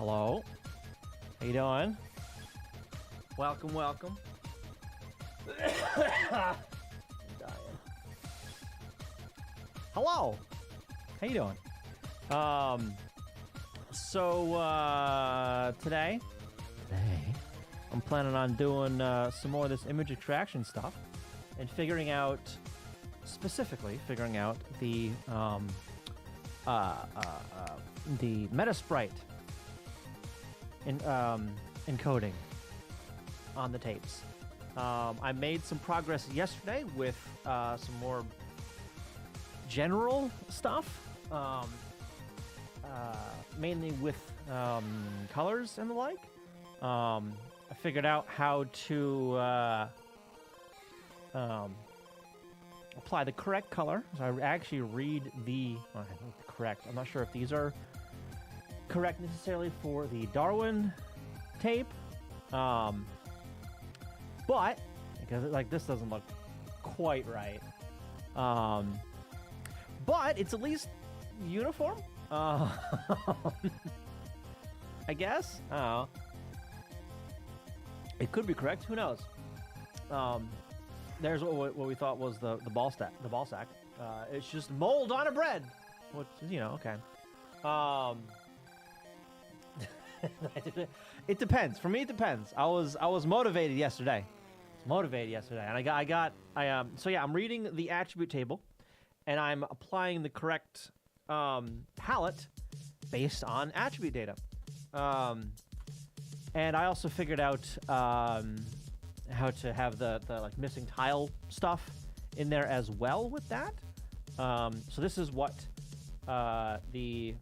Hello. How you doing? Welcome, welcome. I'm dying. Hello. How you doing? Today I'm planning on doing some more of this image extraction stuff and specifically figuring out the Metasprite encoding on the tapes. I made some progress yesterday with some more general stuff, mainly with colors and the like. I figured out how to apply the correct color. So I actually read the correct. I'm not sure if these are correct necessarily for the Darwin tape, but because this doesn't look quite right. But it's at least uniform. I guess. Oh. It could be correct. Who knows? There's what we thought was the ball sack. It's just mold on a bread, which is, okay. It depends. For me, it depends. I was motivated yesterday. And I'm reading the attribute table, and I'm applying the correct palette based on attribute data. And I also figured out how to have the missing tile stuff in there as well with that. So this is what the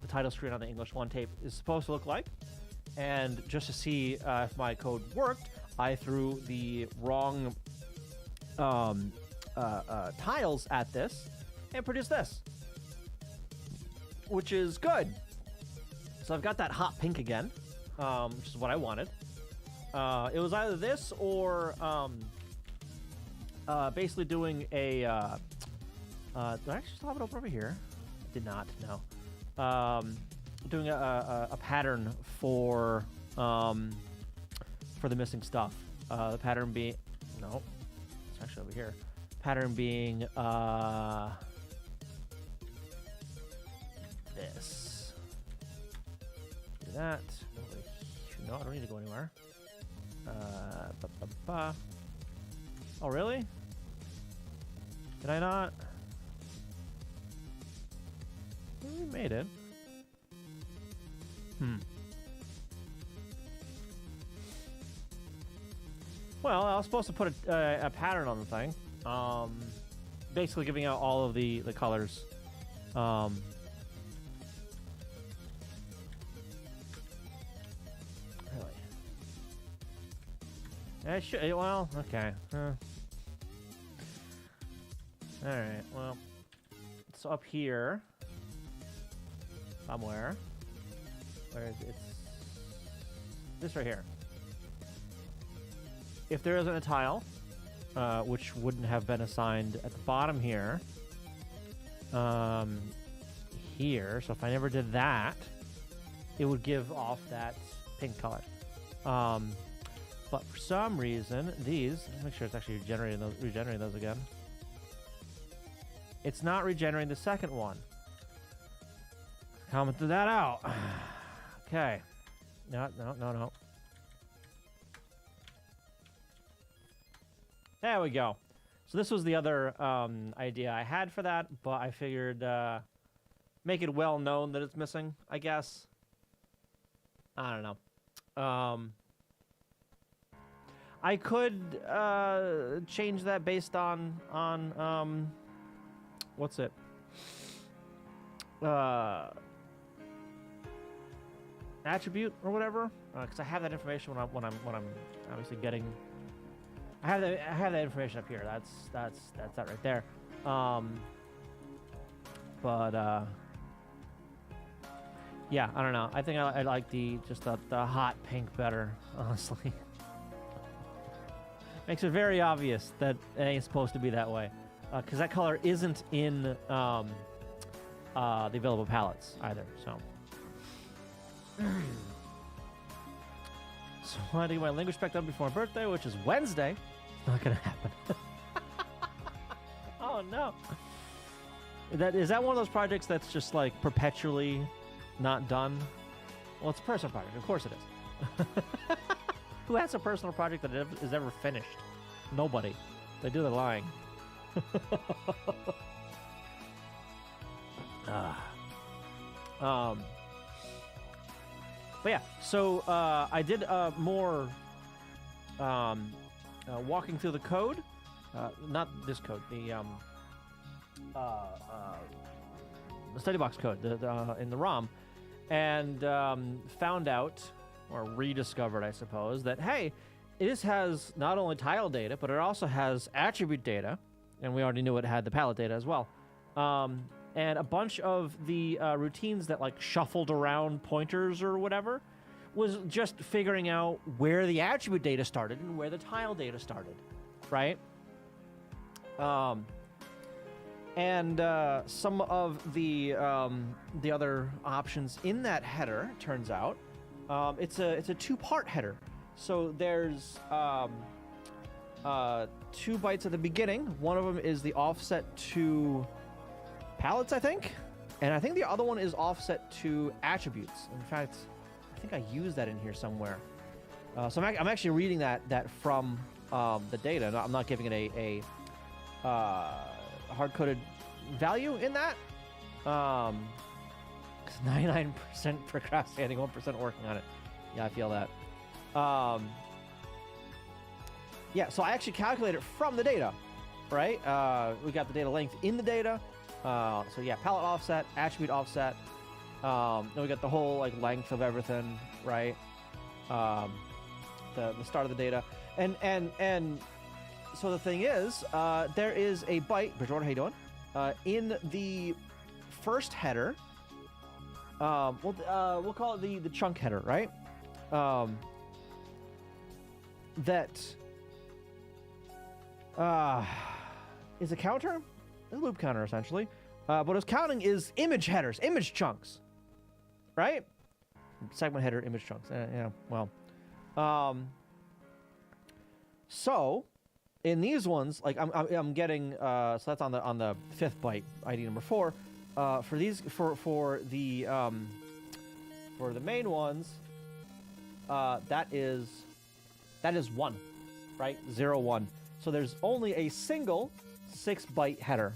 title screen on the English 1 tape is supposed to look like. And just to see if my code worked, I threw the wrong tiles at this and produced this, which is good. So I've got that hot pink again, which is what I wanted. It was either this or basically doing a... did I actually still have it open over here? I did not, no. Doing a pattern for the missing stuff. The pattern being... No, it's actually over here. Pattern being this. Do that. No, I don't need to go anywhere. Oh, really? Did I not? We made it. Well, I was supposed to put a pattern on the thing. Basically giving out all of the colors. Really? Well, okay. Alright, well. It's up here. Somewhere. Where is it? It's this right here. If there isn't a tile, which wouldn't have been assigned at the bottom here, here, so if I never did that, it would give off that pink color. But for some reason, these, make sure it's actually regenerating those again. It's not regenerating the second one. Commented that out. Okay. No. There we go. So this was the other idea I had for that, but I figured make it well known that it's missing, I guess. I don't know. I could change that based on what's it? Attribute or whatever, because I have that information when I'm obviously getting. I have that information up here. That's that right there. Yeah, I don't know. I think I like the hot pink better, honestly. Makes it very obvious that it ain't supposed to be that way, because that color isn't in the available palettes either. So So I want to get my language spec done before my birthday, which is Wednesday. It's not gonna happen. Oh no. Is that one of those projects that's just like perpetually not done? Well, it's a personal project. Of course it is. Who has a personal project that is ever finished? Nobody. If they do, they're lying. But yeah, so I did more walking through the code. Not this code, the StudyBox code in the ROM, and found out, or rediscovered, I suppose, that hey, this has not only tile data, but it also has attribute data, and we already knew it had the palette data as well, and a bunch of the routines that like shuffled around pointers or whatever was just figuring out where the attribute data started and where the tile data started, right? And some of the other options in that header, turns out, it's a two-part header. So there's 2 bytes at the beginning. One of them is the offset to palettes, I think, and I think the other one is offset to attributes. In fact, I think I used that in here somewhere. So I'm actually reading that from the data. I'm not giving it a hard-coded value in that. 99% procrastinating, 1% working on it. Yeah, I feel that. Yeah, so I actually calculated it from the data, right? We got the data length in the data. So yeah, palette offset, attribute offset. Then we got the whole like length of everything, right? The start of the data, and so the thing is, there is a byte. Bridgewater, how you doing? In the first header, we'll call it the chunk header, right? That is a counter, a loop counter essentially. But what it's counting is image headers, image chunks, right? Segment header, image chunks. Yeah, well, so in these ones, like I'm getting, so that's on the 5th byte, ID number 4. For these, for the main ones, that is 1, right? 0, 1. So there's only a single 6-byte header,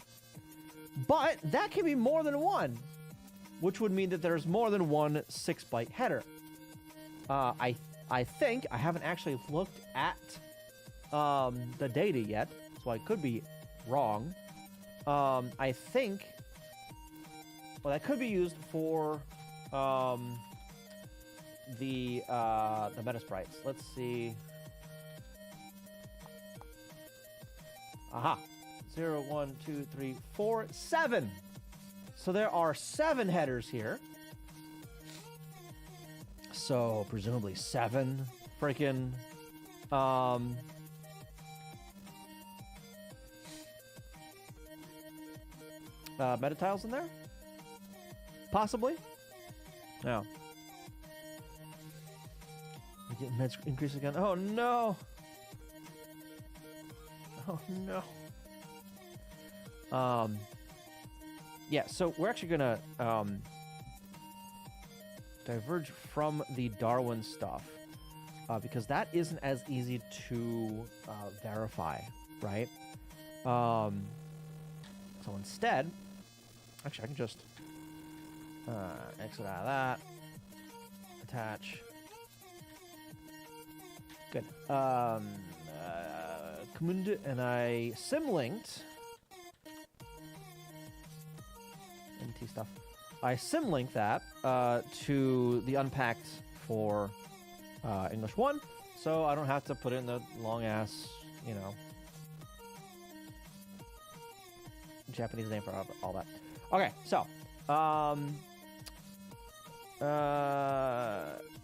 but that can be more than 1, which would mean that there's more than 1 6-byte header. I think I haven't actually looked at the data yet, so I could be wrong. I think, well, that could be used for the meta sprites. Let's see. Aha. 0, 1, 2, 3, 4, 7. So there are 7 headers here. So presumably 7 freaking meta tiles in there? Possibly? No. We get meds increase again. Oh no! Oh no. Yeah, so we're actually gonna diverge from the Darwin stuff because that isn't as easy to verify, right? So instead, actually I can just exit out of that, attach. Good. And I symlinked NT stuff. I symlinked that to the unpacked for English 1, so I don't have to put in the long ass, you know, Japanese name for all that. Okay, so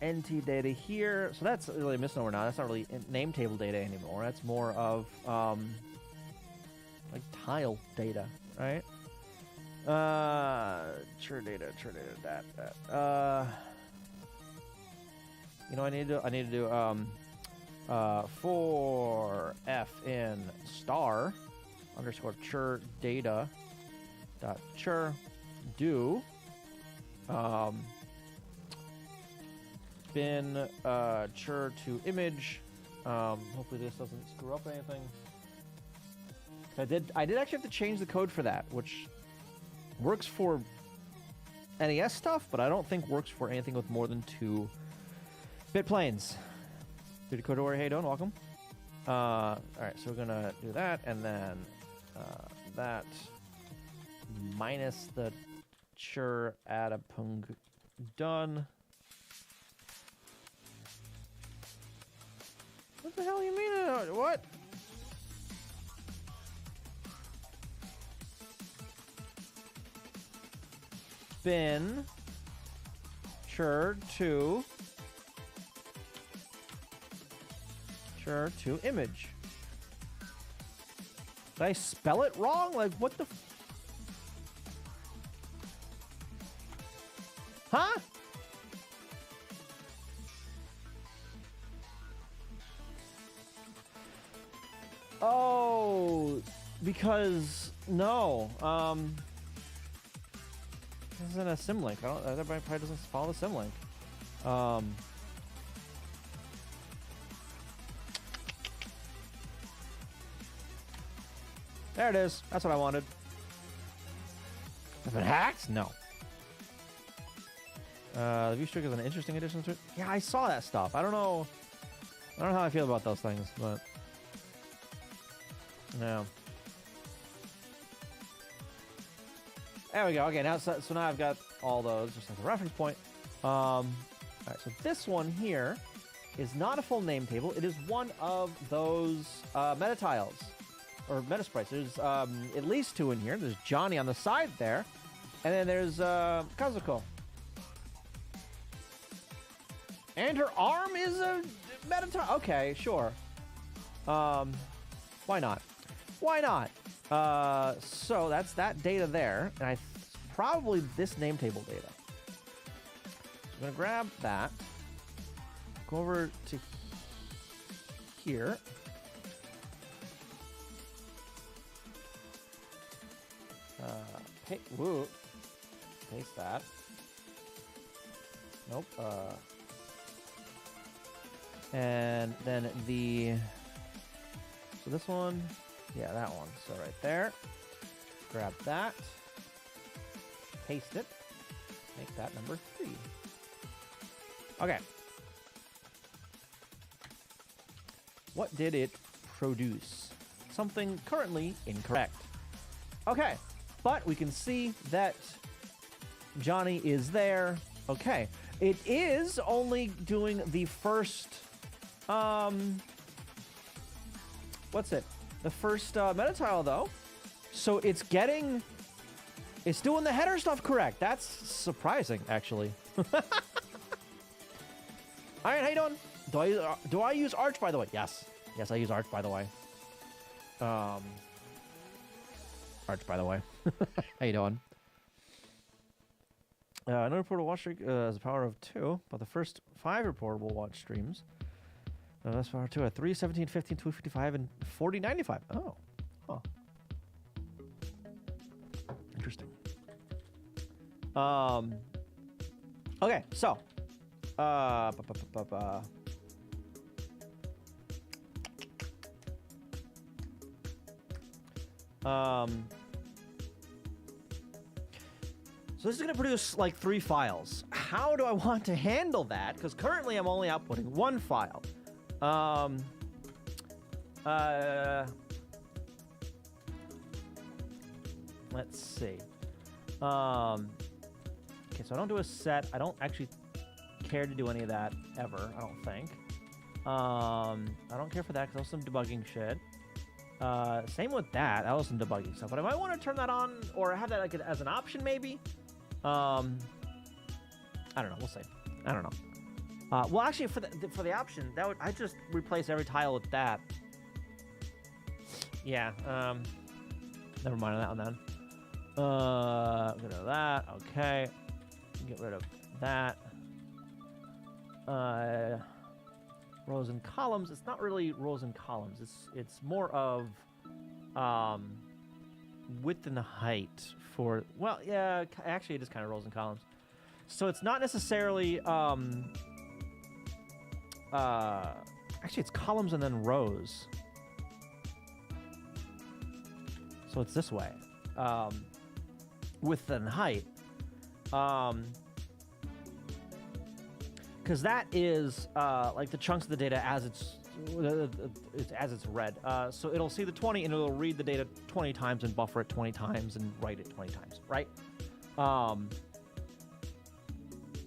NT data here. So that's really a misnomer now. That's not really name table data anymore. That's more of like tile data, right? Chur data, that. You know what I need to do for f in star underscore chur data dot chur do bin chur to image. Hopefully this doesn't screw up anything. I did actually have to change the code for that, which works for NES stuff, but I don't think works for anything with more than 2-bit planes. Dude, Dakota Warrior, hey, don't welcome. All right, so we're gonna do that, and then that minus the chur adapung done. What the hell you mean? What? Bin chur to image. Did I spell it wrong? Like, what the huh? Oh, because no. This isn't a symlink. Everybody probably doesn't follow the symlink. There it is. That's what I wanted. Has it been hacked? No. The view streak is an interesting addition to it. Yeah, I saw that stuff. I don't know how I feel about those things, but no. There we go. Okay, now so now I've got all those just as a reference point. All right, so this one here is not a full name table. It is one of those meta tiles or meta sprites. There's at least 2 in here. There's Johnny on the side there, and then there's Kazuko. And her arm is a meta tile. Okay, sure. Why not? Why not? So that's that data there, and probably this name table data. So I'm gonna grab that, go over to here, paste that. Nope. And then so this one. Yeah, that one. So right there. Grab that. Paste it. Make that number 3. Okay. What did it produce? Something currently incorrect. Okay. But we can see that Johnny is there. Okay. It is only doing the first... what's it? The first meta tile, though. So it's doing the header stuff correct. That's surprising, actually. All right, how you doing? Do I use Arch, by the way? Yes. Yes, I use Arch, by the way. Arch, by the way. How you doing? No reportable watch streak has a power of 2, but the first 5 reportable watch streams. That's power 2 at 3, 17, 15, 255, and 40, 95. Oh. Huh. Interesting. Okay, so. So this is going to produce like 3 files. How do I want to handle that? Because currently I'm only outputting 1 file. Let's see. Okay, so I don't do a set. I don't actually care to do any of that ever, I don't think. I don't care for that because that was some debugging shit. Same with that. That was some debugging stuff. But I might want to turn that on or have that like as an option maybe. I don't know. We'll see. I don't know. Well, actually, for the option, I just replace every tile with that. Yeah. Never mind on that one then. Get rid of that. Okay. Get rid of that. rows and columns. It's not really rows and columns. It's more of width and height for, well, yeah, actually it is kind of rows and columns. So it's not necessarily actually it's columns and then rows. So it's this way. Width and height. Because that is like the chunks of the data as it's read. So it'll see the 20 and it'll read the data 20 times and buffer it 20 times and write it 20 times, right?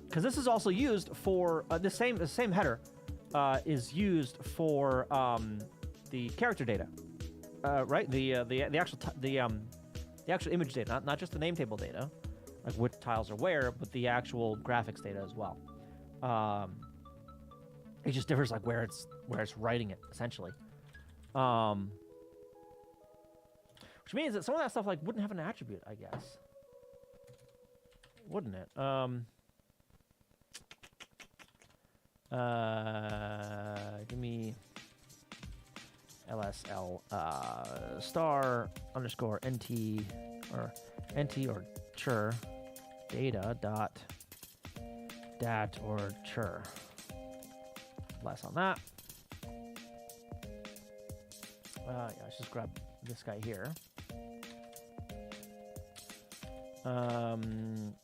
Because this is also used for the same header is used for the character data, right? The actual image data, not just the name table data, like which tiles are where, but the actual graphics data as well. It just differs like where it's writing it essentially, which means that some of that stuff like wouldn't have an attribute, I guess, wouldn't it? Give me LSL star underscore nt or chur data dot dat or chur. Less on that. Yeah, let's just grab this guy here. Expand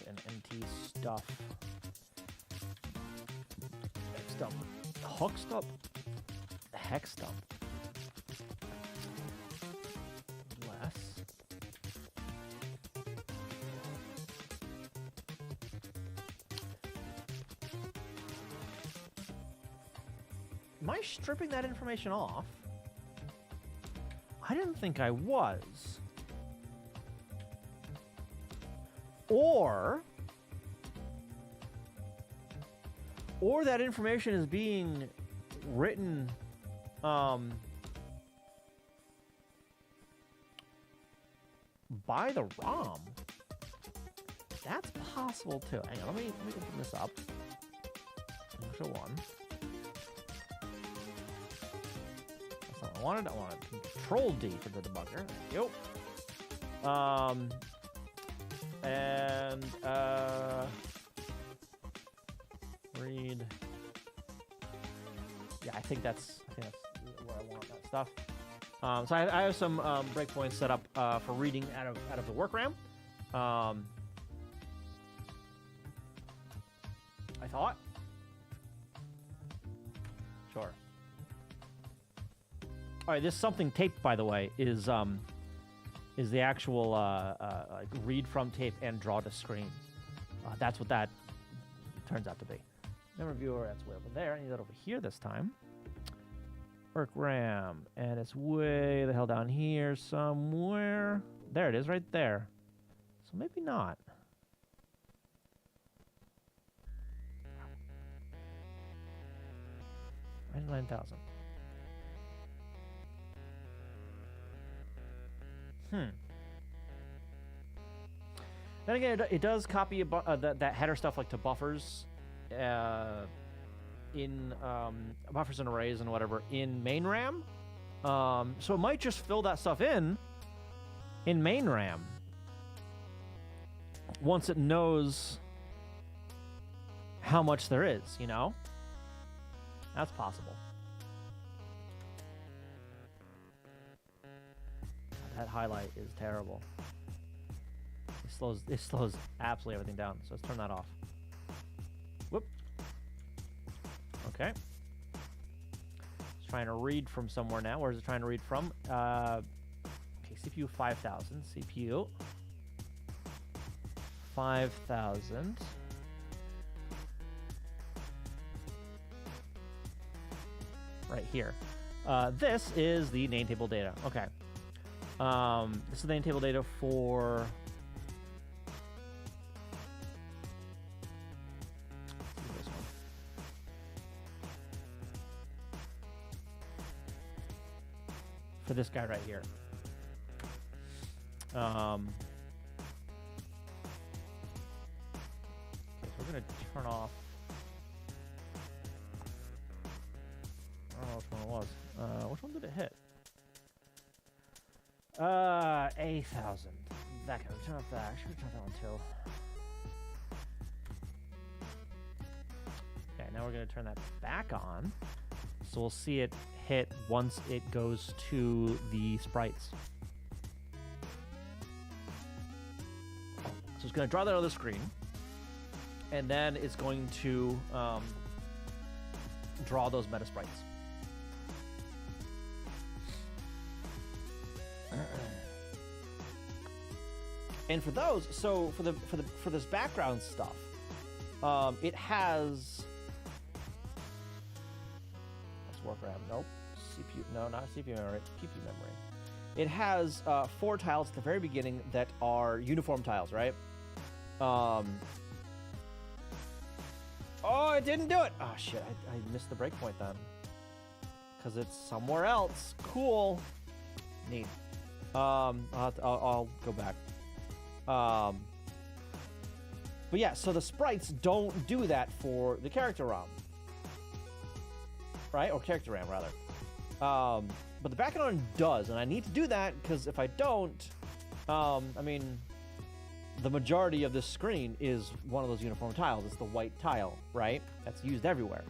and nt stuff. Stump. Hook stump. Hex stump. Less. Am I stripping that information off? I didn't think I was. Or that information is being written by the ROM. That's possible too. Hang on, let me open this up. Show one. That's not what I wanted. I wanted Control D for the debugger. Thank you. Read. Yeah, I think that's where I want that stuff. So I have some breakpoints set up for reading out of the work RAM. I thought. Sure. All right, this something taped, by the way, is the actual like read from tape and draw to screen. That's what that turns out to be. Memory viewer, that's way over there. I need that over here this time. Work RAM, and it's way the hell down here somewhere. There it is, right there. So maybe not. $99,000. Then again, it does copy that header stuff like to buffers, in buffers and arrays and whatever in main RAM. So it might just fill that stuff in main RAM once it knows how much there is, you know? That's possible. That highlight is terrible. It slows absolutely everything down. So let's turn that off. Whoop. Okay. It's trying to read from somewhere now. Where is it trying to read from? Okay, CPU 5000. CPU 5000. Right here. This is the name table data. Okay. This is the name table data for this one. For this guy right here. Okay, so we're gonna turn off which one it was. Which one did it hit? 8,000. That can turn off that. I should have turned that one too. Okay, now we're going to turn that back on. So we'll see it hit once it goes to the sprites. So it's going to draw that on the screen. And then it's going to draw those meta sprites. And for those, so for this background stuff, it has. Let's work around. Nope. CPU. No, not CPU memory. PP memory. It has 4 tiles at the very beginning that are uniform tiles, right? Oh, it didn't do it. Oh shit! I missed the breakpoint then. Because it's somewhere else. Cool. Neat. I'll go back. But yeah, so the sprites don't do that for the character ROM, right? Or character RAM rather. But the background does, and I need to do that because if I don't, I mean, the majority of this screen is one of those uniform tiles. It's the white tile, right? That's used everywhere.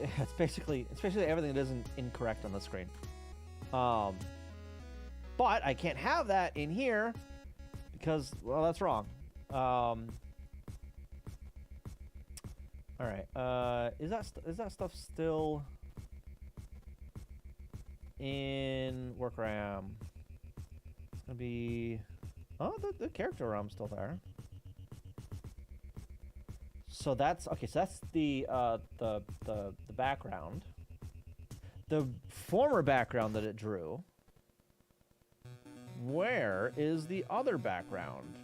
It's basically everything that isn't incorrect on the screen. But I can't have that in here because, well, that's wrong. All right. Is that stuff still in work RAM? It's gonna be. Oh, the character ROM's still there. So that's okay. So that's the background. The former background that it drew. Where is the other background?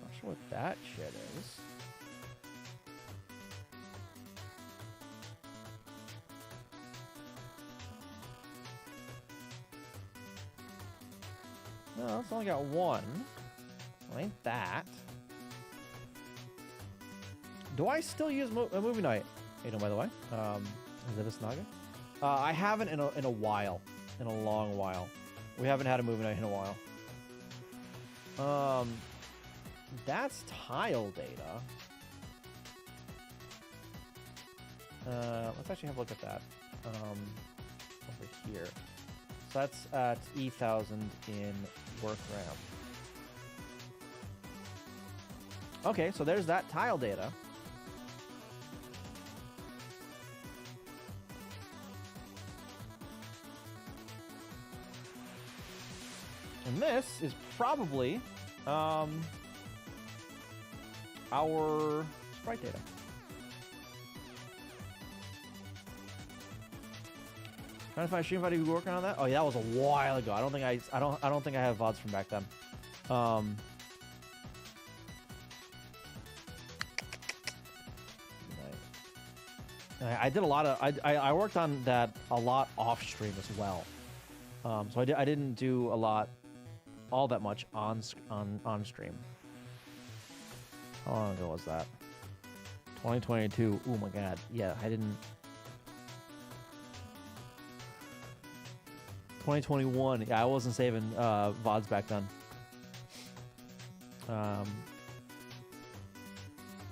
Not sure what that shit is. No, it's only got one. Well, ain't that. Do I still use a movie night? Hey, no, by the way. Is it a Snaga? I haven't in a while. In a long while. We haven't had a movie night in a while. That's tile data. Let's actually have a look at that. Over here. So that's at E1000 in work RAM. Okay, so there's that tile data. And this is probably our sprite data. Trying to find a stream if I working on that. Oh yeah, that was a while ago. I don't think I have VODs from back then. I did a lot of I worked on that a lot off stream as well. So I didn't do a lot. All that much on stream. How long ago was that? 2022. Oh my god. Yeah, I didn't. 2021. Yeah, I wasn't saving VODs back then.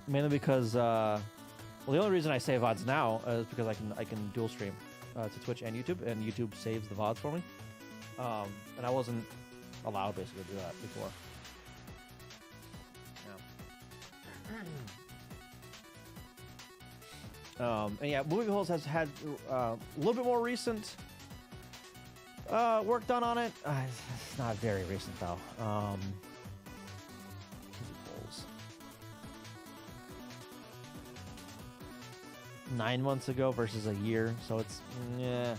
Mainly because well, the only reason I save VODs now is because I can dual stream to Twitch and YouTube saves the VODs for me. And I wasn't allowed basically to do that before. Yeah. And yeah, Movie Holes has had a little bit more recent work done on it. It's not very recent though. Movie Holes. 9 months ago versus a year, so it's yeah.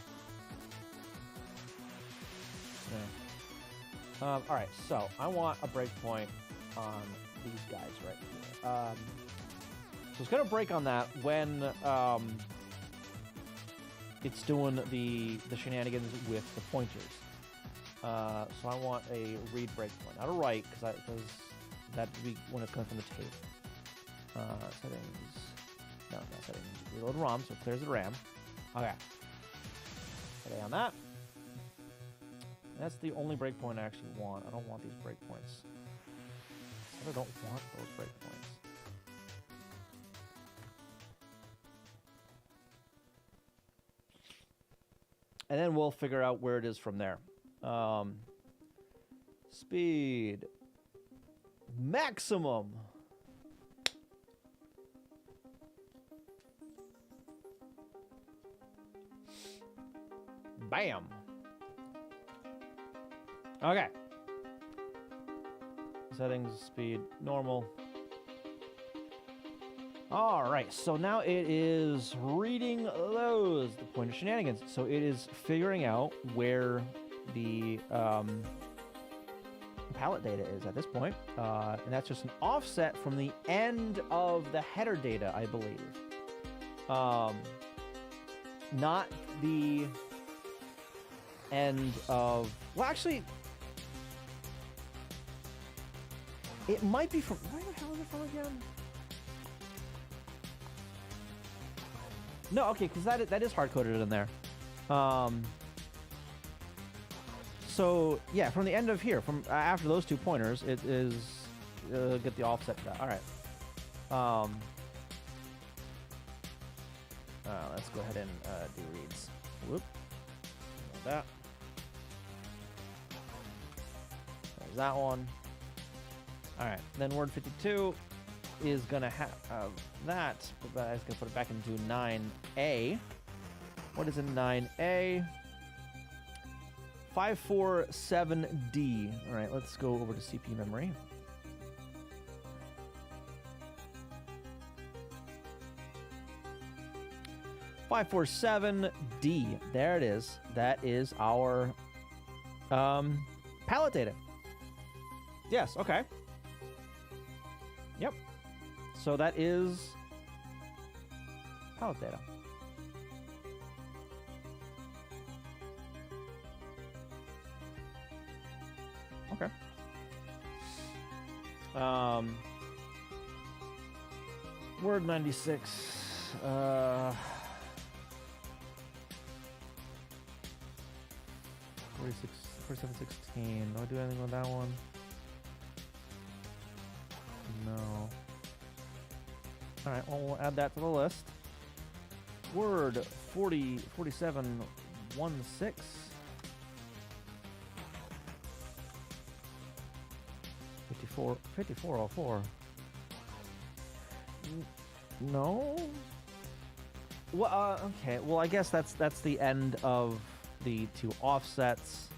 All right, so I want a breakpoint on these guys right here. So it's gonna break on that when it's doing the shenanigans with the pointers. So I want a read breakpoint, not a write, because that would be when it's coming from the tape. Settings. No, not settings. Reload ROM, so it clears the RAM. Okay. Hit A on that. That's the only breakpoint I actually want. I don't want these breakpoints. I don't want those breakpoints. And then we'll figure out where it is from there. Speed. Maximum. Bam. Okay. Settings, speed, normal. All right, so now it is reading those, the pointer shenanigans. So it is figuring out where the palette data is at this point. And that's just an offset from the end of the header data, I believe. Not the end of... Well, actually, it might be from... Where the hell is it from again? No, okay, because that is hard-coded in there. So, yeah, from the end of here, from after those 2 pointers, it is... get the offset to that. All right. Let's go ahead and do reads. Whoop. Like that. There's that one. All right. Then word 52 is going to have that, but I was going to put it back into 9A. What is in 9A? 547D. All right, let's go over to CPU memory. .547D. There it is. That is our palette data. Yes, okay. Yep. So that is palette data. Okay. Word 96. 4716. Do I do anything with that one? No. Alright, well, we'll add that to the list. Word 4716. $54.04. No? Well, okay. Well, I guess that's the end of the 2 offsets,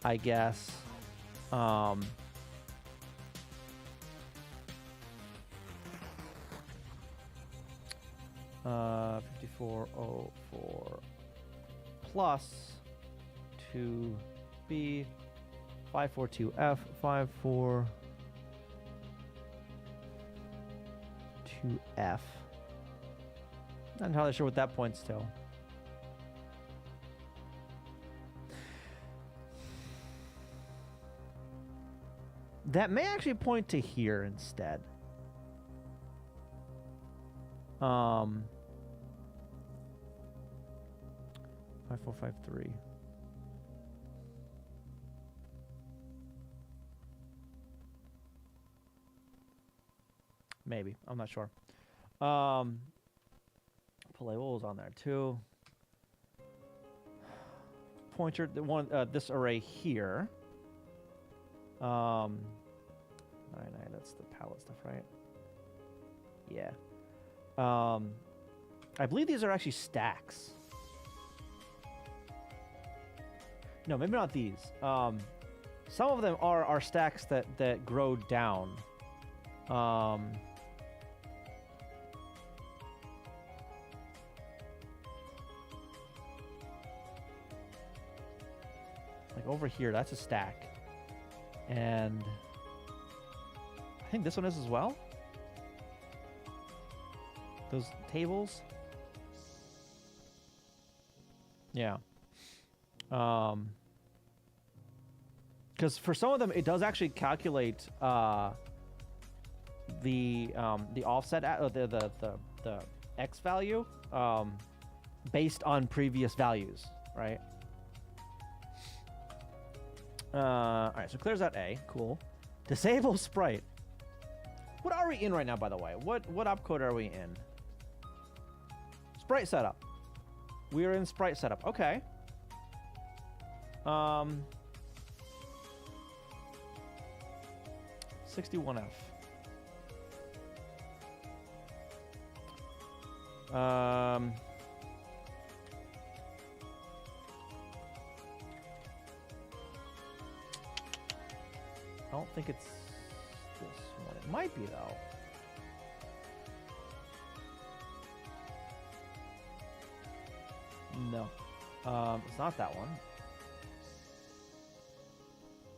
I guess. 5404 plus 2B 542F 542F. Not entirely sure what that points to. That may actually point to here instead. 5453. Maybe. I'm not sure. Play was on there too. Pointer, the one, this array here. 99, that's the palette stuff, right? Yeah. I believe these are actually stacks. No, maybe not these. Some of them are stacks that grow down. Like over here, that's a stack. And I think this one is as well. Those tables. Yeah. Because for some of them, it does actually calculate the offset the X value based on previous values, right? All right, so clears out A. Cool. Disable sprite. What are we in right now, by the way? What opcode are we in? Sprite setup. We are in sprite setup. Okay. 61F. I don't think it's this one. It might be, though. No. It's not that one.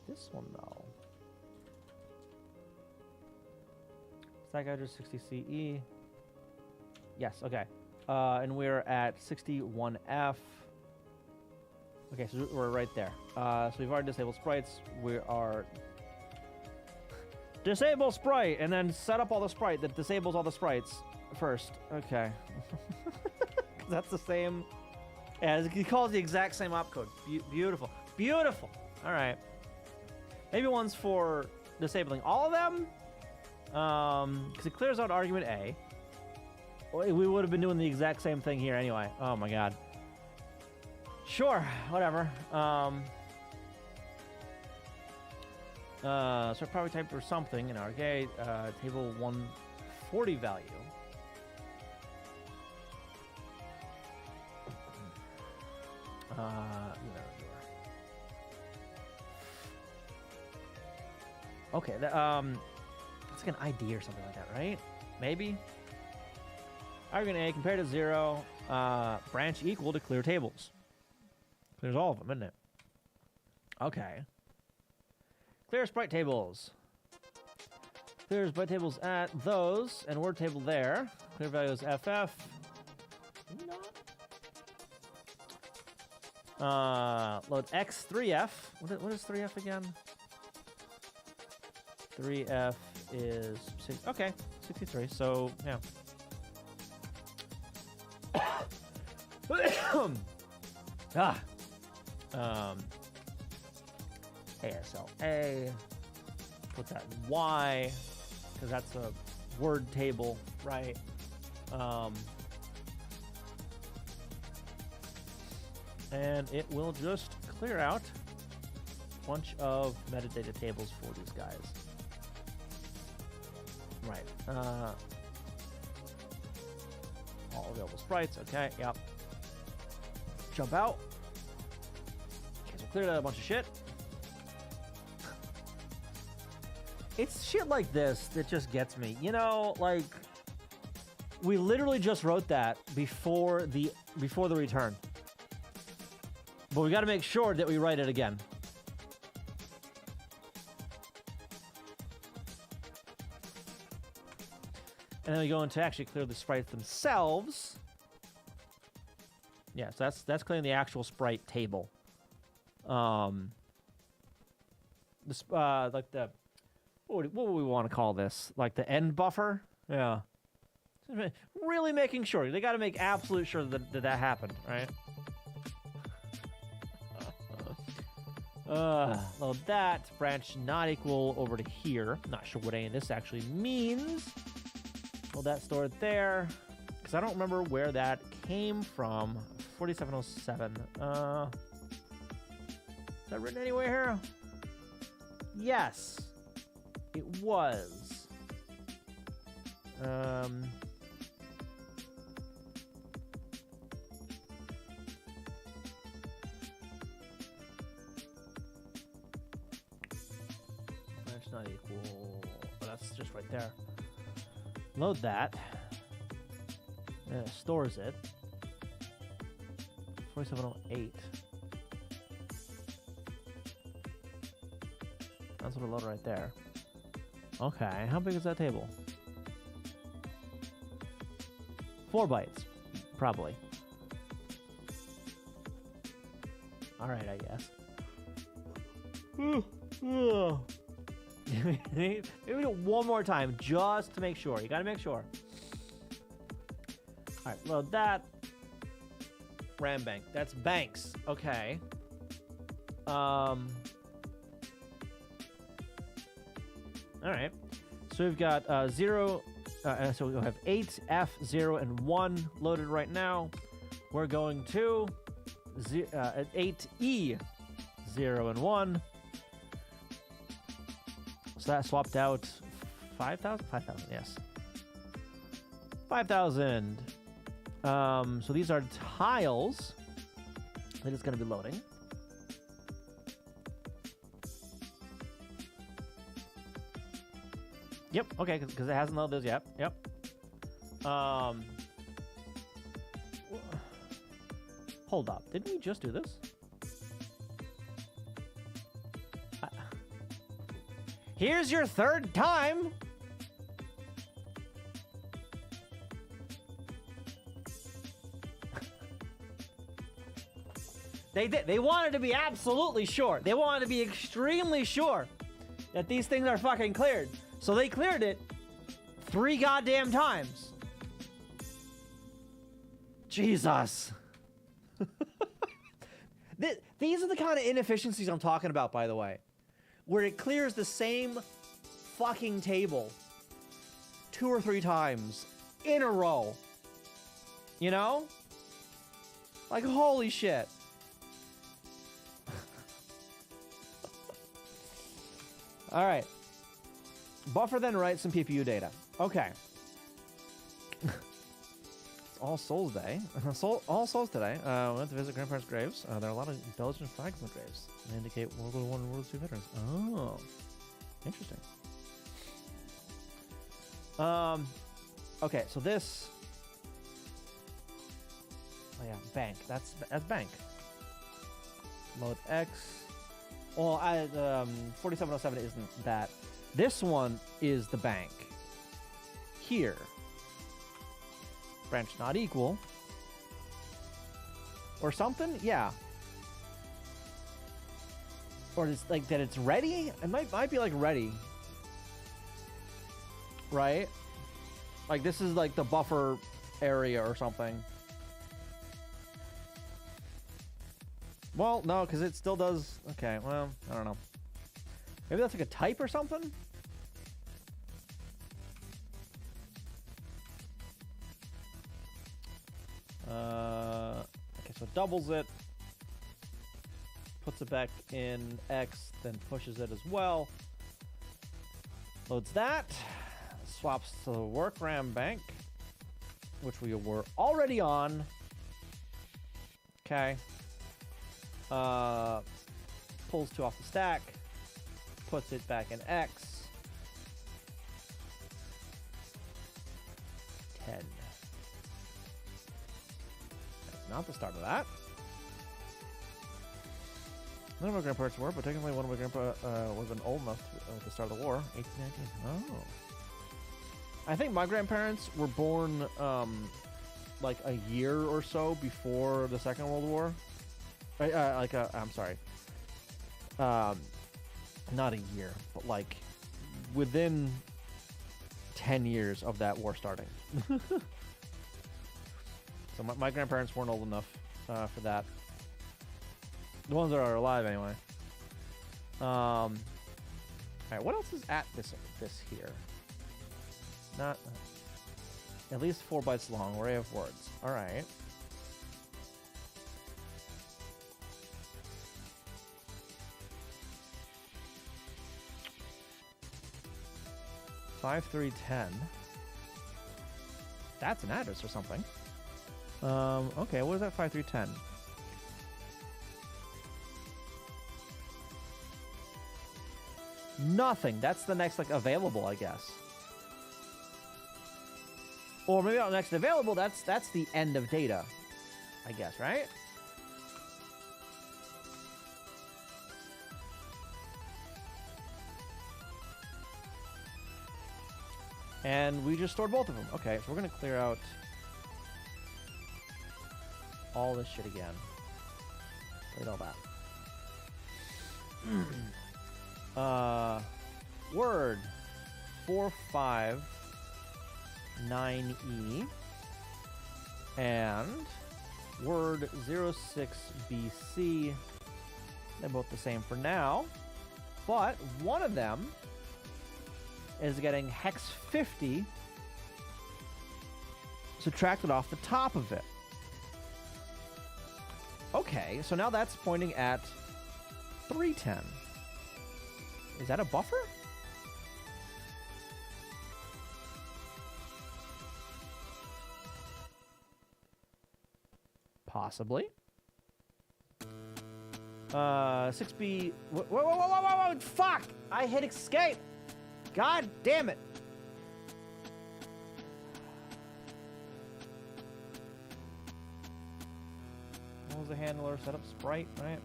This one, though. Stack address 60 CE. Yes, okay. And we're at 61F. Okay, so we're right there. So we've already disabled sprites. We are... Disable sprite, and then set up all the sprite that disables all the sprites first. Okay. That's the same... Yeah, he calls the exact same opcode. Beautiful. Beautiful. All right. Maybe one's for disabling all of them. Because it clears out argument A. We would have been doing the exact same thing here anyway. Oh my god. Sure, whatever. So probably type for something in our gate. Table 140 value. Okay, that's like an ID or something like that, right? Maybe. Argument A compared to 0, branch equal to clear tables. Clears all of them, isn't it? Okay. Clear sprite tables. Clear sprite tables at those, and word table there. Clear values FF. Load X3F. What is 3F again? 3F is okay, 63. So yeah. ASLA. Put that in Y because that's a word table, right? And it will just clear out a bunch of metadata tables for these guys. Right. All available sprites. Okay, yep. Jump out. Okay, so cleared out a bunch of shit. It's shit like this that just gets me. You know, like, we literally just wrote that before the return. But we got to make sure that we write it again. And then we go into actually clear the sprites themselves. Yeah, so that's clearing the actual sprite table. Like the what would we want to call this? Like the end buffer? Yeah. Really making sure. They got to make absolute sure that happened, right? Load that. Branch not equal over to here. Not sure what any of this actually means. Load that stored there. Because I don't remember where that came from. 4707. Is that written anywhere here? Yes. It was. That's not equal. Oh, that's just right there. Load that. And it stores it. 4708. That's what it loaded right there. Okay, how big is that table? 4 bytes, probably. All right, I guess. Maybe do it one more time just to make sure. You gotta make sure. All right, load that. RAM bank. That's banks. Okay. All right. So we've got 0. So we'll have 8, F, 0, and 1 loaded right now. We're going to 8E, 0, and 1. So that swapped out 5,000? 5,000, yes. 5,000. So these are tiles that it's going to be loading. Yep, okay, because it hasn't loaded those yet. Yep. Hold up. Didn't we just do this? Here's your third time. They did. They wanted to be absolutely sure. They wanted to be extremely sure that these things are fucking cleared. So they cleared it 3 goddamn times. Jesus. These are the kind of inefficiencies I'm talking about, by the way. Where it clears the same fucking table 2 or 3 times in a row. You know? Like, holy shit. All right. Buffer then write some PPU data. Okay. It's All Souls Day. All Souls today. We went to visit grandparents' graves. There are a lot of Belgian flags on the graves. They indicate World War I and World War II veterans. Oh. Interesting. Okay, so this... Oh yeah, bank. That's bank. Load X. Well, 4707 isn't that. This one is the bank. Here. Branch not equal. Or something? Yeah. Or it's like that it's ready? It might be like ready. Right? Like this is like the buffer area or something. Well, no, because it still does... Okay, well, I don't know. Maybe that's like a type or something? Okay, so it doubles it. Puts it back in X, then pushes it as well. Loads that. Swaps to the work RAM bank, which we were already on. Okay. Pulls 2 off the stack, puts it back in X. 10. That's not the start of that. None of my grandparents were, but technically one of my grandpa would have been old enough to start the war. 1819. Oh. I think my grandparents were born like a year or so before the Second World War. I'm sorry. Not a year, but like within 10 years of that war starting. So my grandparents weren't old enough for that. The ones that are alive, anyway. All right, what else is at this here? Not at least 4 bytes long. Array of words. All right. Five 310. That's an address or something. Okay, what is that 5310? Nothing. That's the next like available, I guess. Or maybe not next available. That's the end of data, I guess, right? And we just stored both of them. Okay, so we're gonna clear out all this shit again. Delete all that. 459E and Word 06BC. They're both the same for now, but one of them is getting hex 50 subtracted off the top of it. Okay, so now that's pointing at 310. Is that a buffer? Possibly. 6B. Whoa, fuck! I hit escape! God damn it! What was the handler? Set up sprite, right?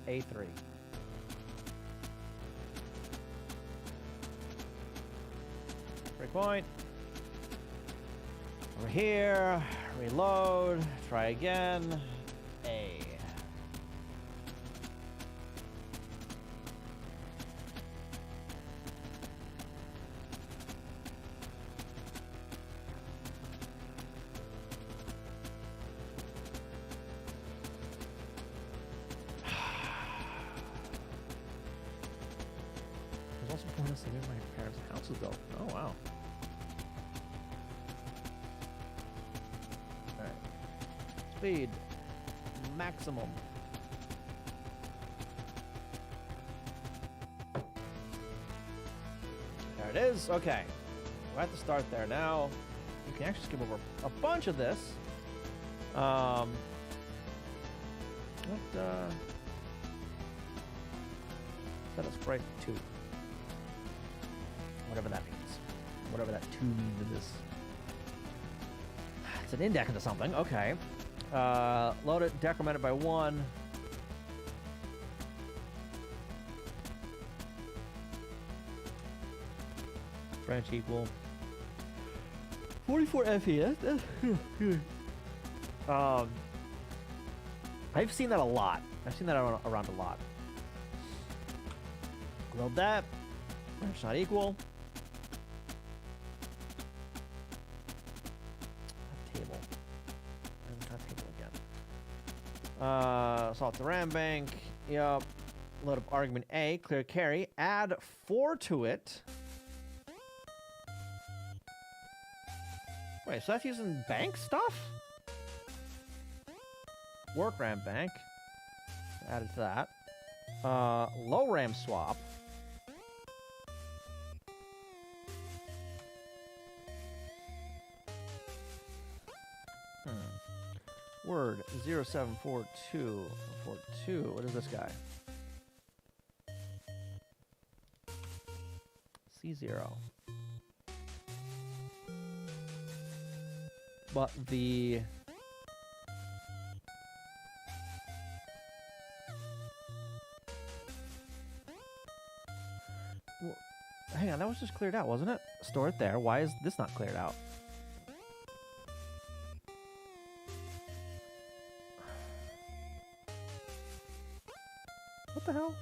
A3. Breakpoint. Over here. Reload. Try again. A. There's also a point of saving my parents' houses, though. Oh, wow. Alright. Speed. Maximum. There it is. Okay. We're at the start there. Now, you can actually skip over a bunch of this. Set a sprite 2. Whatever that means. Whatever that 2 means in this. It's an index into something. Okay. Load it, decrement it by 1. Branch equal 44 FES. I've seen that a lot. I've seen that around a lot. Load that. Branch not equal. Table. Not table again. Salt the RAM bank. Yep. Load up argument A. Clear carry. Add 4 to it. Wait, so that's using bank stuff? Work RAM bank. Added to that. Low RAM swap. Word 074242. What is this guy? C0. But the well, hang on, that was just cleared out, wasn't it? Store it there. Why is this not cleared out? What the hell?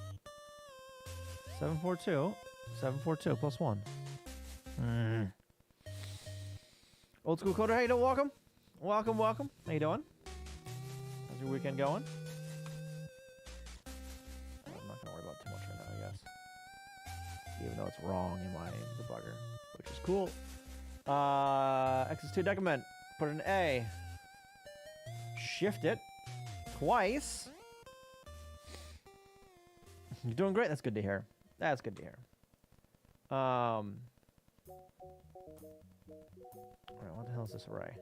742. 742 plus 1. Old school coder, how you doing? Welcome. Welcome, welcome. How you doing? How's your weekend going? I'm not going to worry about too much right now, I guess. Even though it's wrong in my debugger, which is cool. X2 decrement. Put an A. Shift it. Twice. You're doing great. That's good to hear. That's good to hear. Alright, what the hell is this array?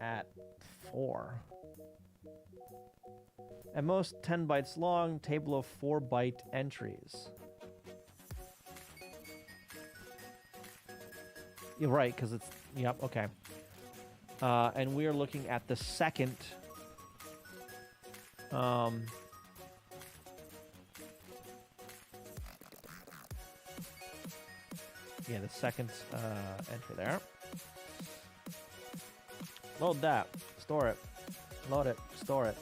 At 4. At most 10 bytes long, table of 4 byte entries. You're right, because it's... Yep, okay. And we are looking at the second... yeah, the second entry there. Load that. Store it. Load it. Store it.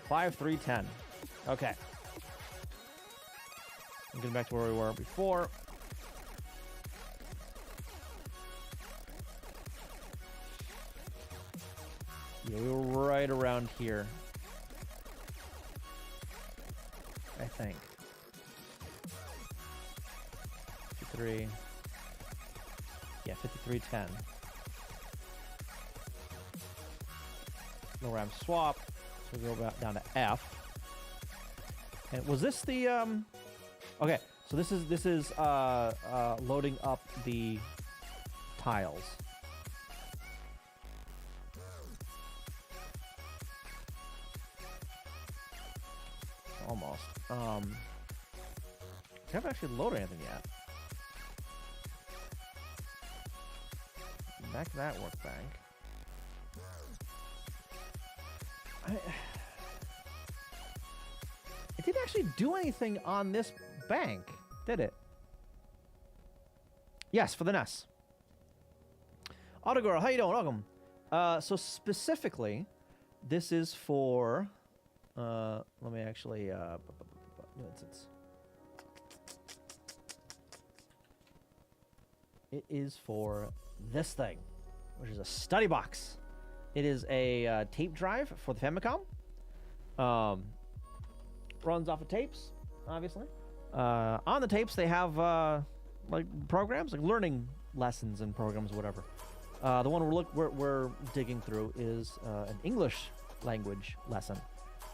5310. Okay. Getting back to where we were before. Yeah, we were right around here. I think. 53. Yeah, 5310. No RAM swap. So we go back down to F. And was this the okay, so this is loading up the tiles. Almost. I haven't actually loaded anything yet. Back to that workbank. It didn't actually do anything on this bank, did it? Yes, for the NES. Autogirl, how you doing? Welcome. So specifically, this is for... let me actually... It is for this thing, which is a StudyBox. It is a tape drive for the Famicom. Runs off of tapes, obviously. On the tapes, they have like programs, like learning lessons and programs, whatever. The one we're digging through is an English language lesson.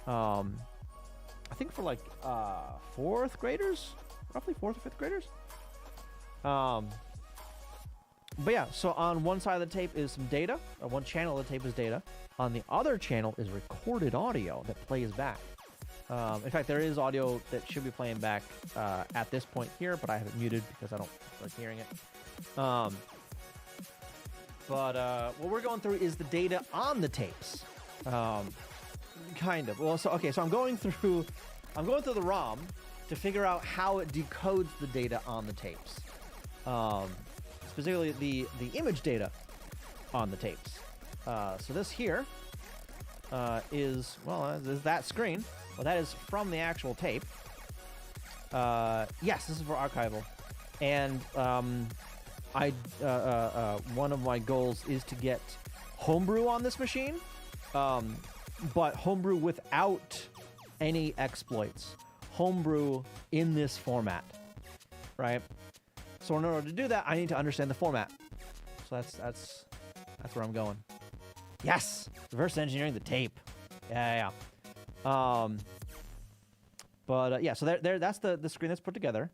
I think for like 4th graders, roughly 4th or 5th graders. But yeah, so on one side of the tape is some data, or one channel of the tape is data. On the other channel is recorded audio that plays back. In fact, there is audio that should be playing back at this point here, but I have it muted because I don't like hearing it. But what we're going through is the data on the tapes. Kind of. Well, so okay, so I'm going through the ROM to figure out how it decodes the data on the tapes. Specifically the image data on the tapes. So this here is that screen. Well, that is from the actual tape. Yes, this is for archival. And one of my goals is to get homebrew on this machine, but homebrew without any exploits. Homebrew in this format, right? So in order to do that, I need to understand the format. So that's where I'm going. Yes, reverse engineering the tape. Yeah. Yeah. So there. That's the screen that's put together.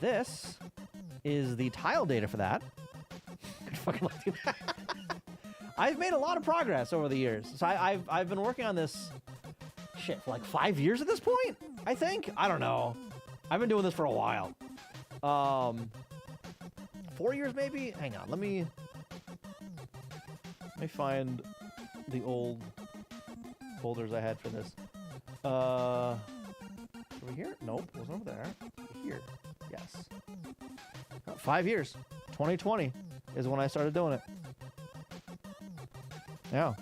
This is the tile data for that. Good fucking luck to that. I've made a lot of progress over the years. So I've been working on this shit for like 5 years at this point. I think. I don't know. I've been doing this for a while. 4 years maybe? Hang on, let me find the old folders I had for this. Over here? Nope, it wasn't over there. Here. Yes. 5 years. 2020 is when I started doing it. Yeah.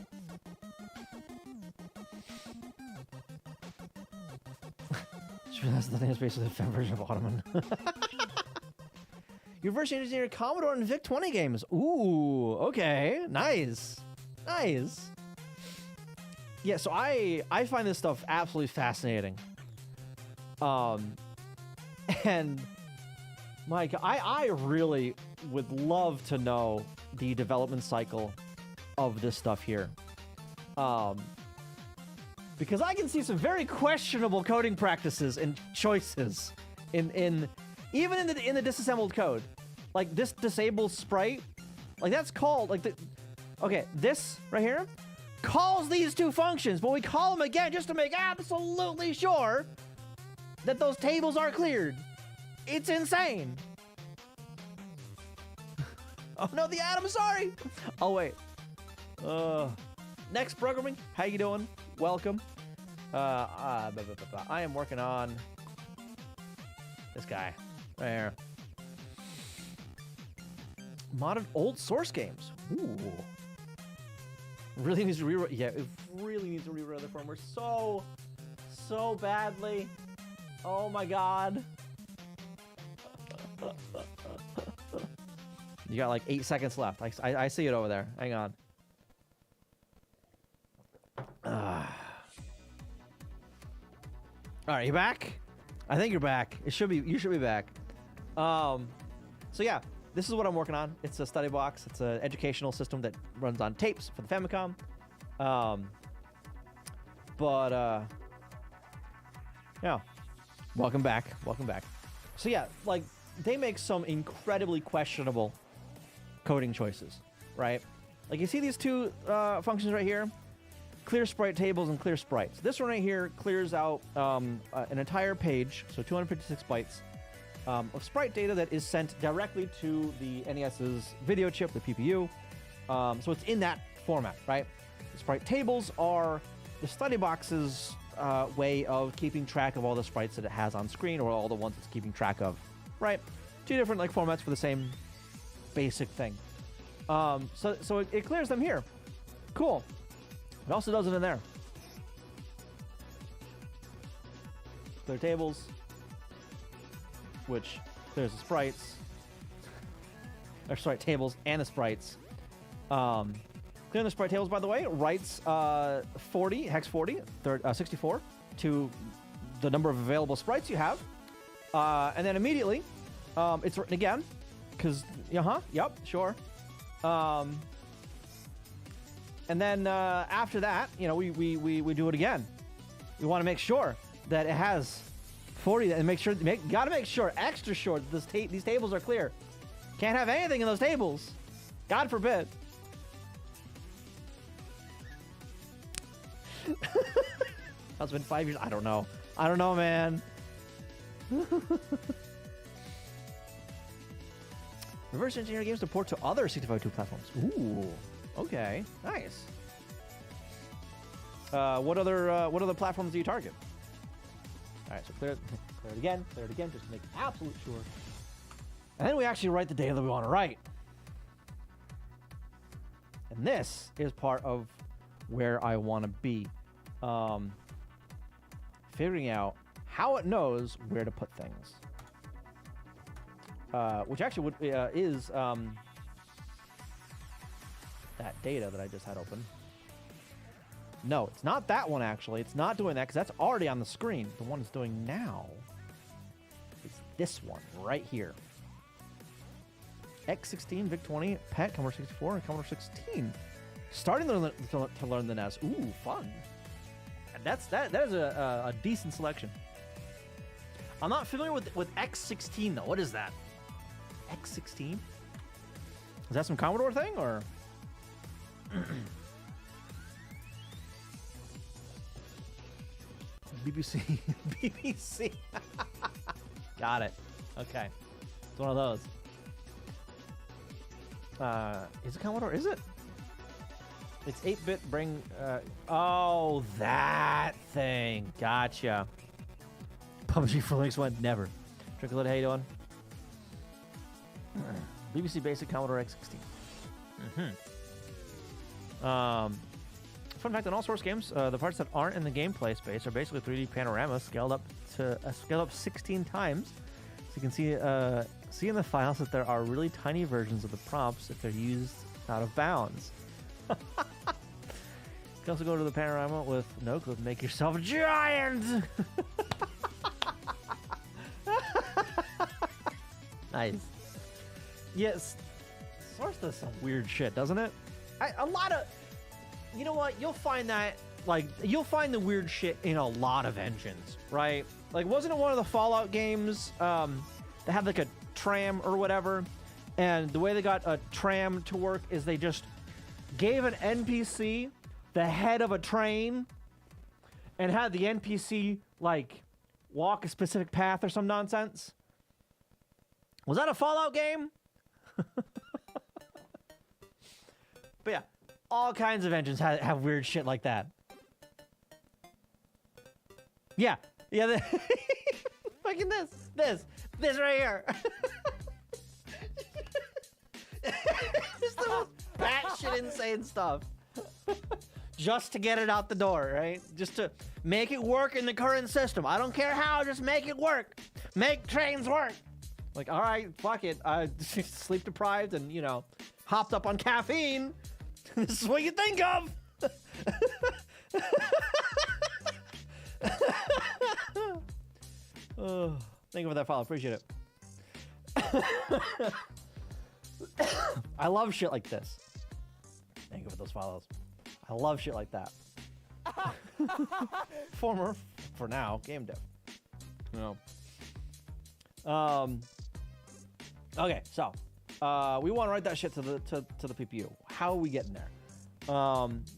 Sure, that's the thing. It's basically a fan version of Ottoman. Your version engineered Commodore and VIC-20 games. Ooh, okay. Nice. Yeah, so I find this stuff absolutely fascinating. And Mike, I really would love to know the development cycle of this stuff here. Because I can see some very questionable coding practices and choices in even in the disassembled code. Like this disabled sprite, like that's called like okay, this right here calls these two functions, but we call them again just to make absolutely sure that those tables are cleared. It's insane. Oh no, the atom, sorry. Oh wait. Next programming, how you doing? Welcome. I am working on this guy right here. Modded old source games. Ooh. Really needs to rewrite. Yeah, it really needs to rewrite the firmware so badly. Oh my god. You got like 8 seconds left. I see it over there. Hang on. All right, you back? I think you're back. You should be back. So yeah, this is what I'm working on. It's a StudyBox. It's an educational system that runs on tapes for the Famicom. Yeah, welcome back. So yeah, like they make some incredibly questionable coding choices, right? Like you see these two functions right here, clear sprite tables and clear sprites. This one right here clears out an entire page, so 256 bytes of sprite data that is sent directly to the NES's video chip, the PPU. So it's in that format, right? The sprite tables are the StudyBox's way of keeping track of all the sprites that it has on screen, or all the ones it's keeping track of, right? Two different like formats for the same basic thing. So it clears them here. Cool. It also does it in there. Clear tables, which clears the sprites, or sprite tables and the sprites. Clearing the sprite tables, by the way, writes 40, hex 40, 64 to the number of available sprites you have. And then immediately, it's written again, because, yep, sure. And then after that, you know, we do it again. We want to make sure that it has 40, and gotta make sure, extra sure, that these tables are clear. Can't have anything in those tables. God forbid. That's been 5 years. I don't know, man. Reverse engineer games to port to other 6502 platforms. Ooh, okay, nice. What other platforms do you target? All right, so clear it again, just to make absolute sure. And then we actually write the data that we want to write. And this is part of where I want to be. Figuring out how it knows where to put things. Which actually is that data that I just had open. No, it's not that one, actually. It's not doing that, because that's already on the screen. The one it's doing now is this one right here. X16, VIC-20, PET, Commodore 64, and Commodore 16. Starting to learn the NES. Ooh, fun. And that is a decent selection. I'm not familiar with X16, though. What is that? X16? Is that some Commodore thing, or? BBC. BBC. Got it. Okay. It's one of those. Is it Commodore? Is it? It's 8-bit bring... oh, that thing. Gotcha. PUBG for Links went never. Tricklet, how you doing? BBC Basic Commodore X16. Fun fact, in all source games, the parts that aren't in the gameplay space are basically 3D panoramas scaled up 16 times. So you can see in the files that there are really tiny versions of the prompts if they're used out of bounds. You can also go to the panorama with no clip, make yourself a giant. Nice. Yes, source does some weird shit, doesn't it? A lot of, you know what? You'll find that, like, you'll find the weird shit in a lot of engines, right? Like, wasn't it one of the Fallout games that had like a tram or whatever? And the way they got a tram to work is they just gave an NPC the head of a train and had the NPC like walk a specific path or some nonsense. Was that a Fallout game? But yeah, all kinds of engines have weird shit like that. Yeah. Fucking this right here. Just the most batshit insane stuff. Just to get it out the door, right? Just to make it work in the current system. I don't care how, just make it work. Make trains work. Like, all right, fuck it. Sleep deprived and, you know, hopped up on caffeine. This is what you think of. Oh, thank you for that follow. Appreciate it. I love shit like this. Thank you for those follows. I love shit like that. Former, for now, game dev. No. Okay, so we want to write that shit to the PPU. How are we getting there?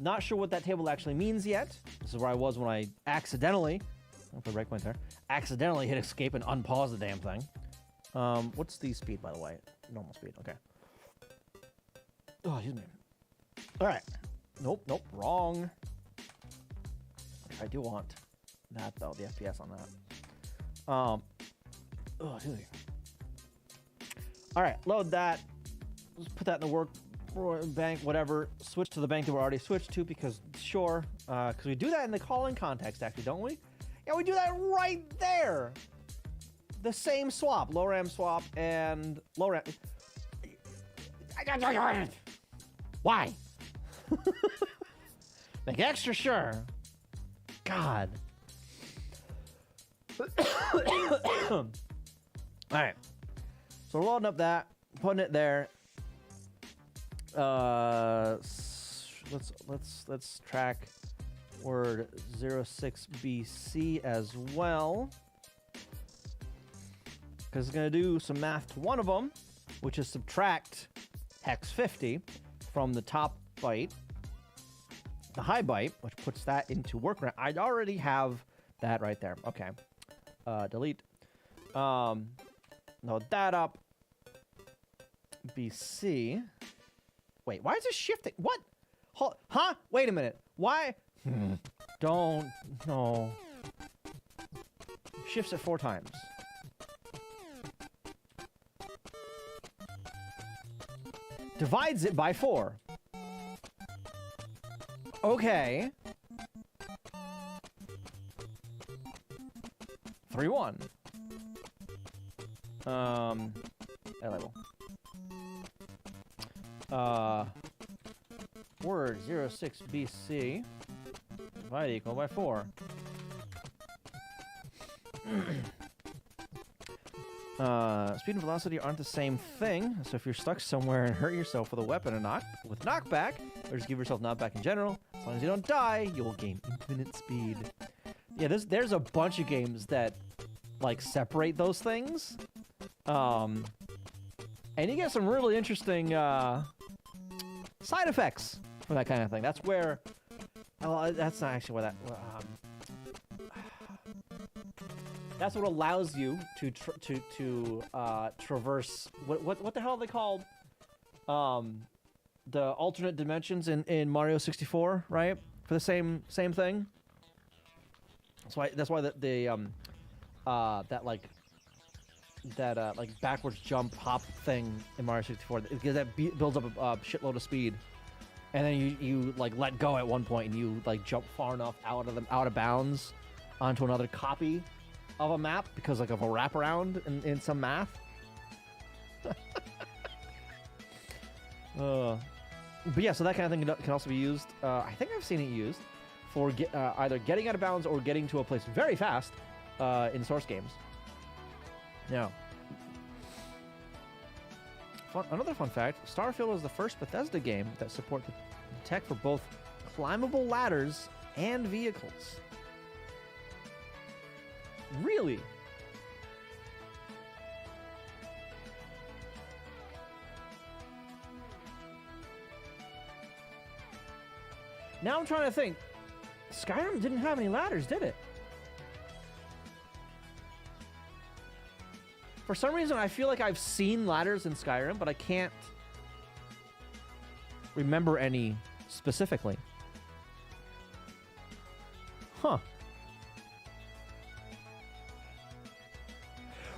Not sure what that table actually means yet. This is where I was when I accidentally, I'll put a breakpoint there, accidentally hit escape and unpause the damn thing. What's the speed, by the way? Normal speed, okay. Oh, excuse me. All right. Nope, wrong. I do want that, though, the FPS on that. Oh, excuse me. All right, load that. Let's put that in the work bank, whatever. Switch to the bank that we're already switched to because, sure, because we do that in the calling context, actually, don't we? Yeah, we do that right there. The same swap, low RAM swap and low RAM. Why? Make extra sure. God. All right. So we're loading up that, putting it there. Let's track word 06BC as well, because it's gonna do some math to one of them, which is subtract hex 50 from the top byte, the high byte, which puts that into workaround. I already have that right there. Okay. Delete. Load that up. BC. Wait, why is this shifting? What? Huh? Wait a minute. Why? Don't. No. Shifts it 4 times. Divides it by 4. Okay. 3-1. A level. Word 06 BC divide equal by 4. Speed and velocity aren't the same thing, so if you're stuck somewhere and hurt yourself with a weapon or with knockback, or just give yourself knockback in general, as long as you don't die, you'll gain infinite speed. Yeah, there's a bunch of games that like separate those things, and you get some really interesting side effects for that kind of thing. That's where, oh, that's not actually where that. That's what allows you to traverse what the hell are they called? The alternate dimensions in Mario 64, right? For the same thing. That's why that backwards jump hop thing in Mario 64, because that builds up a shitload of speed, and then you like let go at one point and you like jump far enough out of bounds onto another copy of a map because like of a wraparound in some math. But yeah, so that kind of thing can also be used. I think I've seen it used for either getting out of bounds or getting to a place very fast in Source games. Now, another fun fact, Starfield was the first Bethesda game that supported the tech for both climbable ladders and vehicles. Really? Now I'm trying to think. Skyrim didn't have any ladders, did it? For some reason, I feel like I've seen ladders in Skyrim, but I can't remember any specifically. Huh.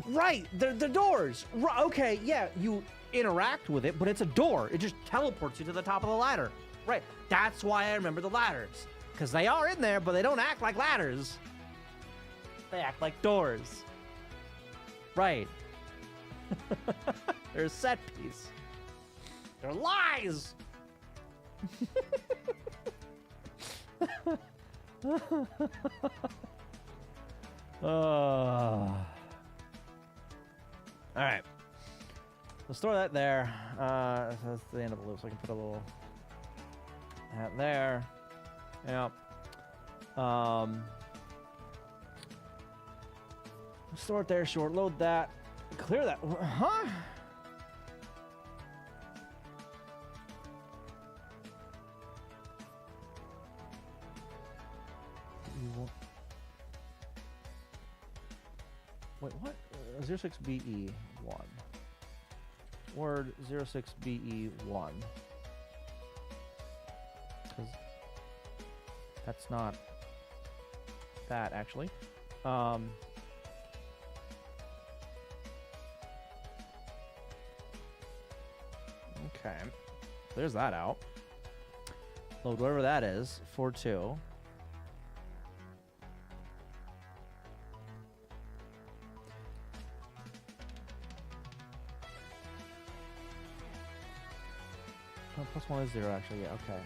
Right, the doors. Okay, yeah, you interact with it, but it's a door. It just teleports you to the top of the ladder. Right. That's why I remember the ladders. Because they are in there, but they don't act like ladders. They act like doors. Right. They're a set piece. They're lies! Alright. Let's store that there. That's the end of the loop, so I can put a little hat there. Yep. Store it there, short load that. Clear that. Huh? Wait, what? 06BE1. Word 06BE1. Because that's not that, actually. Okay. There's that out. Load whatever that is. 4.2. Plus 1 is 0, actually. Yeah, okay.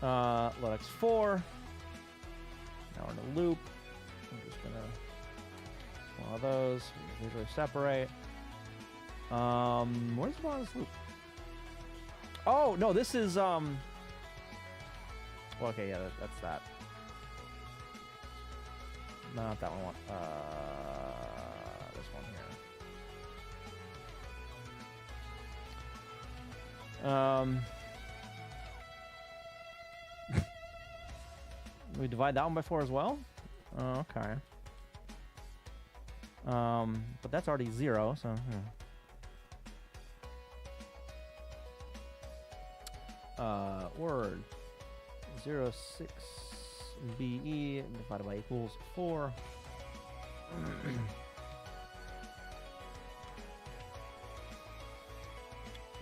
Yeah. Load X4. Now we're in a loop. I'm just gonna one of those. Visually separate. Where's the one of this loop? Oh no, this is well, okay, yeah, that's that. No, not that one. This one here. We divide that one by 4 as well? Oh, okay. But that's already 0, so... Word 06BE divided by equals 4.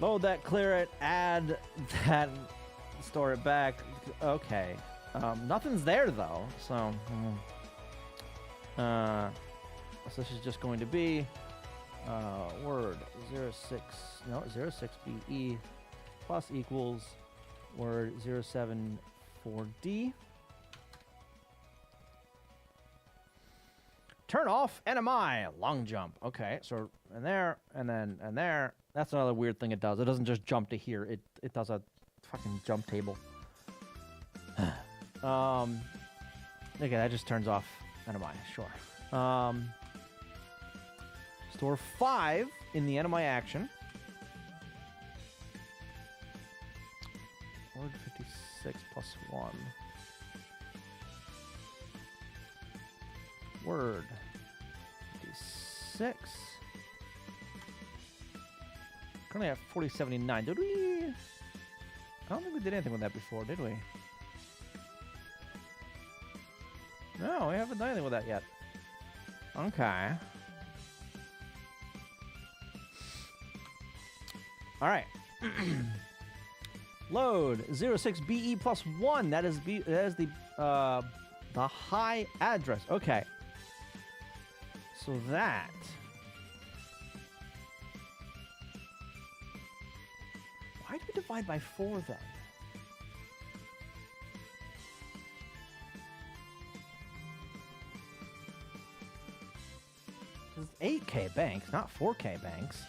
Load that, clear it, add that, store it back. Okay. Nothing's there though, so so this is just going to be word 06BE plus equals word 074D. Turn off NMI, long jump. Okay, so and there, and then and there. That's another weird thing it does. It doesn't just jump to here. It does a fucking jump table. Okay, that just turns off NMI. Sure. Store 5 in the NMI action. Word 56 plus 1. Word 56. Currently at 4079. Did we? I don't think we did anything with that before, did we? No, we haven't done anything with that yet. Okay. All right. Load 06BE plus 1. That is the high address. Okay. So that. Why do we divide by 4 then? It's 8K banks, not 4K banks.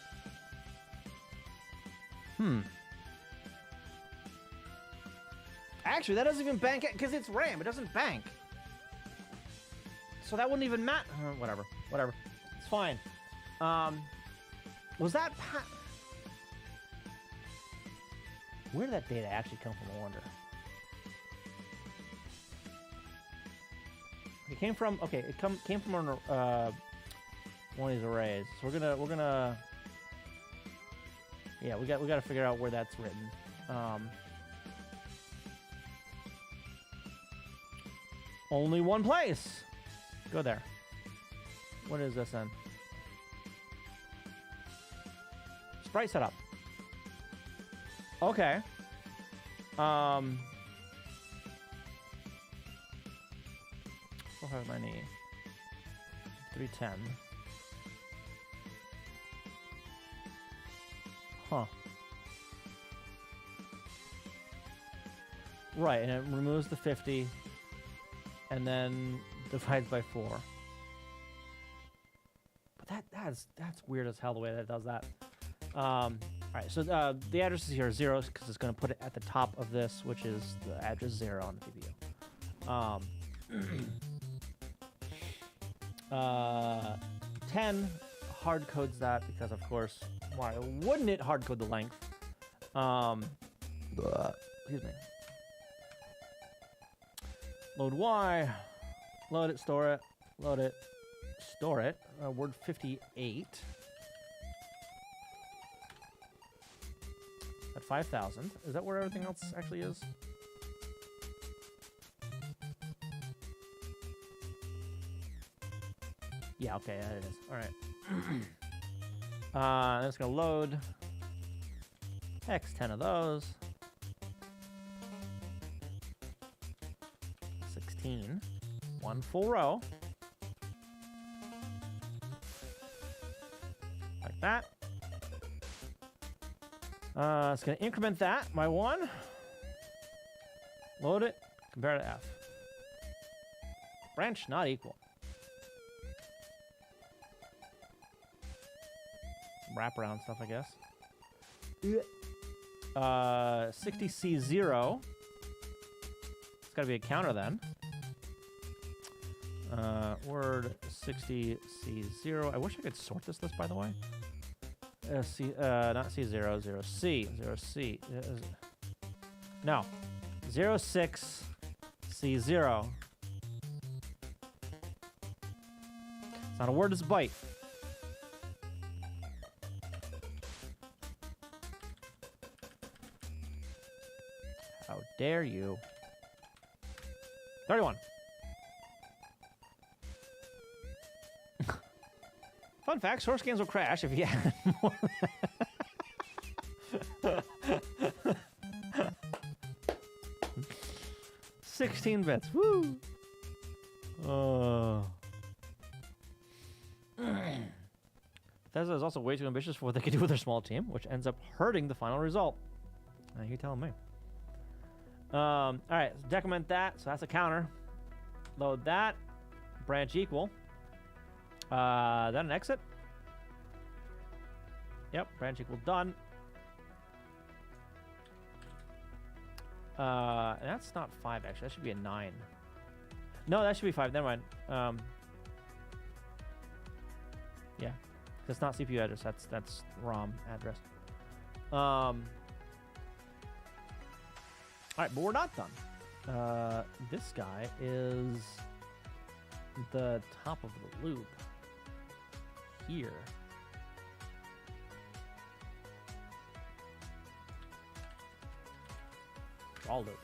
Actually, that doesn't even bank because it's RAM. It doesn't bank. So that wouldn't even matter. Whatever. It's fine. Was that where did that data actually come from, I wonder? It came from, okay, it came from one of these arrays. So we're gonna yeah, we got to figure out where that's written. Only one place. Go there. What is this then? Sprite setup. Okay. What have I need? 310. Huh. Right, and it removes the 50 and then divides by 4. But that's weird as hell the way that it does that. All right, so the address is here 0 because it's going to put it at the top of this, which is the address 0 on the PBU. 10 hard codes that because, of course, why wouldn't it hard code the length? Excuse me. Load Y, load it, store it, load it, store it. Word 58 at 5,000. Is that where everything else actually is? Yeah, okay, that it is. All right. Then it's gonna load X 10 of those. 16. One full row. Like that. It's going to increment that by 1. Load it. Compare to F. Branch not equal. Wraparound stuff, I guess. 60C0. It's got to be a counter then. Word 60C0. I wish I could sort this list, by the way. C, not C0, 0C. 0C. No. 06C0. It's not a word, it's a byte. How dare you? 31. Fun fact, source games will crash if you add more. 16 bits. Woo! Bethesda is also way too ambitious for what they can do with their small team, which ends up hurting the final result. You're telling me. All right, so decrement that. So that's a counter. Load that. Branch equal. Then an exit. Yep, branch equal done. That's not 5 actually. That should be a 9. No, that should be 5. Never mind. Yeah, that's not CPU address. That's ROM address. All right, but we're not done. This guy is the top of the loop here. Draw loop.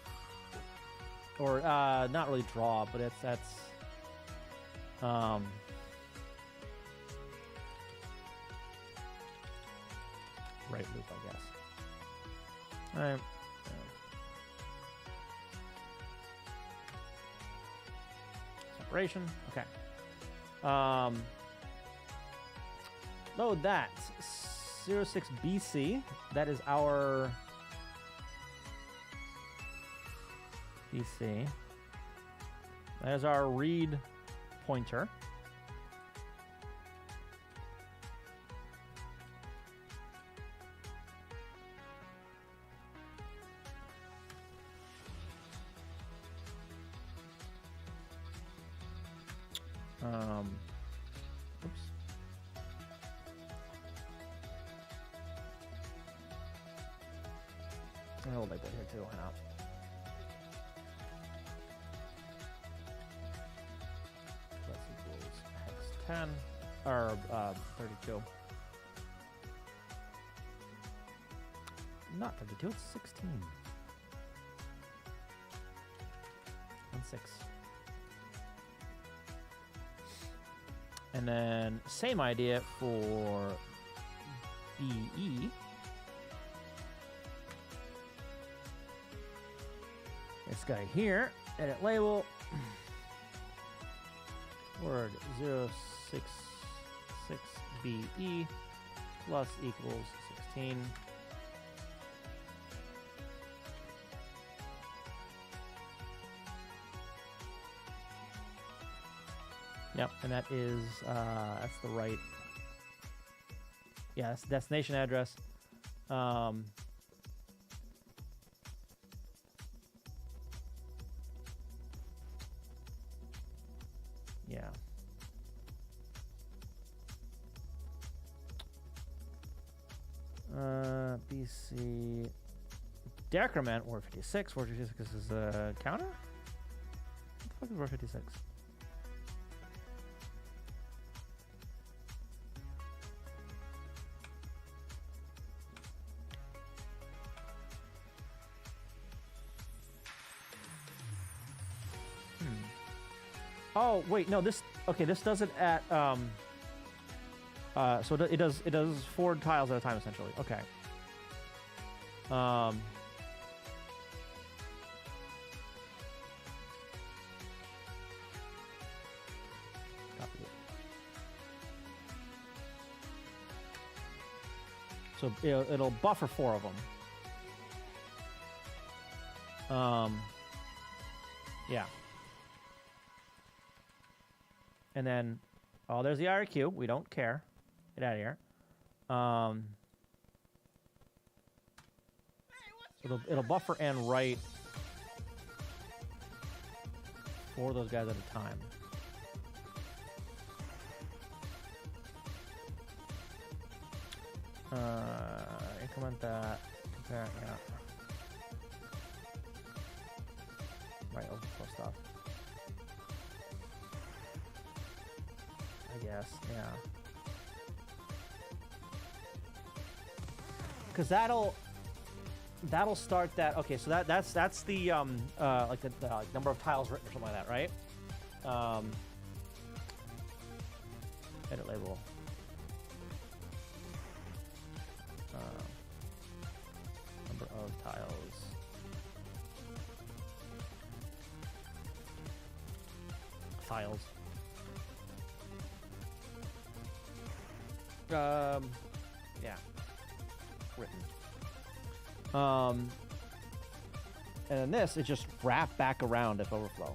Or not really draw, but that's right loop, I guess. All right. Separation. Okay. Load that. 06BC. That is our BC. That is our read pointer. Oops. I'll hold like that here too. Why not? That's equals hex 10 or 32. Not 32. It's 16. And 6. And then same idea for BE. this guy here, edit label, word 066BE plus equals 16. Yep, and that is, that's the right, yeah, that's the destination address. Yeah. BC decrement, word 56. Word 56 is a counter? What the fuck is word 56? Oh wait, no. This okay. This does it at so it does 4 tiles at a time essentially. Okay. Copy it. So it'll buffer 4 of them. Yeah. And then, oh, there's the IRQ. We don't care. Get out of here. It'll buffer and write for those guys at a time. Increment that. Compare, yeah. Right, overflow stuff. I guess, yeah. Because that'll start that. Okay, so that's the like the number of tiles written or something like that, right? Edit label. Number of tiles. Files. Yeah. Written. And then this, it just wrap back around if overflow.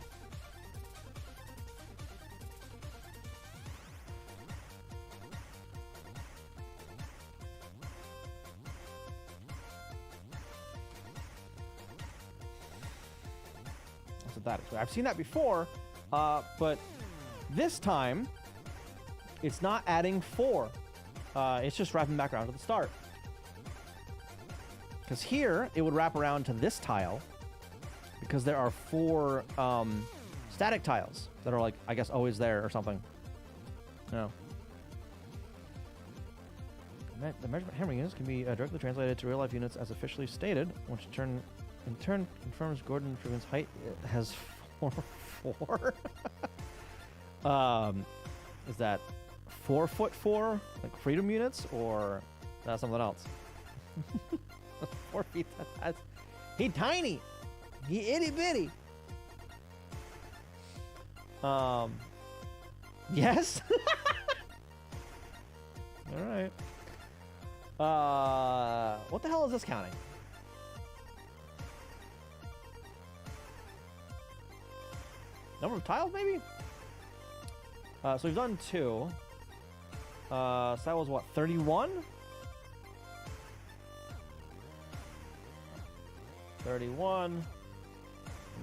That's what that is. I've seen that before, but this time it's not adding 4. It's just wrapping back around to the start. Because here, it would wrap around to this tile, because there are 4 static tiles that are, like, I guess, always there or something. No. The measurement hammer units can be directly translated to real-life units as officially stated, which in turn confirms Gordon Freeman's height has 4'4". Is that 4'4", like freedom units, or that's something else? 4 feet. That's he tiny. He itty bitty. Yes. All right. What the hell is this counting? Number of tiles, maybe? So we've done 2. So that was what, 31? 31. And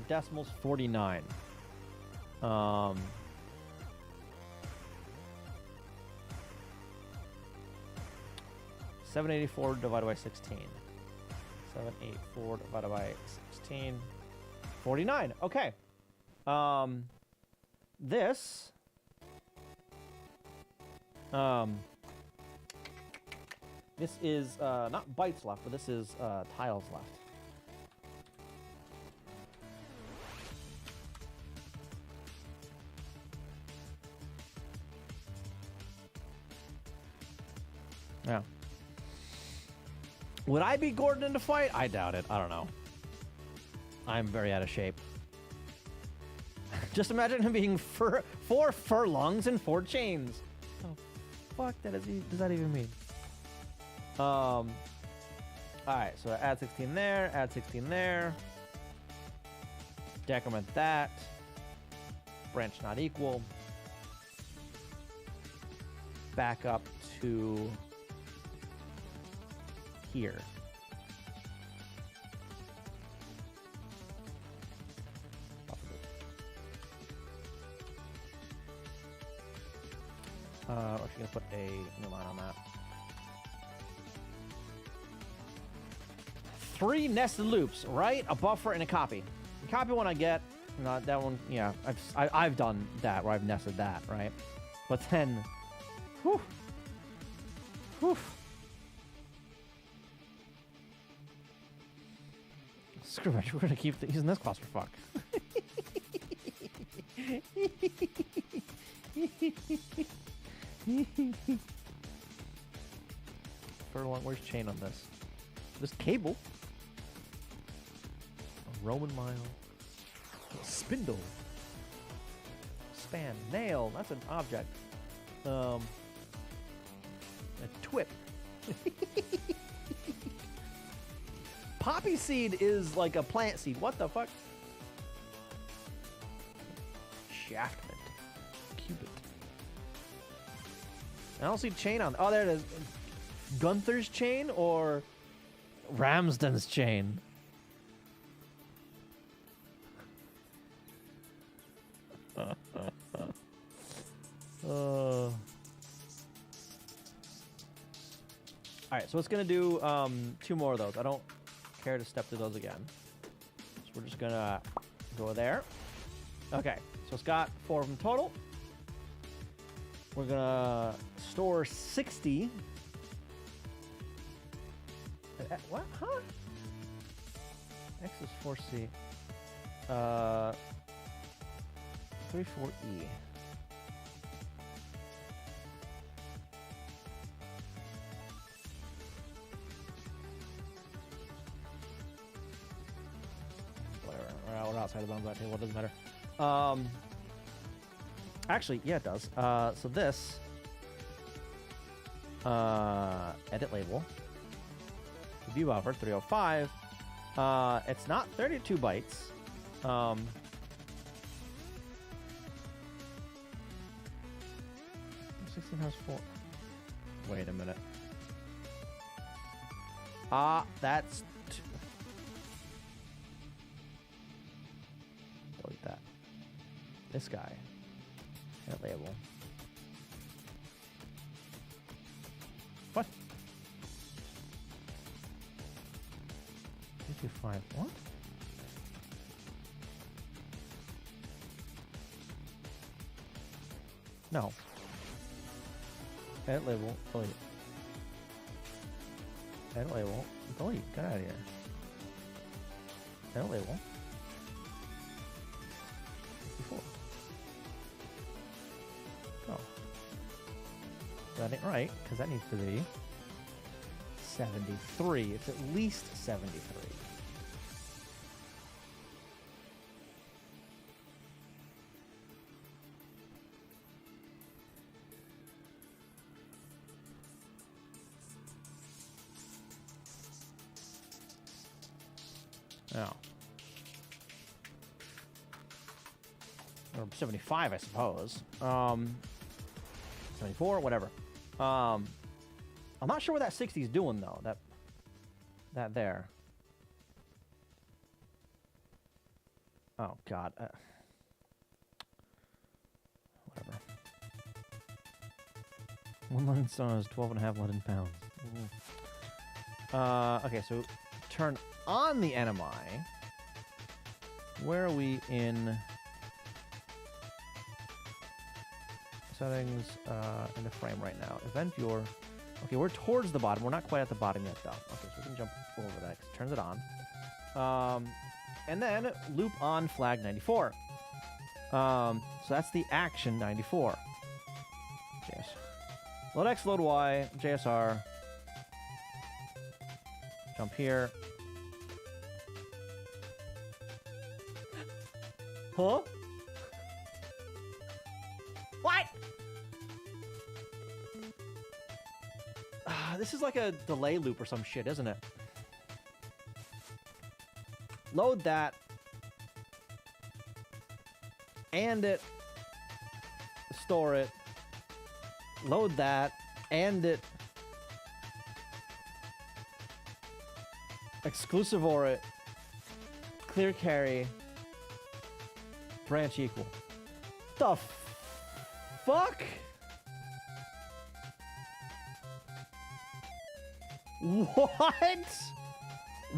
decimals, 49. 784 divided by 16. 784 divided by 16. 49. Okay. This. This is not bytes left, but this is tiles left. Yeah. Would I beat Gordon in the fight? I doubt it. I don't know. I'm very out of shape. Just imagine him being 4 furlongs and 4 chains. Oh, fuck, does that even mean? All right, so add 16 there, add 16 there. Decrement that. Branch not equal. Back up to here. We're actually going to put a new line on that. 3 nested loops, right? A buffer and a copy. The copy one I get. Not that one. Yeah, I've done that where I've nested that, right? But then, whew. Screw it. We're gonna keep using this clusterfuck. Furlong, where's chain on this? This cable. A Roman mile. A spindle. Span. Nail. That's an object. A twip. Poppy seed is like a plant seed. What the fuck? Shaftment. Cubit. I don't see chain on. Oh, there it is. Gunther's chain or Ramsden's chain? All right, so it's gonna do 2 more of those. I don't care to step through those again. So we're just gonna go there. Okay, so it's got 4 of them total. We're gonna store 60. What? Huh? X is 4C. 34E. Whatever. We're outside of the bounds of that table. It doesn't matter. Actually, yeah, it does. So this edit label. View buffer 305. It's not 32 bytes. 16 has 4. Wait a minute. That's delete that. This guy. That label. What? 225. What? No. Edit label. Delete. Edit label. Delete. Get out of here. Edit label. 54. Oh. That ain't right, because that needs to be 73. It's at least 73. No. Or 75, I suppose. 74, whatever. I'm not sure what that 60 is doing, though. That there. Oh, God. Whatever. 1 London stone is 12.5 London pounds. Okay, so turn on the NMI. Where are we in settings in the frame right now? Event viewer. Okay, we're towards the bottom. We're not quite at the bottom yet, though. Okay, so we can jump over that 'cause it turns it on. And then loop on flag 94. So that's the action 94. Yes. Load X, load Y, JSR. Jump here. Huh? What? This is like a delay loop or some shit, isn't it? Load that. And it. Store it. Load that. And it. Exclusive or it. Clear carry. Branch equal. The fuck? What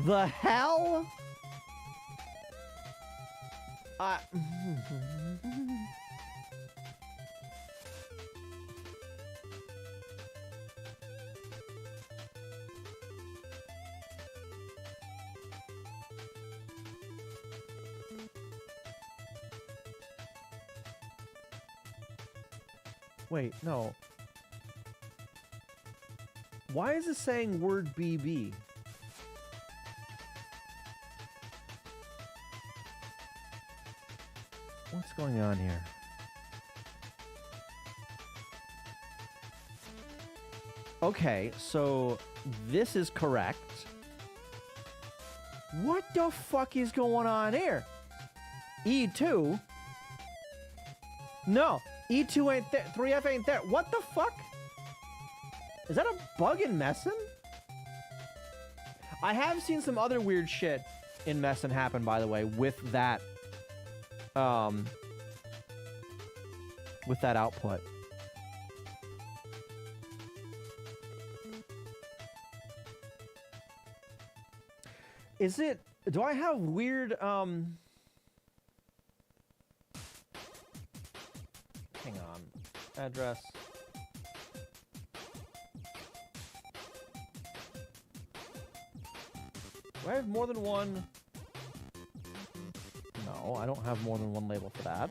the hell? Wait, no. Why is it saying word BB? What's going on here? Okay, so this is correct. What the fuck is going on here? E2? No, E2 ain't there. 3F ain't there. What the fuck? Is that a bug in Messin? I have seen some other weird shit in Messin happen, by the way, with that output. Is it, do I have weird, hang on, address. Do I have more than one? No, I don't have more than one label for that.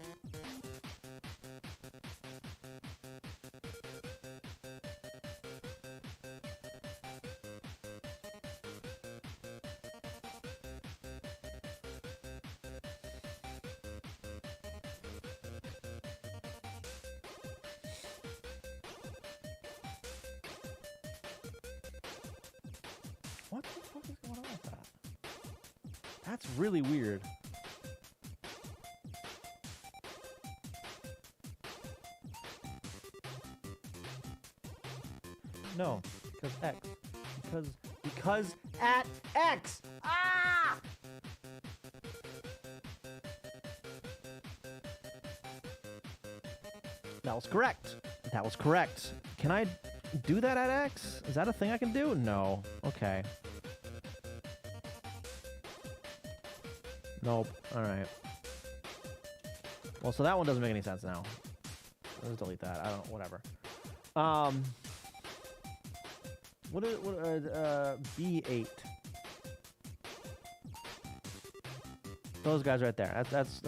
What the fuck is going on with that? That's really weird. No, because X. Because at X! Ah! That was correct. That was correct. Can I do that at X? Is that a thing I can do? No. Okay. Nope. Alright. Well, so that one doesn't make any sense now. Let's delete that. I don't know. Whatever. B8. Those guys right there. That's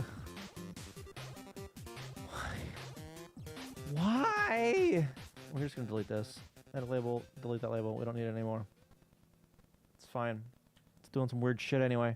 why? We're just gonna delete this. Edit label, delete that label. We don't need it anymore. It's fine. It's doing some weird shit anyway.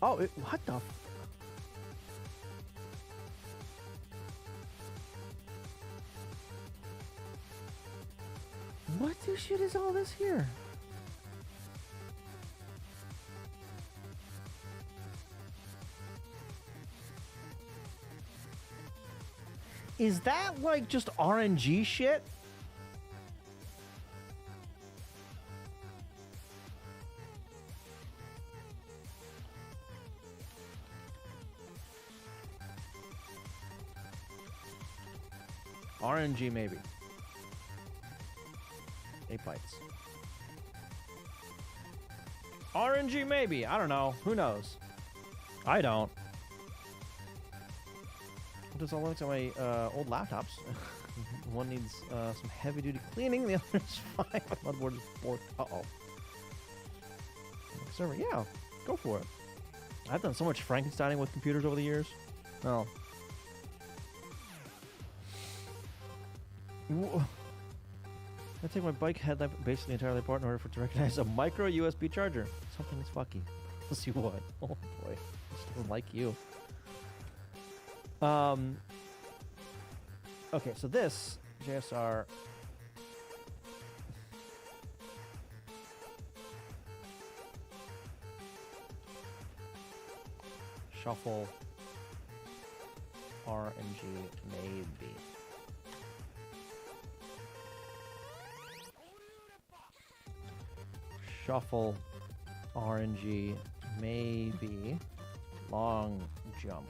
Oh, what the? What the shit is all this here? Is that like just RNG shit? RNG maybe. 8 bytes. RNG maybe. I don't know. Who knows? I don't. Just all Linux on my old laptops. One needs some heavy-duty cleaning. The other's fine. My motherboard is forked. Uh-oh. Server, yeah, go for it. I've done so much Frankensteining with computers over the years. Oh. I take my bike headlamp basically entirely apart in order for it to recognize a micro USB charger. Something is fucky. Let's see what. Oh boy, this doesn't like you. Okay, so this JSR. Shuffle RNG maybe. Shuffle RNG maybe. Long jump.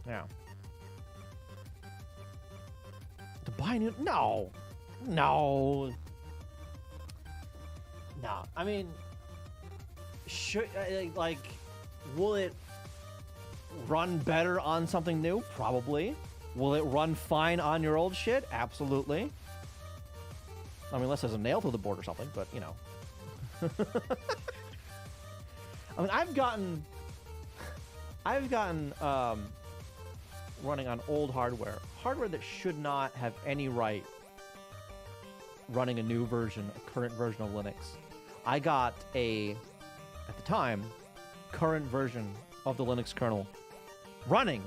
Now. To buy new? No. No. No. I mean, should like, will it run better on something new? Probably. Will it run fine on your old shit? Absolutely. I mean, unless there's a nail through the board or something, but you know. I mean, I've gotten running on old hardware that should not have any right running a new version, a current version of Linux. I got at the time, current version of the Linux kernel running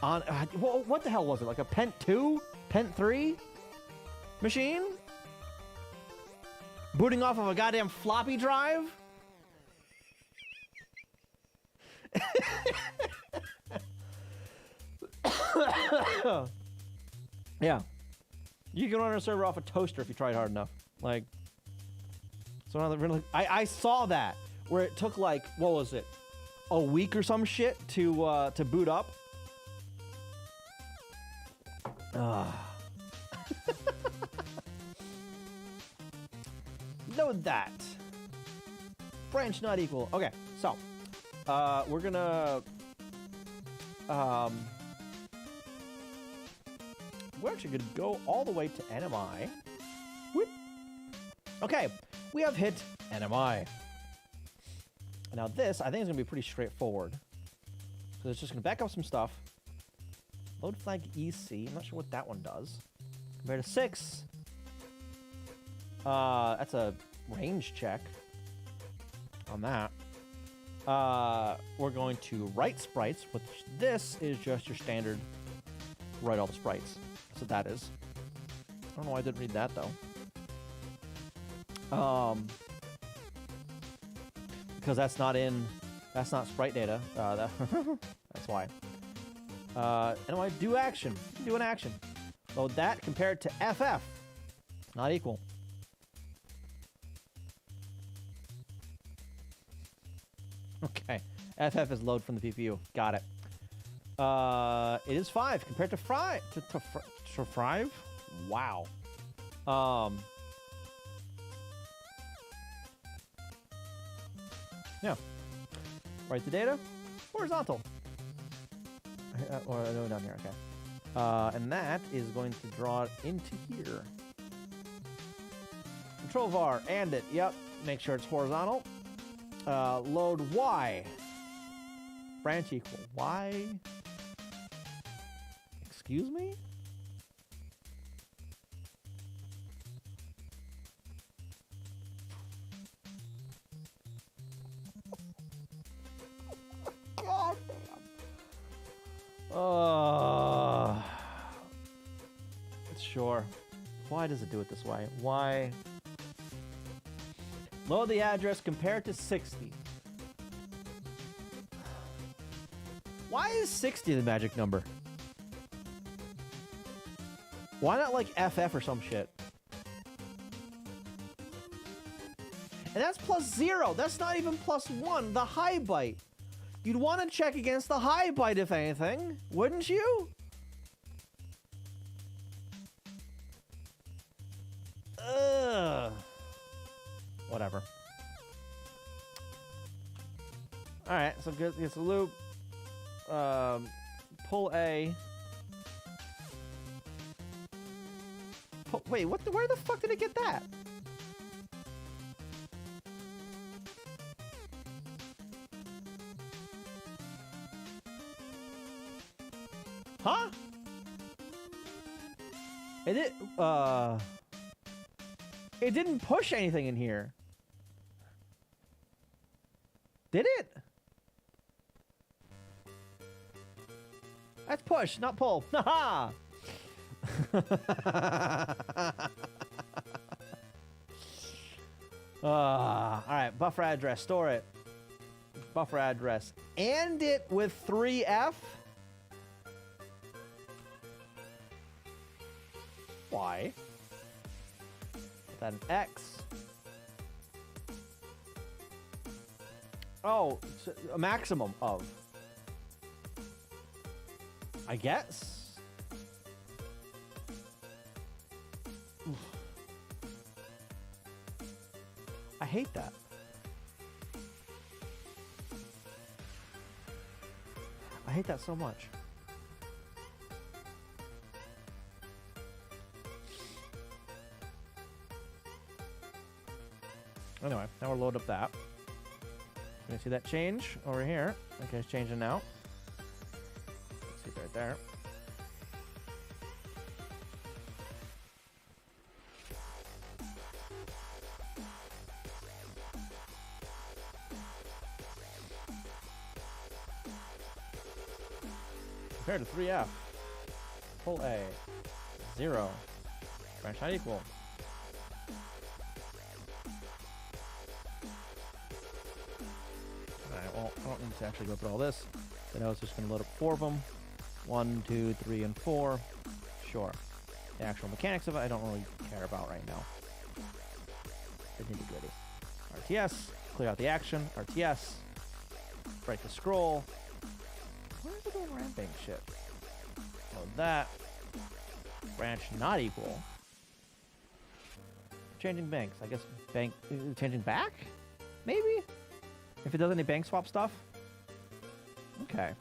on, what the hell was it? Like a Pent 2? Pent 3 machine? Booting off of a goddamn floppy drive? Yeah. You can run a server off a toaster if you tried hard enough. Like, so I saw that where it took like, what was it, a week or some shit to boot up. Load that. Branch not equal. Okay, so we're gonna we're actually gonna go all the way to NMI. Whoop. Okay, we have hit NMI. Now this, I think, is gonna be pretty straightforward. So it's just gonna back up some stuff. Load flag EC. I'm not sure what that one does. Compared to 6. That's a range check on that. We're going to write sprites, which this is just your standard write all the sprites. That's what that is. I don't know why I didn't read that though. Because that's not sprite data. That's why. NMI do action. Do an action. Load that compared to FF. Not equal. Okay. FF is load from the PPU. Got it. It is 5 compared to 5. To 5? Wow. Yeah. Write the data. Horizontal. Or no, down here. Okay. And that is going to draw it into here. Control var and it. Yep. Make sure it's horizontal. Load Y. Branch equal Y. Excuse me? God damn. Sure. Why does it do it this way? Why? Load the address compared to 60. Why is 60 the magic number? Why not like FF or some shit? And that's +0. That's not even +1. The high byte. You'd want to check against the high byte if anything, wouldn't you? Whatever. All right, so it's a loop. Pull A. Wait, what? Where the fuck did it get that? Huh? It didn't push anything in here. Did it? That's push, not pull. Haha. All right, buffer address, store it. Buffer address. And it with 3F. Y. Then X. Oh, a maximum of. I guess. Oof. I hate that. I hate that so much. Anyway, now we'll load up that. You see that change over here? Okay, it's changing now. Let's see it right there. Compared to 3F. Pull A. 0. Branch not equal. Well, I don't need to actually go through all this. So now it's just going to load up 4 of them. 1, 2, 3, and 4. Sure. The actual mechanics of it, I don't really care about right now. The nitty-gritty. RTS. Clear out the action. RTS. Break the scroll. Where's the little ramping shit? Load that. Branch not equal. Changing banks. I guess bank... Changing back? Maybe? If it does any bank swap stuff? Okay.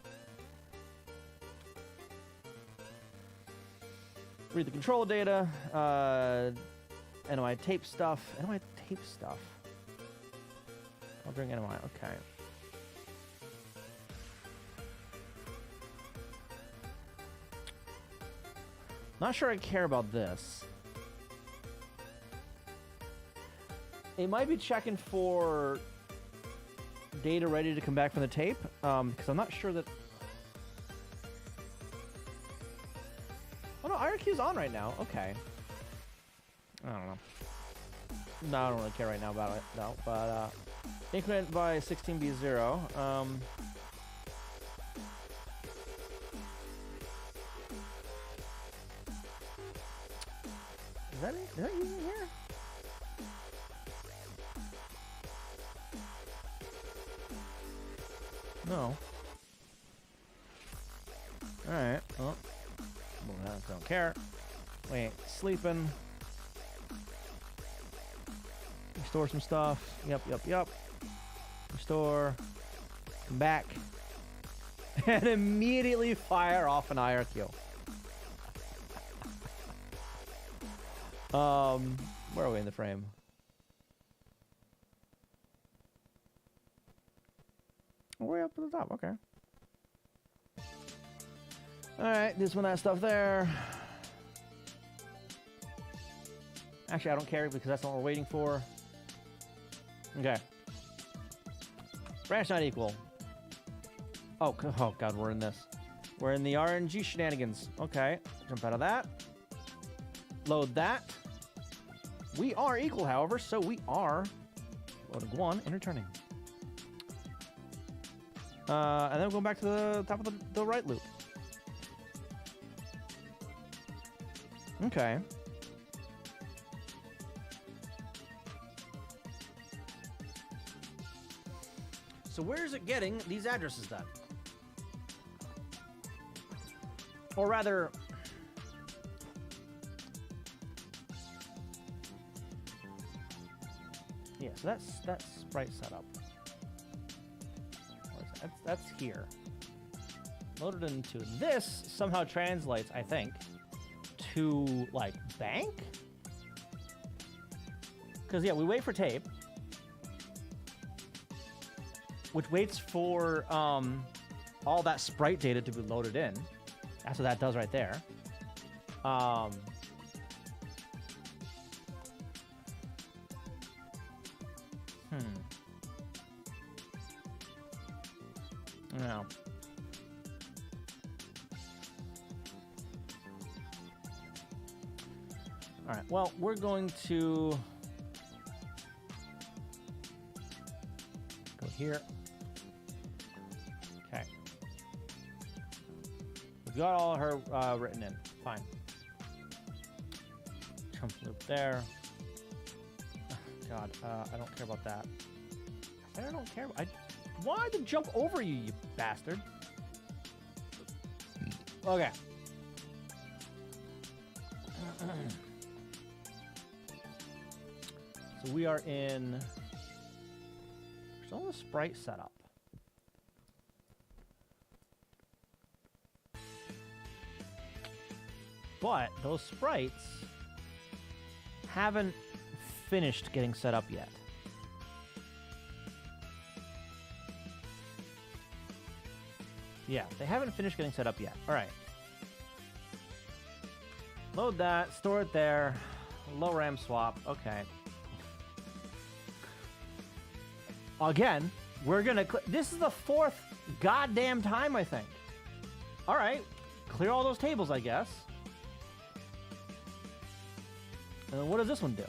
Read the control data. NOI tape stuff. NOI tape stuff. I'll bring NOI. Okay. Not sure I care about this. It might be checking for data ready to come back from the tape, because I'm not sure that... Oh no, IRQ is on right now. Okay. I don't know. No, I don't really care right now about it, no. But, increment by 16B0. Is that using here? No. Alright, well. Don't care. We ain't sleeping. Restore some stuff. Yep. Restore. Come back. And immediately fire off an IRQ. Where are we in the frame? Way up at the top, okay. Alright, this one, that stuff there. Actually, I don't care because that's not what we're waiting for. Okay. Branch not equal. Oh god, we're in this. We're in the RNG shenanigans. Okay, jump out of that. Load that. We are equal, however, so we are loading 1 and returning. And then we're going back to the top of the right loop. Okay. So where is it getting these addresses then? Or rather... Yeah, so that's right setup. That's here. Load it into this somehow translates, I think, to like bank. Because yeah, we wait for tape, which waits for all that sprite data to be loaded in. That's what that does right there. No. All right. Well, we're going to go here. Okay. We've got all her written in. Fine. Jump loop there. Oh, God, I don't care about that. I don't care. I wanted to jump over you, you bastard. Okay. So we are in. There's all the sprite setup. But those sprites haven't finished getting set up yet. Yeah, they haven't finished getting set up yet. All right. Load that, store it there. Low RAM swap. Okay. Again, we're gonna. This is the fourth goddamn time, I think. All right. Clear all those tables, I guess. And then what does this one do?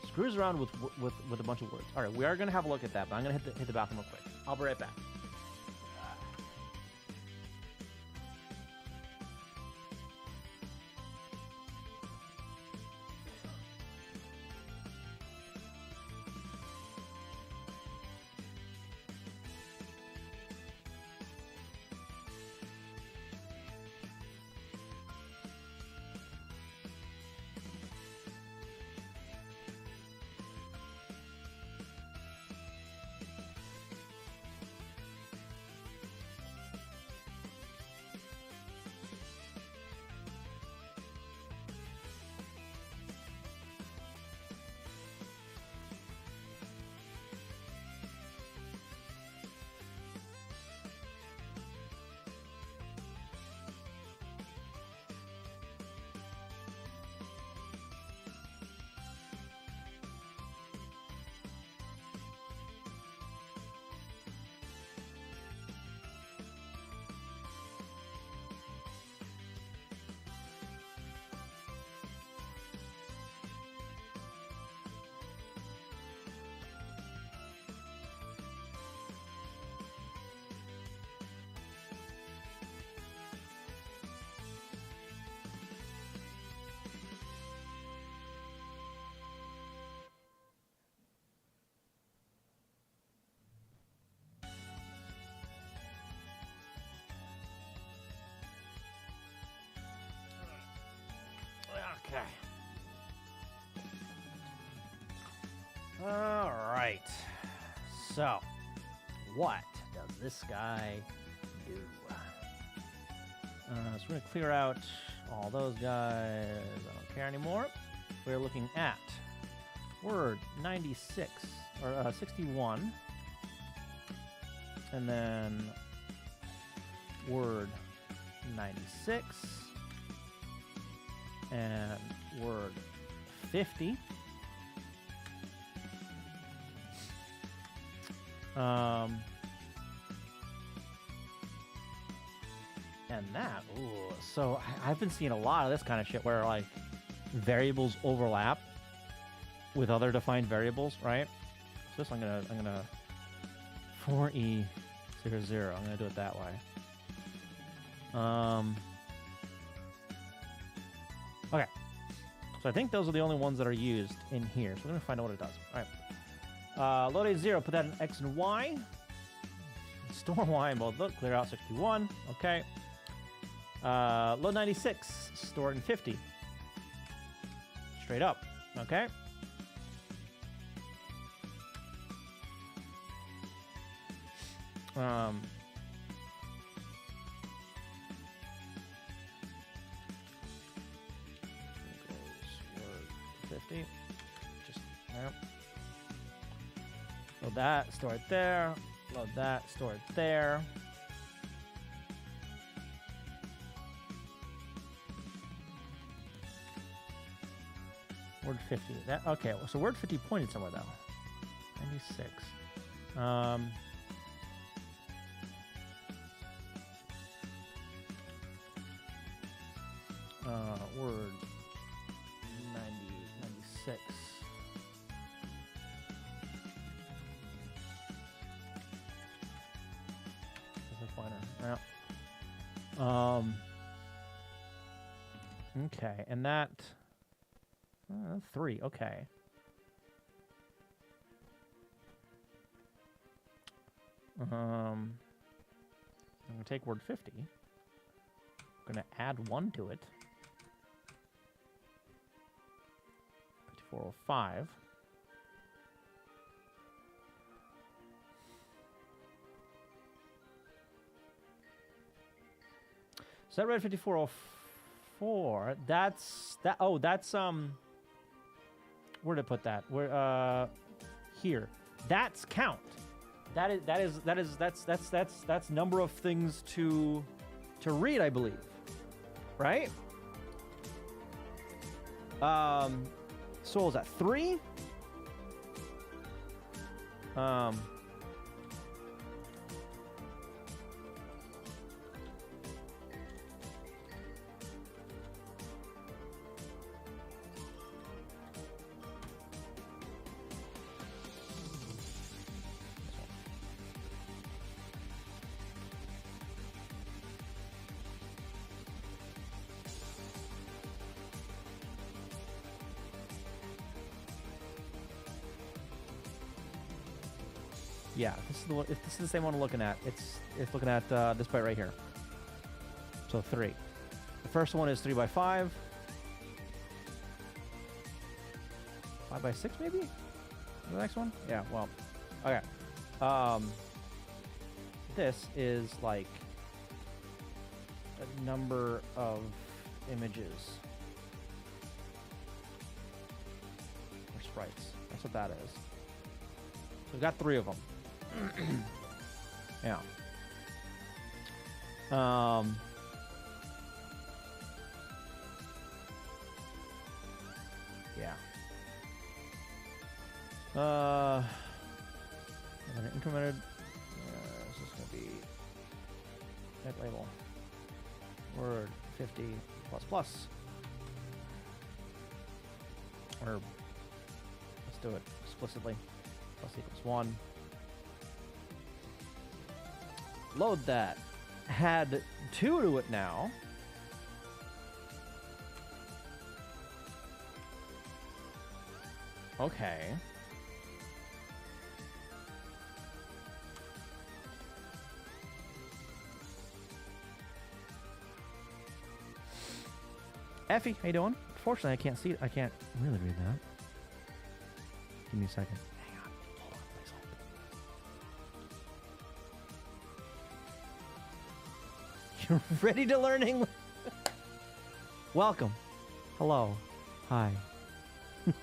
Screws around with a bunch of words. All right, we are going to have a look at that, but I'm going to hit the bathroom real quick. I'll be right back. Okay. All right. So, what does this guy do? So we're going to clear out all those guys. I don't care anymore. We're looking at word 96 or 61, and then word 96. And word 50. And that, ooh, so I've been seeing a lot of this kind of shit where like variables overlap with other defined variables, right? So this I'm gonna 4e00. I'm gonna do it that way. Okay, so I think those are the only ones that are used in here. So we're going to find out what it does. All right. Load A0, put that in X and Y. Store Y in both. Look, clear out 61. Okay. Load 96, store it in 50. Straight up. Okay. Um, word 50. Just yep. Load that, store it there. Load that, store it there. Word 50. That okay. So word 50 pointed somewhere though. 96. Word 96. Yeah. Okay, and that 3. Okay. I'm gonna take word 50. I'm gonna add 1 to it. 5405. So that read 5404. That's that. Oh, that's Where did I put that? Where here. That's count. That's number of things to read, I believe. Right? So is that 3? Yeah, this is the one, if this is the same one I'm looking at, it's looking at this byte right here. So 3. The first one is 3 by 5. 5 by 6 maybe? The next one? Yeah, well. Okay. This is like a number of images. Or sprites. That's what that is. We've got 3 of them. Yeah. Yeah. And then incremented. This is going to be type label. Word 50 plus plus. Or let's do it explicitly. Plus equals 1. Load that. Add 2 to it now. Okay. Effie, how you doing? Fortunately, I can't see it. I can't really read that. Give me a second. Hang on. Hold on, please hold. You're ready to learn English? Welcome. Hello. Hi. Did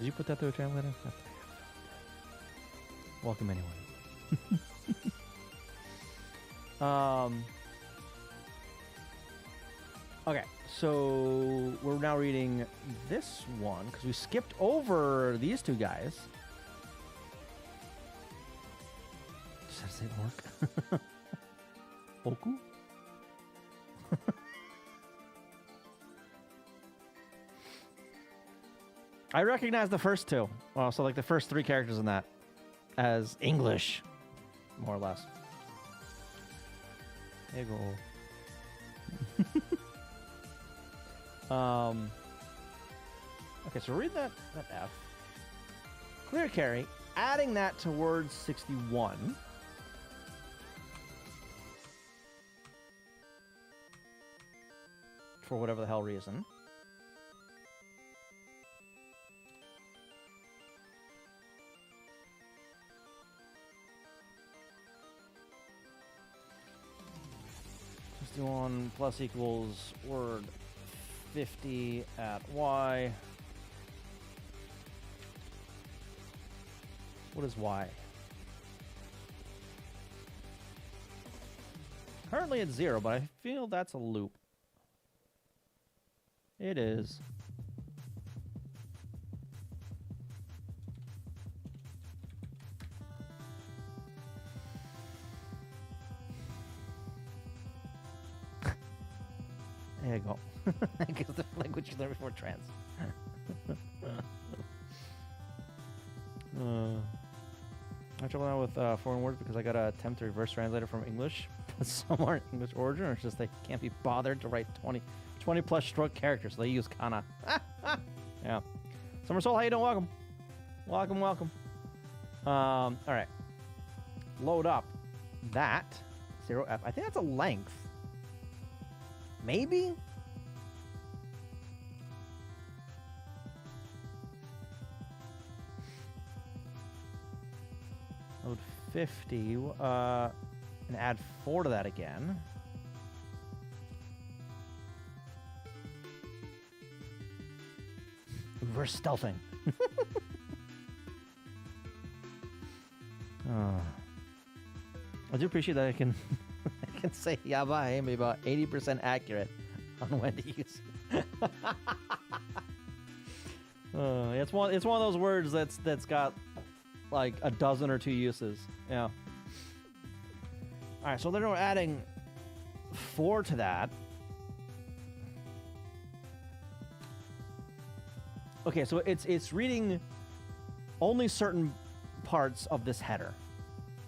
you put that through a translator? Welcome anyway. Okay, so we're now reading this one because we skipped over these 2 guys. Does that say orc? Oku? I recognize the first 2. Well, so like the first 3 characters in that as English, more or less. Ego. Okay, so read that F. Clear carry, adding that to word 61. For whatever the hell reason. 61 plus equals word 50 at y. What is y? Currently it's 0, but I feel that's a loop. It is. There you go. I guess the language you learned before trans. I trouble now with foreign words because I got to attempt to reverse translate it from English, but some aren't English origin, or it's just they can't be bothered to write 20 plus stroke characters, so they use kana. Yeah. Summer Soul, how you doing? Welcome. Welcome, welcome. All right. Load up that 0f. I think that's a length. Maybe? Load 50, and add 4 to that again. Reverse stealthing. I do appreciate that I can I can say Yaba and be about 80% accurate on when to use it. It's one of those words that's got like a dozen or 2 uses. Yeah. All right, so then we're adding 4 to that. Okay, so it's reading only certain parts of this header.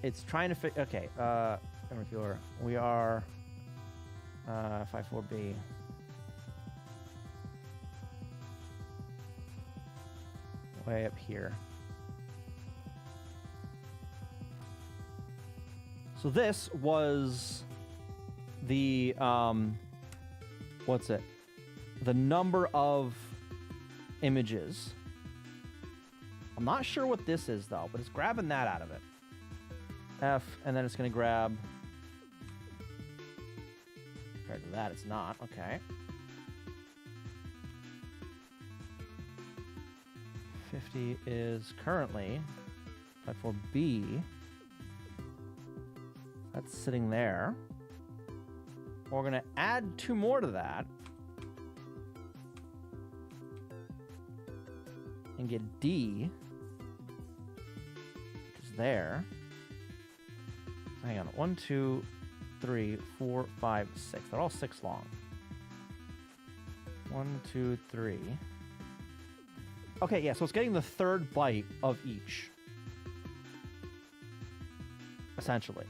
It's trying to fit. Okay, we are 54B. Way up here. So this was the what's it? The number of images. I'm not sure what this is though, but it's grabbing that out of it. F, and then it's going to grab. Compared to that, it's not. Okay. 50 is currently 54B. That's sitting there. We're going to add 2 more to that. And get D, which is there. Hang on. 1, 2, 3, 4, 5, 6. They're all 6 long. 1, 2, 3. Okay, yeah, so it's getting the 3rd byte of each. Essentially.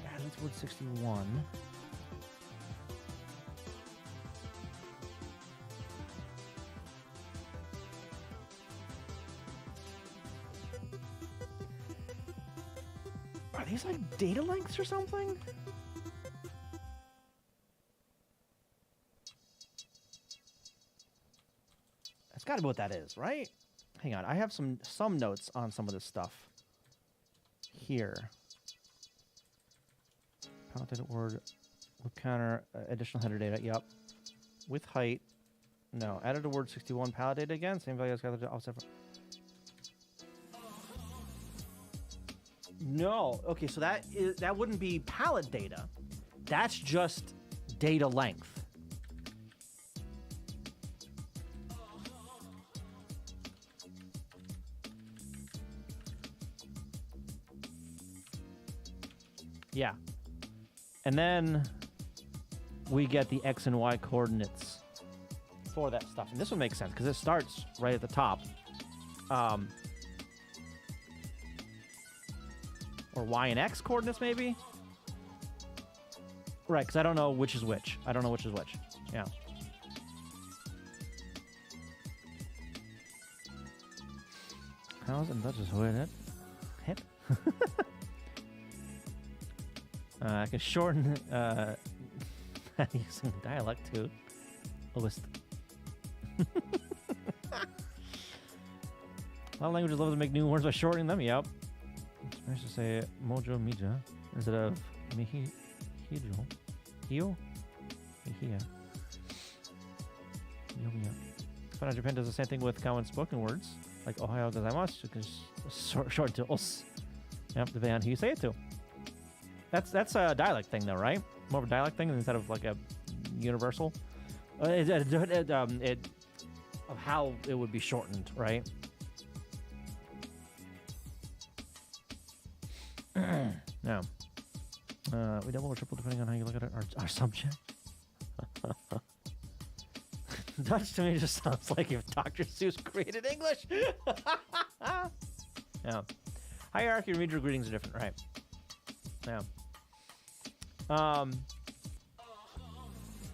Yeah, that's word 61. Are these like data lengths or something? That's gotta be what that is, right? Hang on, I have some notes on some of this stuff here. Palette word, loop counter, additional header data, yep. With height, no. Added a word 61, palette data again, same value as gathered offset. No, okay, so that wouldn't be palette data. That's just data length. Yeah. And then we get the X and Y coordinates for that stuff. And this would make sense because it starts right at the top. Or Y and X coordinates, maybe? Right, because I don't know which is which. I don't know which is which. Yeah. How's and that just with it? Hit. I can shorten using dialect to a list. A lot of languages love to make new words by shortening them. Yep. It's nice to say mojo mija instead of mihi hijo. Hio? Mihia. Yomiya. But Japan does the same thing with common spoken words, like ohayo gozaimasu, because short to os. Yep, depending on who you say it to. That's a dialect thing, though, right? More of a dialect thing instead of like a universal. Of how it would be shortened, right? Now, we double or triple depending on how you look at it. Our subject. Dutch to me just sounds like if Dr. Seuss created English. Yeah. Hierarchy and regional greetings are different, right? Yeah.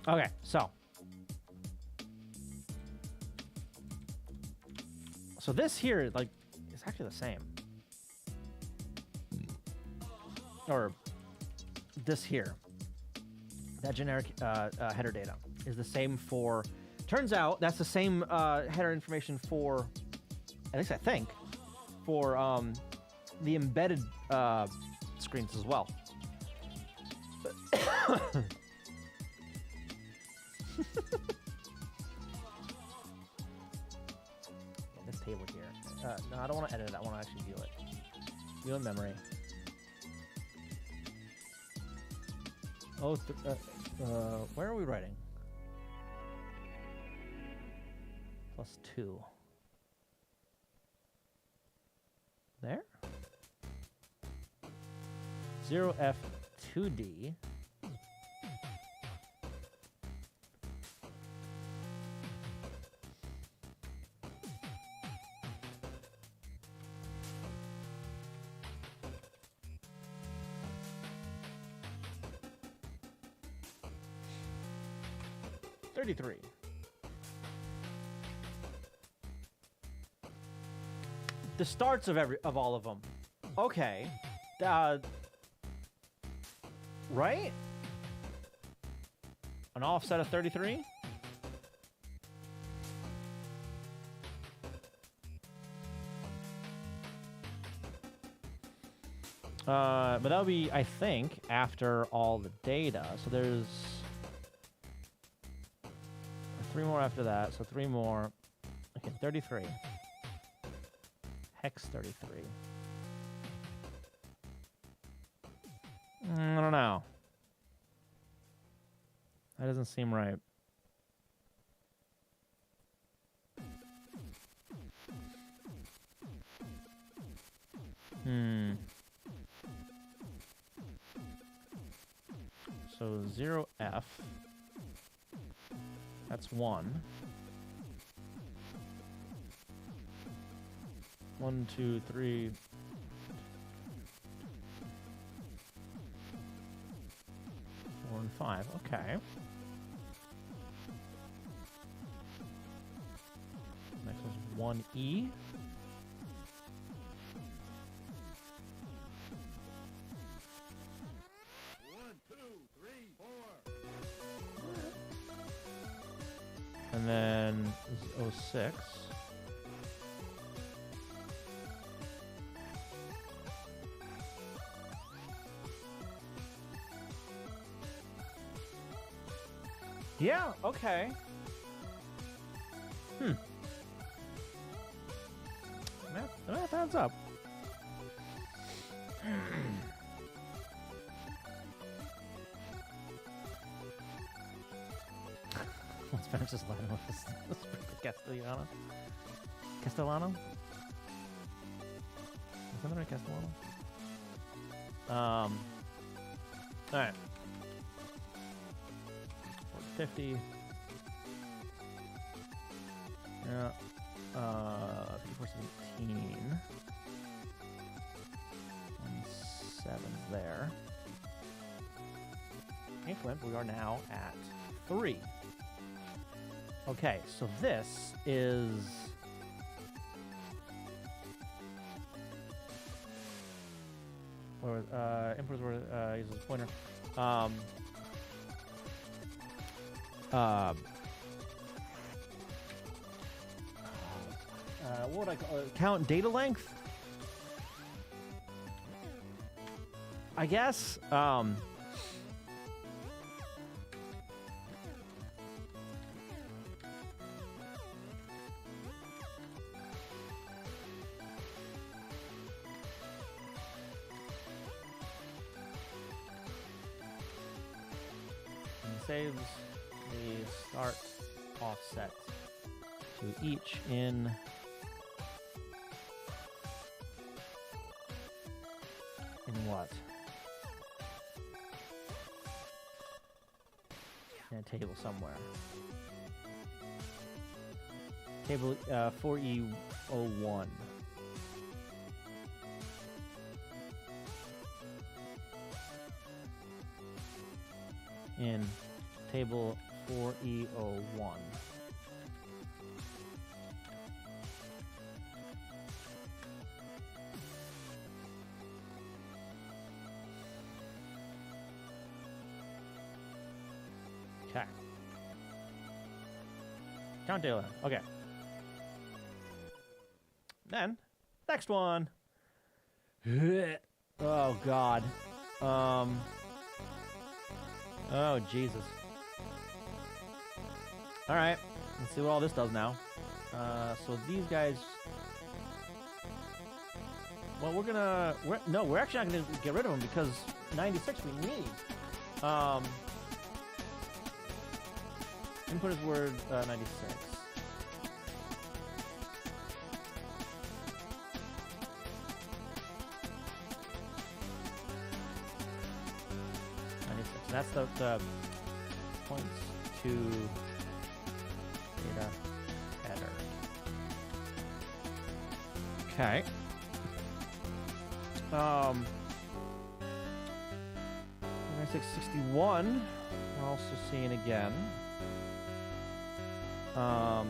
Okay, so. So this here, like, is actually the same. Or this here. That generic header data is the same for... Turns out that's the same header information for, at least I think, for the embedded screens as well. This table here. No, I don't want to edit it. I want to actually view it. View in memory. Oh, where are we writing? +2. There? 0F2D. $33. The starts of all of them. Okay. Right? An offset of 33? But that'll be, I think, after all the data. So there's 3 more after that. So 3 more. Okay, 33. Hex 33. I don't know. That doesn't seem right. So 0F. That's 1. 1, 2, 3. 4 and 5. Okay. Next one's 1E. And then this is 06. Yeah, okay. Math adds up. Spanish is Latin. Castellano? Castellano? Is that right, Castellano? Alright. 50. Yeah. 5417. 17's there. Increment, we are now at 3. Okay, so this is where inputs were uses a pointer. what would I call it? Count data length? I guess. Saves the start offset to each in what? In a table somewhere. Table 4E01. In table 4E01. Okay. Count data. Okay. Then, next one. Oh, God. Oh, Jesus. All right. Let's see what all this does now. So these guys... Well, we're actually not going to get rid of them because 96 we need. Input is word 96. That's the points to data header. Okay. 9661. We're also seeing again. All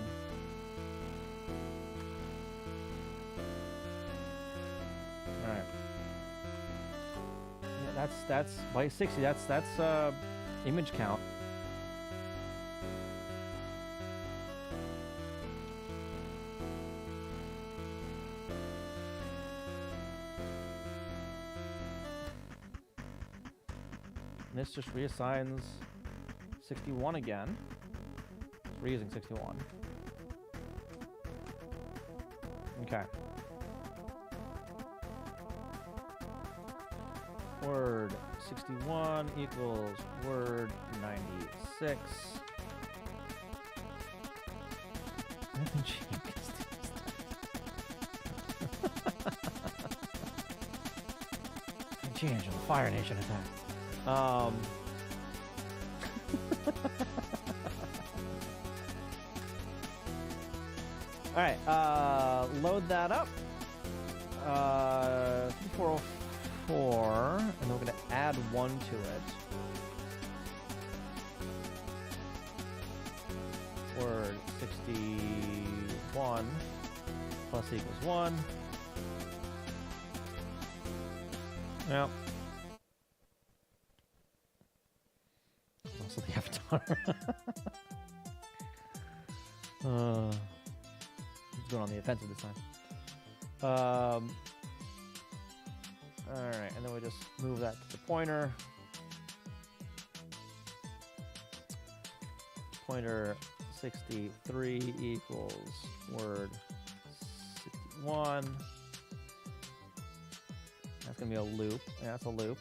right. That's byte 60. That's image count. And this just reassigns 61 again. We're using 61. Okay. Word 61 equals word 96. Nothing changes. Change in the Fire Nation attack. All right, load that up. 5404, and then we're going to add 1 to it. Word 61 plus equals 1. Yep. Also the avatar. Going on the offensive this time. Alright, and then we just move that to the pointer. Pointer 63 equals word 61. That's going to be a loop. Yeah, that's a loop.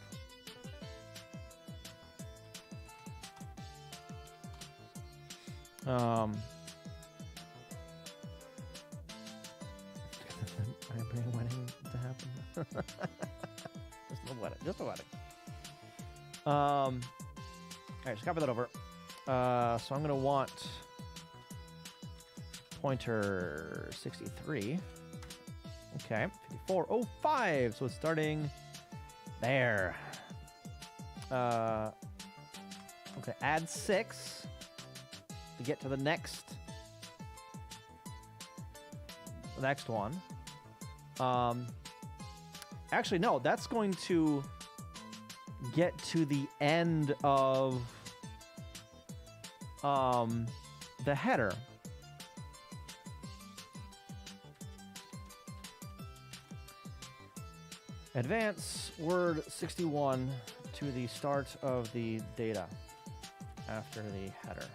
I bring a wedding to happen. Just a wedding. All right, just copy that over. So I'm going to want pointer 63. Okay, 5405. So it's starting there. Okay, add 6 to get to the next one. Actually, no, that's going to get to the end of the header. Advance word 61 to the start of the data after the header.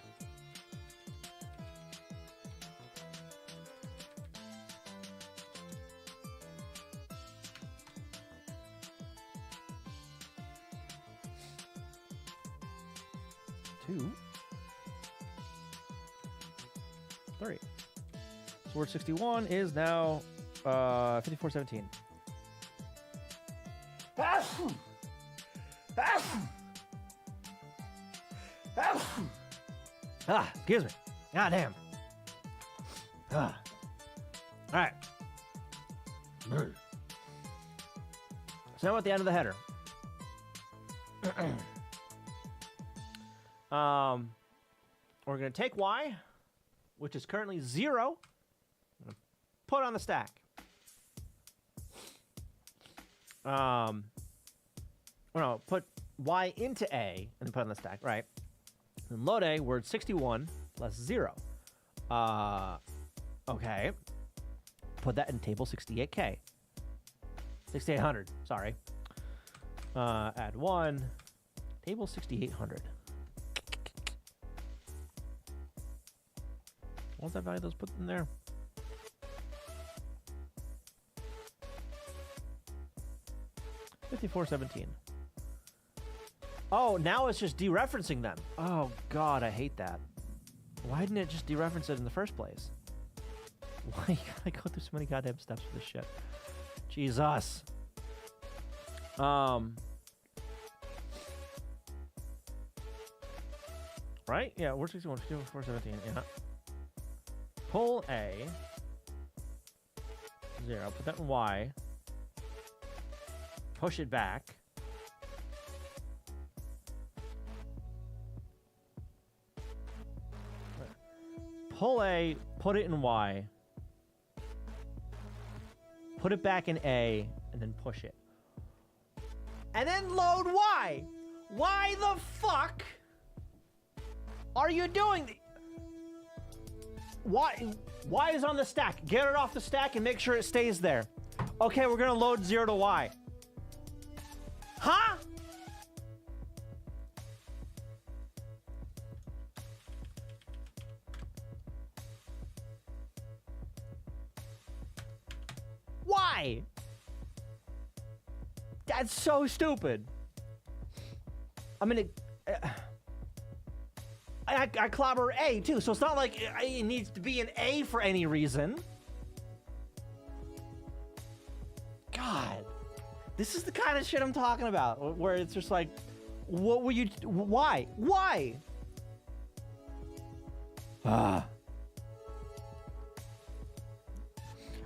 Two. 3. So word 61 is now 5417. Excuse me. God damn. All right. So now at the end of the header. We're going to take Y, which is currently 0, and put it on the stack. No, put Y into A and then put it on the stack, right? And load A, word 61 plus 0. Okay. Put that in table 68K. 6800, sorry. Add 1, table 6800. What's that value that was put in there? $54.17. Oh, now it's just dereferencing them. Oh, God, I hate that. Why didn't it just dereference it in the first place? Why you gotta go through so many goddamn steps for this shit? Jesus. Right? Yeah, word 61, 54.17. Yeah. Pull A. 0. Put that in Y. Push it back. Pull A, put it in Y. Put it back in A, and then push it. And then load Y! Why the fuck are you doing the... Y is on the stack. Get it off the stack and make sure it stays there. Okay, we're gonna load 0 to Y. Huh? Why? That's so stupid. I mean, I clobber A too, so it's not like it needs to be an A for any reason. God, this is the kind of shit I'm talking about, where it's just like, what were you? Why? Why?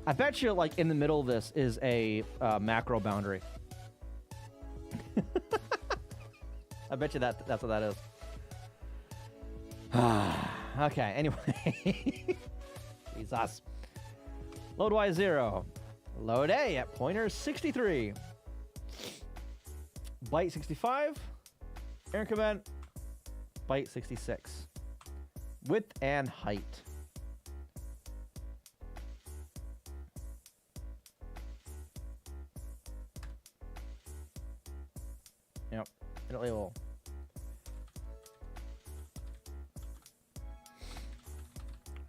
I bet you, like, in the middle of this is a macro boundary. I bet you that's what that is. Okay, anyway. Jesus. Load Y 0. Load A at pointer 63. Byte 65. Increment. Byte 66. Width and height. Yep. It'll label.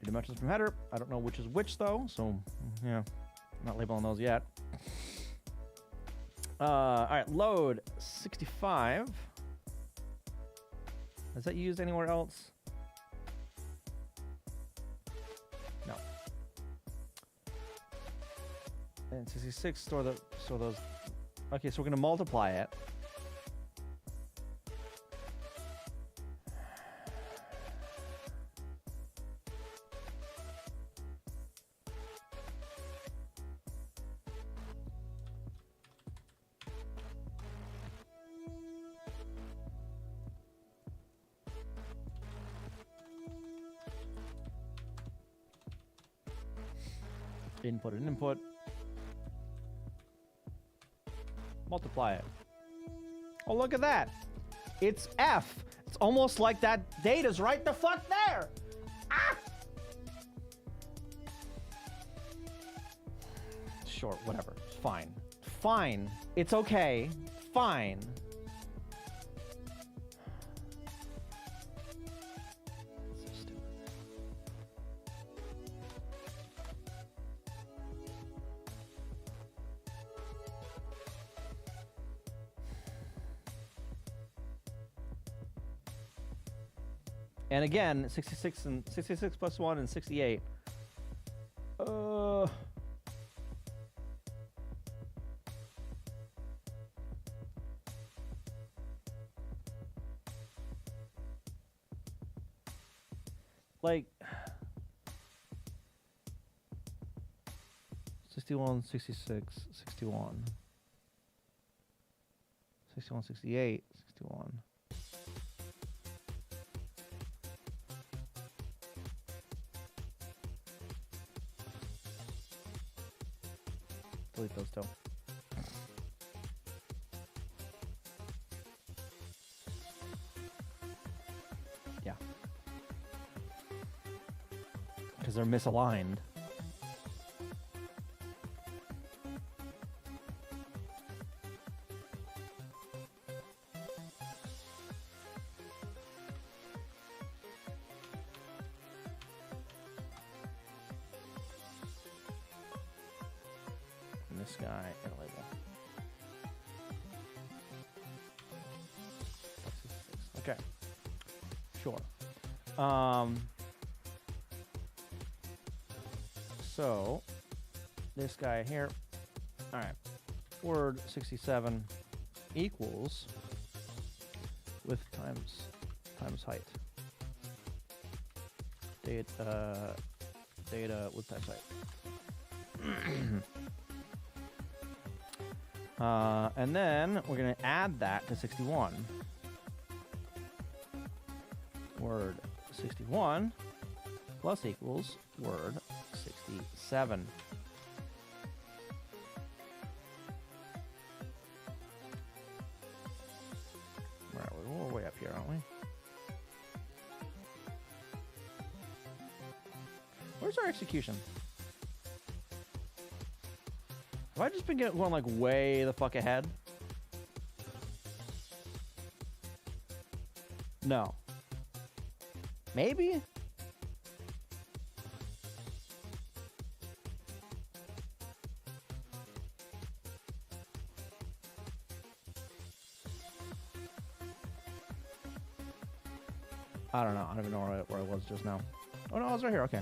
Dimensions from header. I don't know which is which though, so yeah, I'm not labeling those yet. All right, load 65. Is that used anywhere else? No. And 66 store those. Okay, so we're gonna multiply it. Input and input. Multiply it. Oh, look at that. It's F. It's almost like that data's right the fuck there. Ah! Sure, whatever. Fine. Fine. It's okay. Fine. So stupid. And again, 66 and 66 plus 1 and 68. Like 61, 66, 61. 61, 68, 61. Delete those two. Yeah. Because they're misaligned. This guy and a label. Okay. Sure. So this guy here. All right. Word 67 equals width times height. Data width times height. And then we're going to add that to 61. Word 61 plus equals word 67. Where are we? We're way up here, aren't we? Where's our execution? Have I just been going like way the fuck ahead? No. Maybe? I don't know. I don't even know where I was just now. Oh no, I was right here. Okay.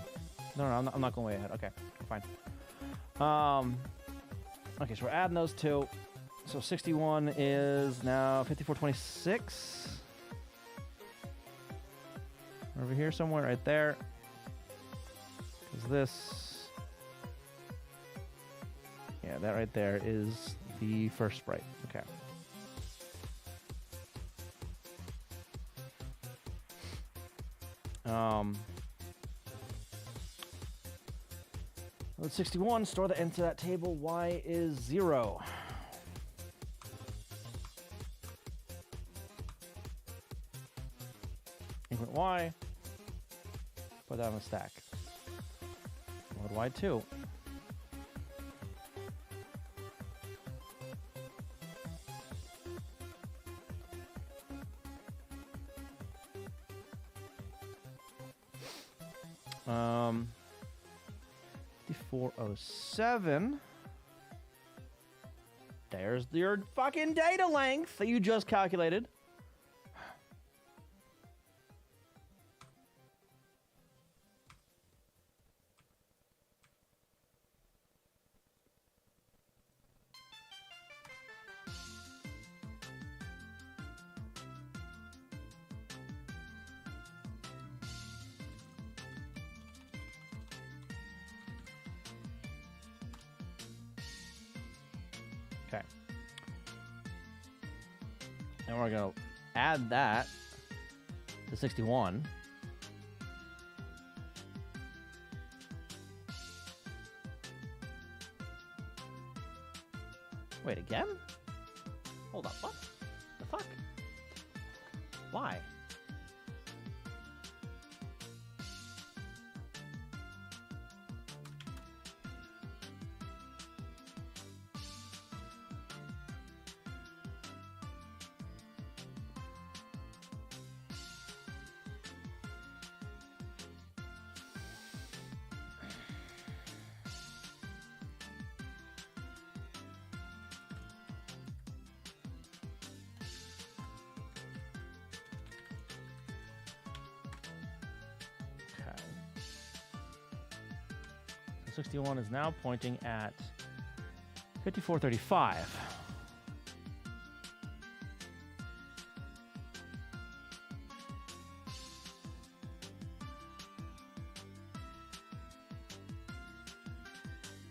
No, I'm not going way ahead. Okay, fine. Okay, so we're adding those two. So 61 is now 5426. Over here somewhere, right there. Is this? Yeah, that right there is the first sprite. Okay. Load 61, store that into that table. Y is 0. Increment Y. Put that on the stack. Load Y2. Um, 5407. There's your fucking data length that you just calculated. Okay. And we're going to add that to 61. Wait, again? Hold up, what? The fuck? Why? 61 is now pointing at 5435.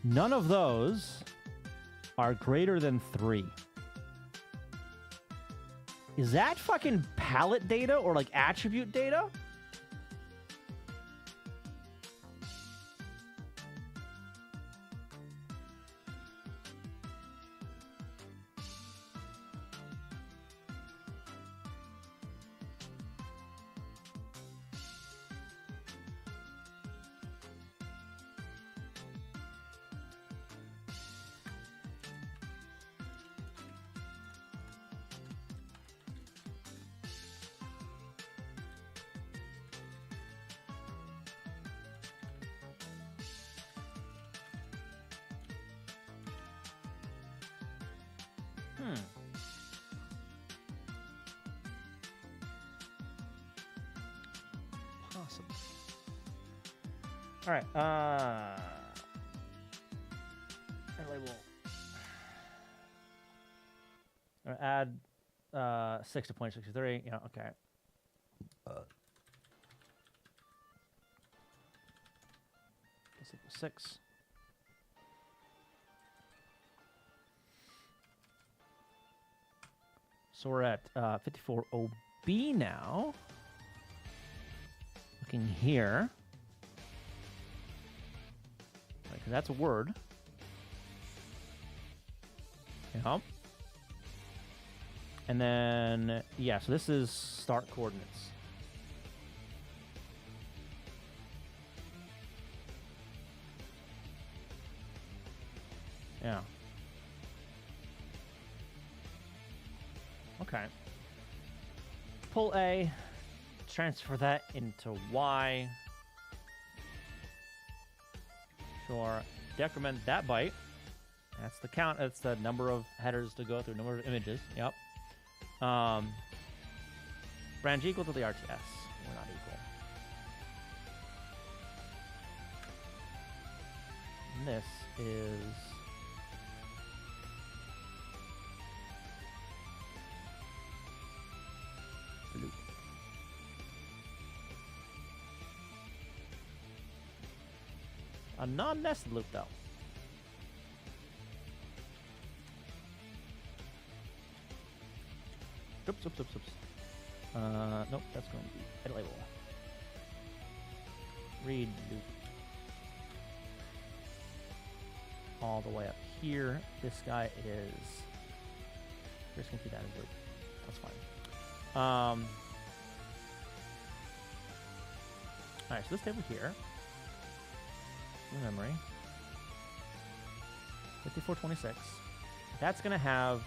None of those are greater than 3. Is that fucking palette data or like attribute data? Possible. All right. And label. Add 6 to 0.63. Yeah. Okay. Let's equal 6. So we're at 54 OB now. Looking here. Right, 'cause that's a word. Yeah. And then, yeah, so this is start coordinates. Yeah. Okay. Pull A, transfer that into Y. Sure. Decrement that byte. That's the count. That's the number of headers to go through, number of images. Yep. Range equal to the RTS. We're not equal. And this is loop. A non-nested loop, though. Oops. Nope, that's going to be head label. Read loop. All the way up here. This guy is. We're just going to keep that as loop. That's fine. Alright, so this table here. In memory. 5426. That's going to have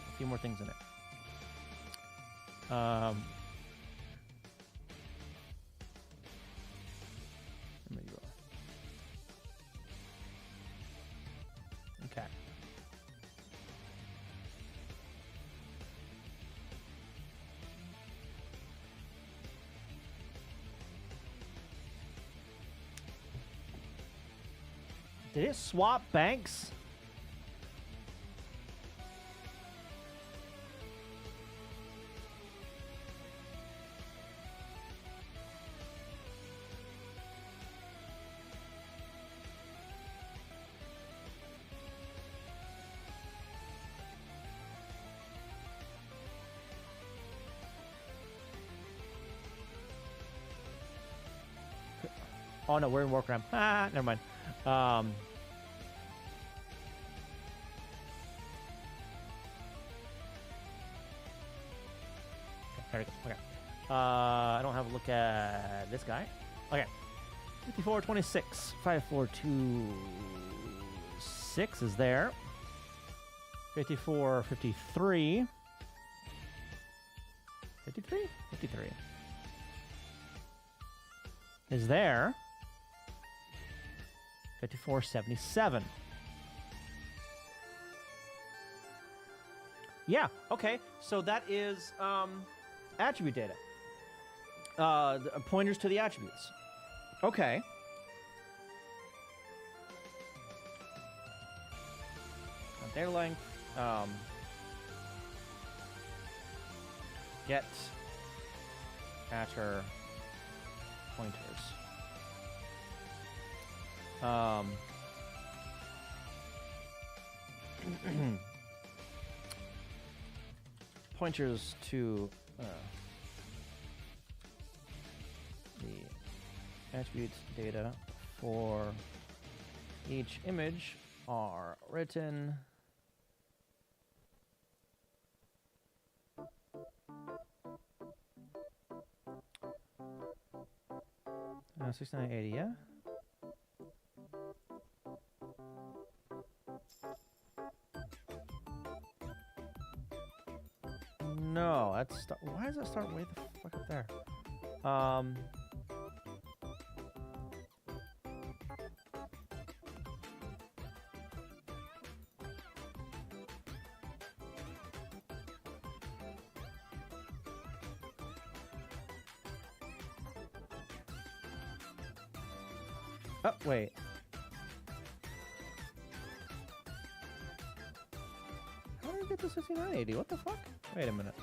a few more things in it. There you go. Okay. Did it swap banks? Oh no, we're in Warcraft. Ah, never mind. Okay, there we go. Okay. I don't have a look at this guy. Okay. 5426. 5426 is there. 5453. 53? 53. Is there. 5477. Yeah, okay. So that is attribute data. Pointers to the attributes. Okay. data length, get attr pointers. Pointers to the attributes data for each image are written 6980, yeah? No, that's why does that start way the fuck up there? Oh, wait. How did I get to 6980? What the fuck? Wait a minute.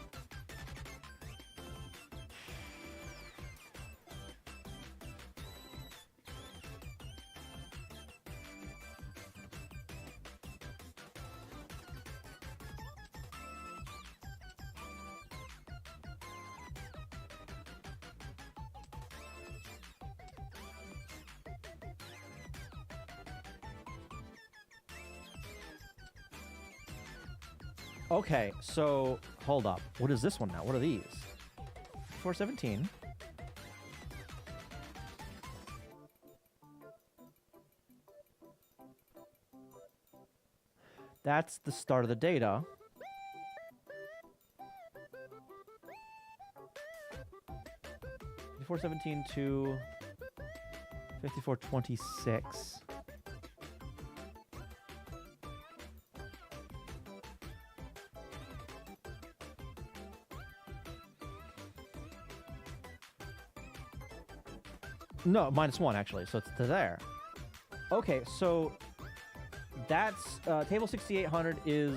Okay, so hold up. What is this one now? What are these? 417. That's the start of the data. $54.17 to $54.26. No, -1 actually, so it's to there. Okay, so that's table 6800 is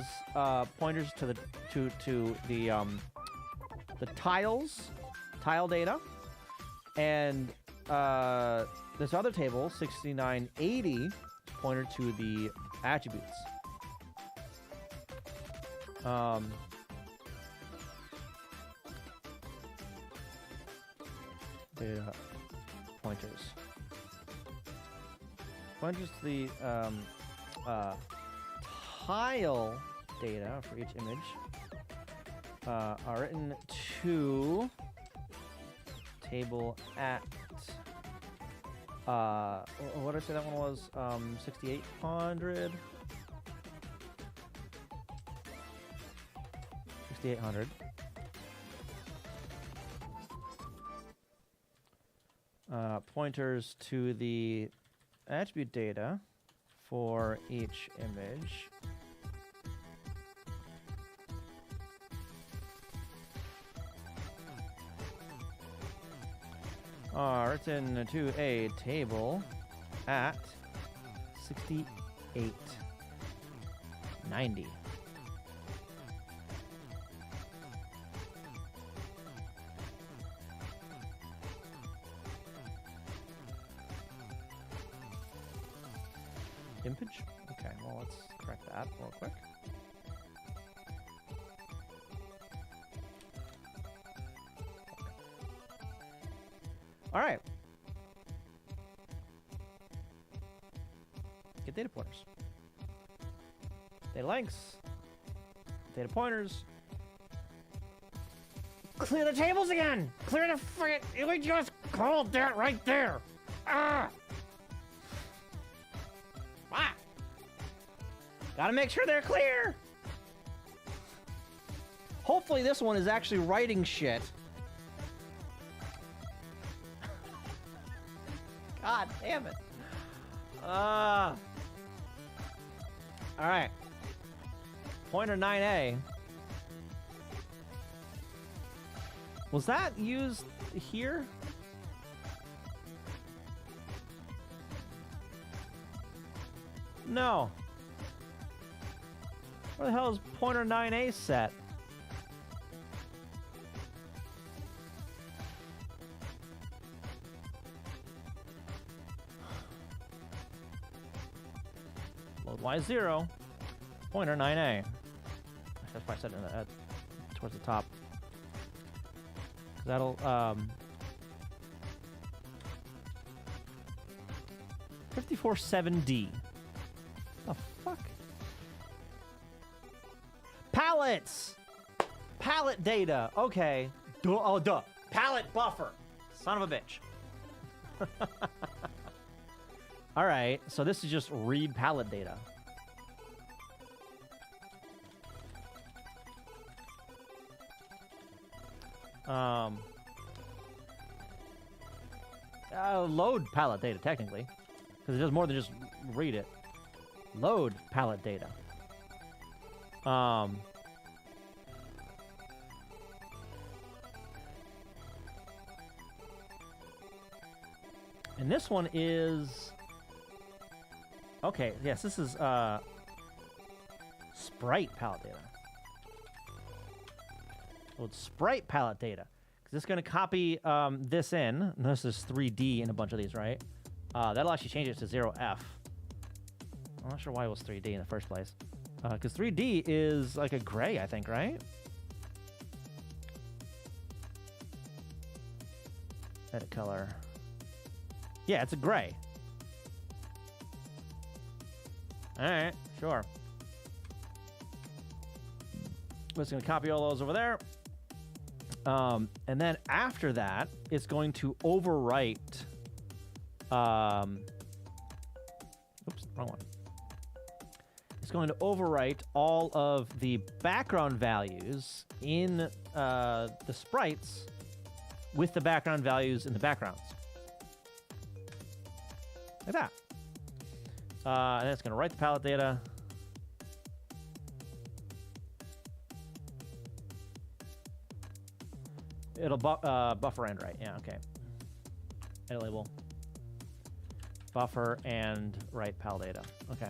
pointers to the tile data, and this other table 6980 pointer to the attributes. Data pointers to the tile data for each image are written to table at what did I say that one was? 6800. 6800. Pointers to the attribute data for each image are written to a table at 6890. Impage? Okay, well, let's correct that real quick. All right. Get data pointers. Data lengths. Data pointers. Clear the tables again! Clear the frickin'... We just called that right there! Ah! Gotta make sure they're clear! Hopefully this one is actually writing shit. God damn it. Alright. Pointer 9A. Was that used here? No. Where the hell is pointer 9A set? Load Y0. Pointer 9A. That's why I said it towards the top. That'll 54.7D. The fuck? Pallets! Pallet data. Okay. Duh. Oh, duh. Pallet buffer. Son of a bitch. All right. So this is just read pallet data. Load pallet data, technically. Because it does more than just read it. Load pallet data. And this one is... Okay, yes, this is, Sprite palette data. Load Sprite palette data. Because it's going to copy, this in. And this is 3D in a bunch of these, right? That'll actually change it to 0F. I'm not sure why it was 3D in the first place. Because 3D is like a gray, I think, right? Edit color. Yeah, it's a gray. Alright, sure. We're just going to copy all those over there. And then after that, it's going to overwrite... oops, wrong one. It's going to overwrite all of the background values in the sprites with the background values in the backgrounds. Like that. And then it's going to write the palette data. It'll buffer and write. Yeah, okay. Edit label. Buffer and write pal data. Okay.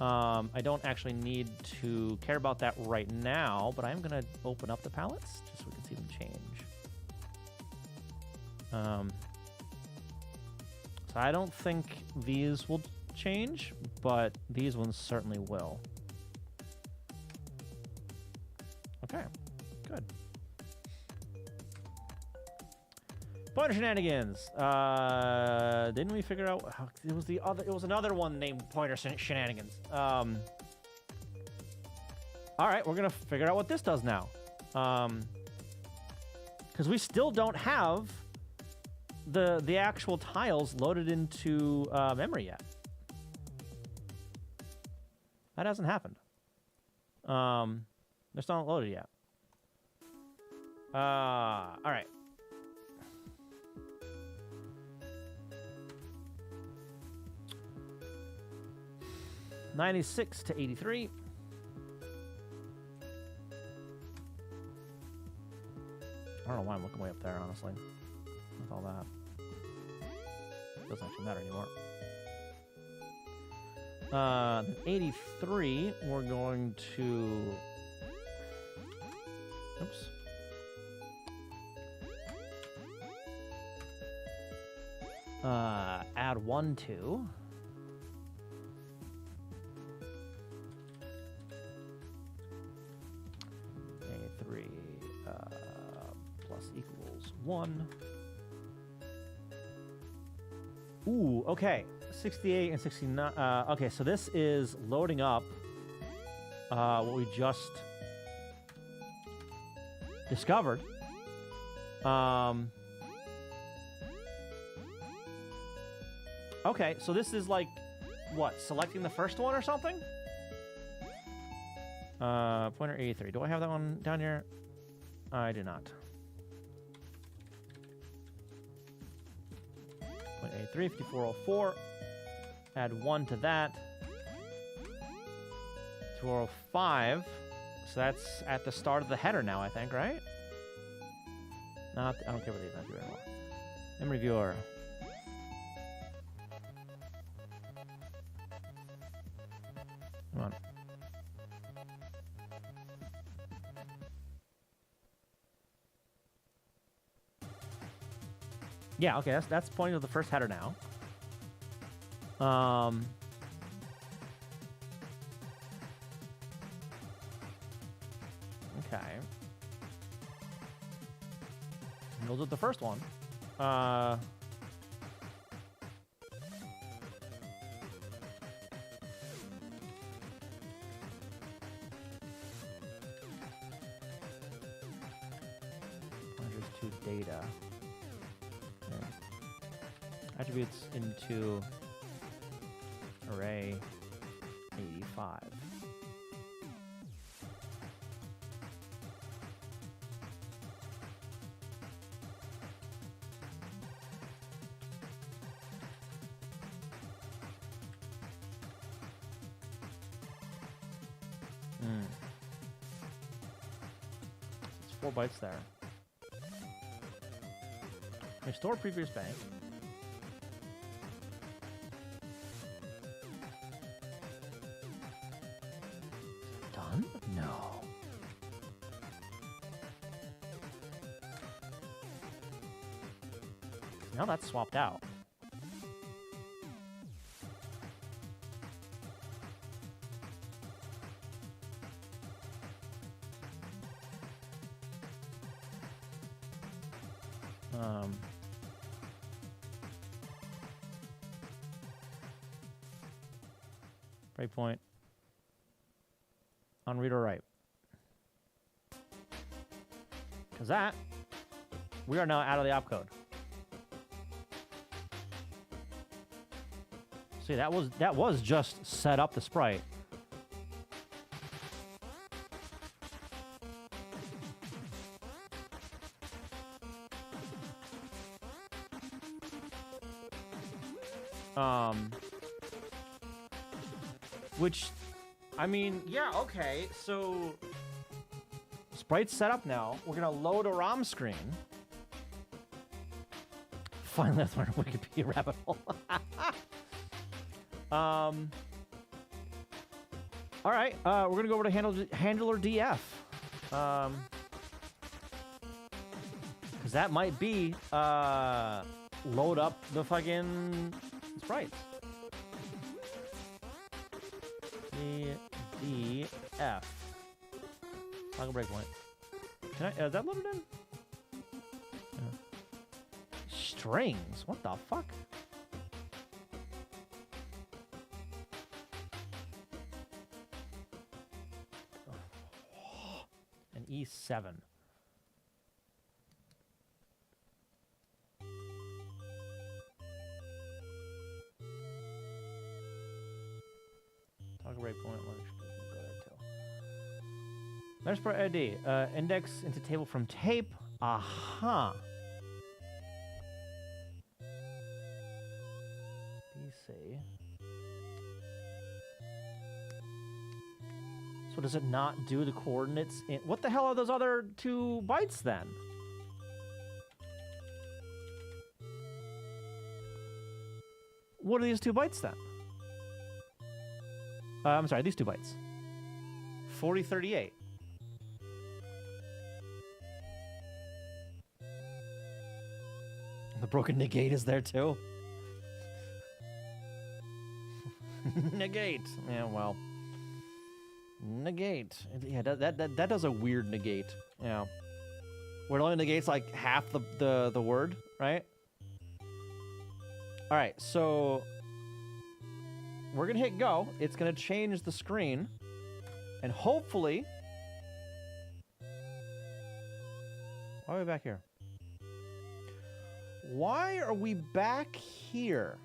I don't actually need to care about that right now, but I'm going to open up the palettes just so we can see them change. So I don't think these will change, but these ones certainly will. Okay, good. Pointer shenanigans. Didn't we figure out how it was the other? It was another one named pointer shenanigans. All right, we're gonna figure out what this does now. Because we still don't have the actual tiles loaded into memory yet. That hasn't happened. They're still not loaded yet. All right. (96 to 83). I don't know why I'm looking way up there, honestly. With all that. It doesn't actually matter anymore. 83, we're going to... Oops. Add 1 to... A3 plus equals 1. Ooh, okay. 68 and 69. Okay, so this is loading up what we just discovered. Okay, so this is like, what, selecting the first one or something? Pointer 83. Do I have that one down here? I do not. Point 83, 5404. Add 1 to that. 405. So that's at the start of the header now, I think, right? Not. I don't care what these are anymore. Memory viewer. Come on. Yeah, okay, that's pointing to the first header now. Okay. Those are the first one. Pointers to data. Okay. Attributes into array 85. It's 4 bytes there. Restore previous bank. Done? No. Now that's swapped out. Breakpoint on read or write. Because that, we are now out of the opcode. See, that was just set up the sprite. Which, I mean, yeah, okay, so sprite's set up now. We're gonna load a ROM screen. Finally, that's my Wikipedia rabbit hole. All right, we're gonna go over to handler DF. Because that might be load up the fucking sprites. DF. Toggle breakpoint. Can I? Is that loaded in? Strings. What the fuck? An E7. Toggle breakpoint. There's for ID. Index into table from tape. Aha. BC. So does it not do the coordinates in... What the hell are those other 2 bytes then? What are these 2 bytes then? I'm sorry, these 2 bytes. 4038. The broken negate is there too. Negate. Yeah, well. Negate. Yeah, that does a weird negate. Yeah. Where it only negates like half the word, right? All right, so we're gonna hit go. It's gonna change the screen, and hopefully, why are we back here? Why are we back here?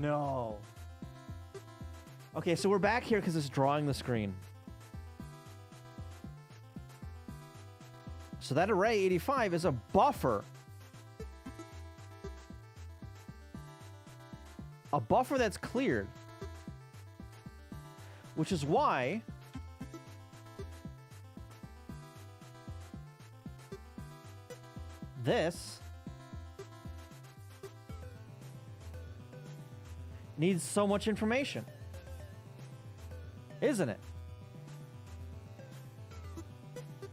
No. Okay, so we're back here because it's drawing the screen. So that array 85 is a buffer. A buffer that's cleared. Which is why this needs so much information. Isn't it?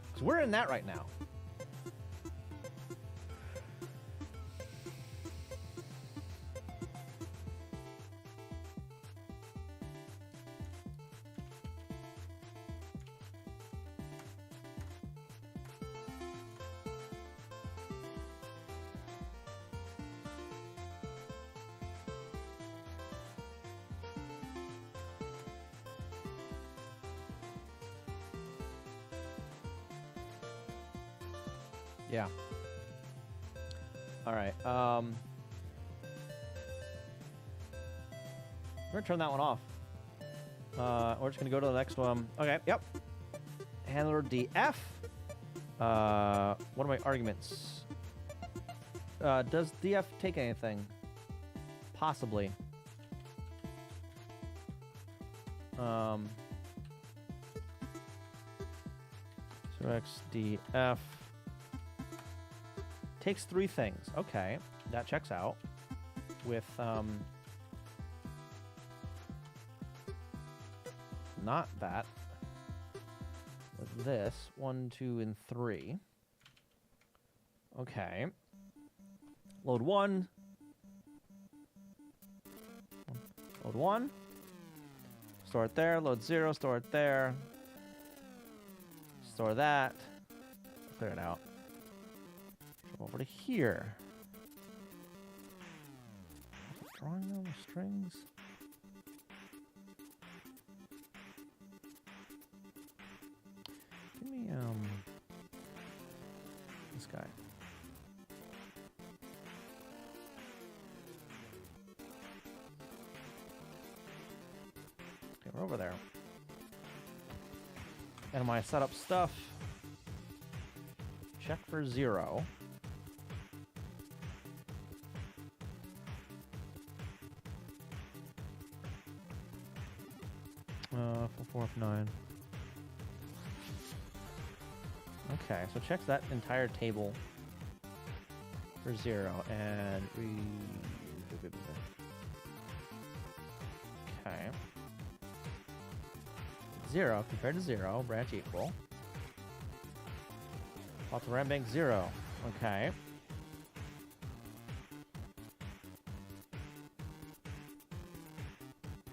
Because we're in that right now. Yeah. All right. We're gonna turn that one off. We're just gonna go to the next one. Okay. Yep. Handler df. What are my arguments? Does df take anything? Possibly. So xdf takes 3 things. Okay, that checks out. With not that. With this 1, 2, and 3. Okay. Load 1. Load 1. Store it there. Load 0. Store it there. Store that. Clear it out. Over to here. Drawing on the strings. Give me this guy. Okay, we're over there. And my setup stuff. Check for 0. For 4 of 9. Okay, so checks that entire table for 0, and we. Okay. 0 compared to 0, branch equal. Auto RAM bank 0. Okay.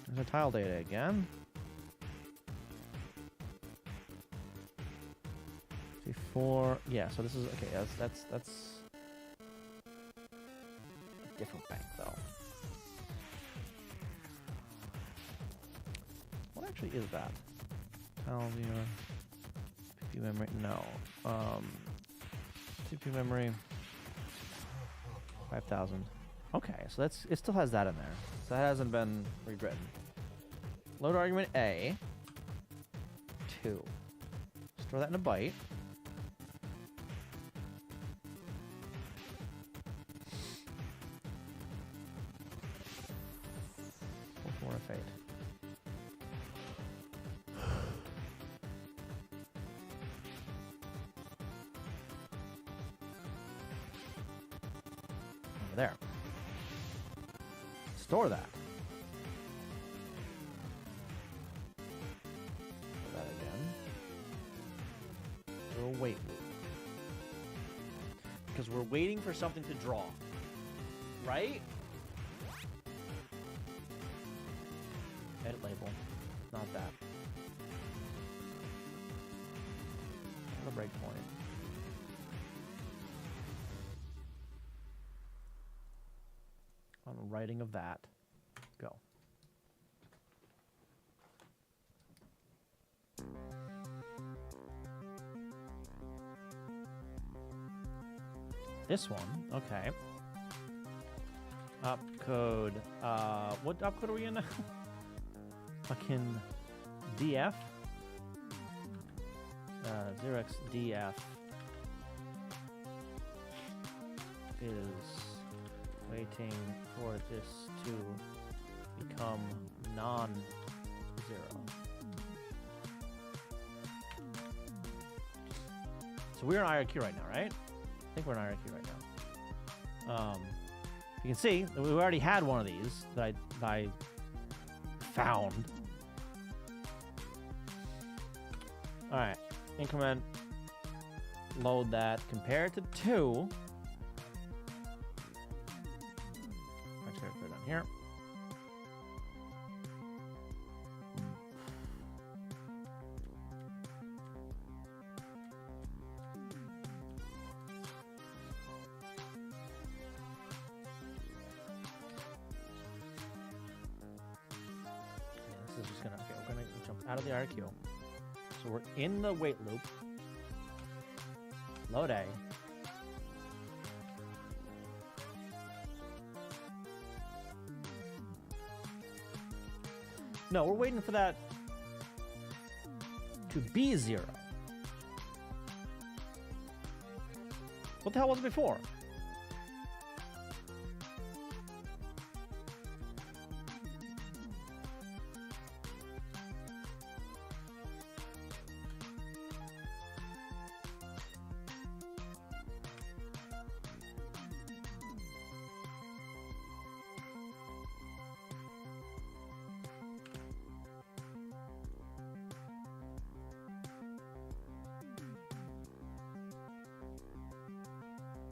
There's a tile data again. 4. Yeah, so this is okay. That's a different bank though. What actually is that? Tile viewer, CPU memory. No. CPU memory. 5,000. Okay, so it still has that in there. So that hasn't been rewritten. Load argument A. 2. Store that in a byte. Fate. Over there. Store that. Do that again. Do a wait loop. Because we're waiting for something to draw. Right? Edit label. Not that. Not a breakpoint. On writing of that. Go. This one, okay. Opcode. What opcode are we in now? Fucking DF. 0xDF. is waiting for this to become non-zero. So we're in IRQ right now, right? I think we're in IRQ right now. You can see that we already had one of these that I found. All right, increment, load that, compare it to 2. Actually, I'll put it down here. This is just gonna, okay, we're gonna jump out of the RQ. So we're in the wait loop. Load A. No, we're waiting for that to be 0. What the hell was it before?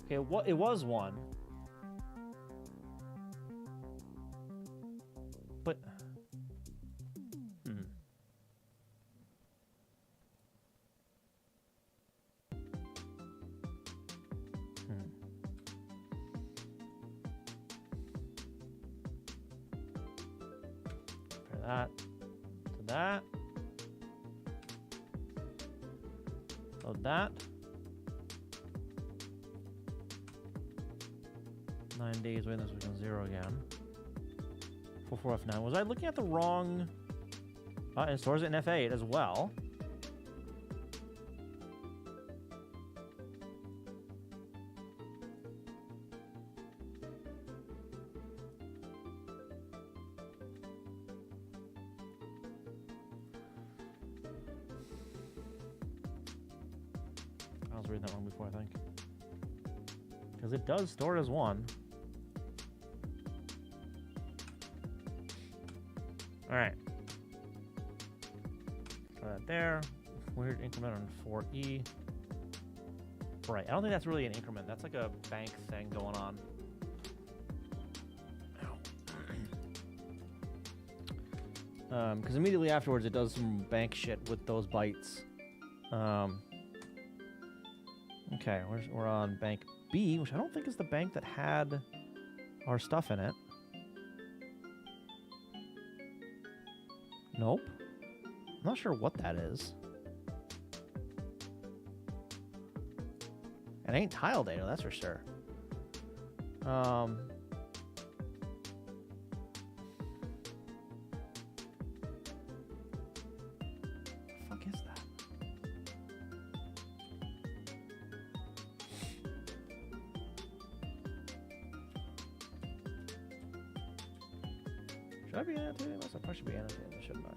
Okay, it was 1. But compare that to that. Load that. 9 days, wait, this becomes 0 again. 44F9. Was I looking at the wrong... it stores it in F8 as well. I was reading that wrong before, I think. Because it does store it as 1. Alright. Try that there. Weird increment on 4E. Right, I don't think that's really an increment. That's like a bank thing going on. Because immediately afterwards it does some bank shit with those bytes. Okay, we're on bank B, which I don't think is the bank that had our stuff in it. Nope. I'm not sure what that is. It ain't tile data, that's for sure. What the fuck is that? Should I be annotating this? I probably should be annotating this, shouldn't I?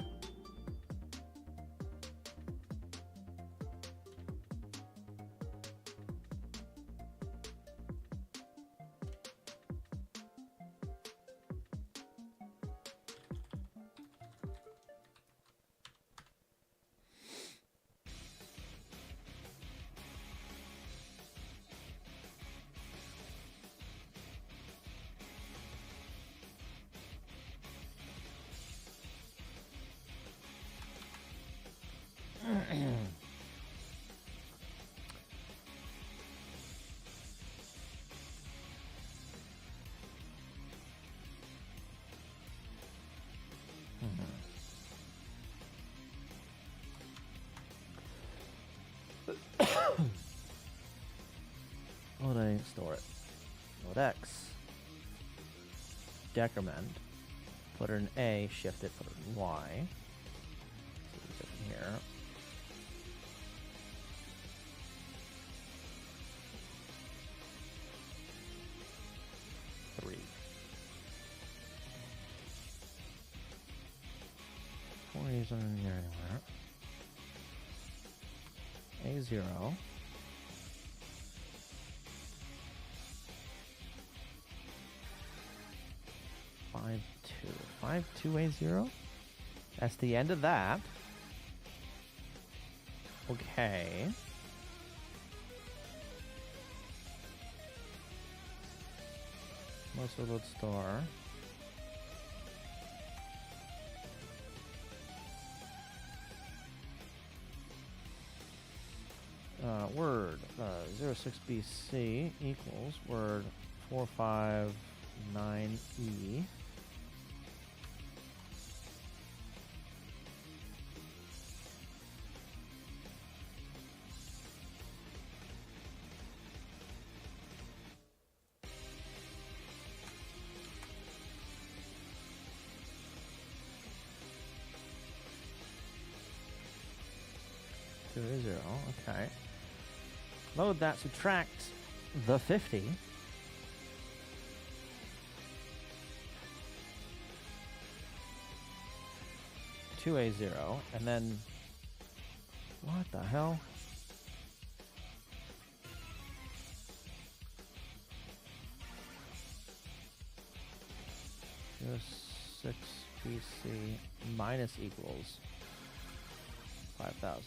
Load A, store it. Load X. Decrement. Put it in A, shift it, put it in Y. So we put it in here. isn't in here anywhere. A0. 5.2. 5.2 A0? That's the end of that. Okay. Most of load store. Word 06BC equals word 459E. Okay. Load that, subtract the 50. To A0, and then what the hell? Just 6 BC minus equals 5,000.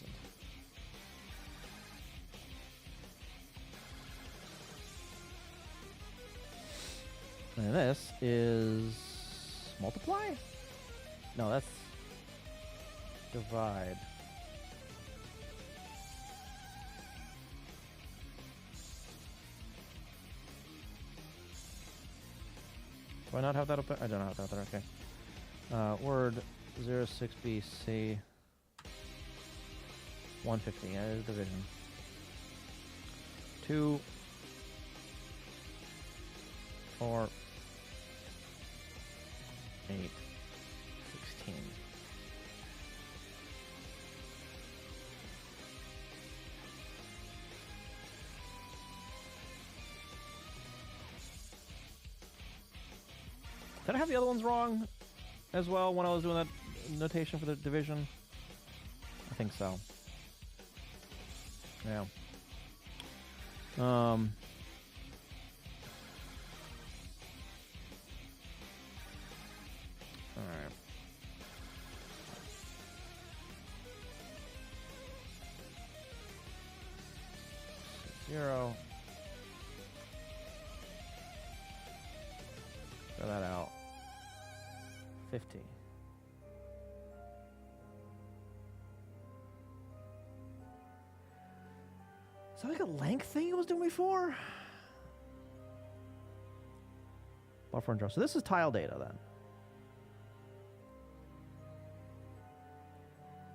And this is multiply? No, that's divide. Do I not have that open? I don't have that there, okay. Word 06BC 150, that is division. 2, 4, 8, 16. Did I have the other ones wrong as well when I was doing that notation for the division? I think so. Yeah. All right. Zero. Throw that out. 50. Is that like a length thing it was doing before? Buffer and draw. So this is tile data then.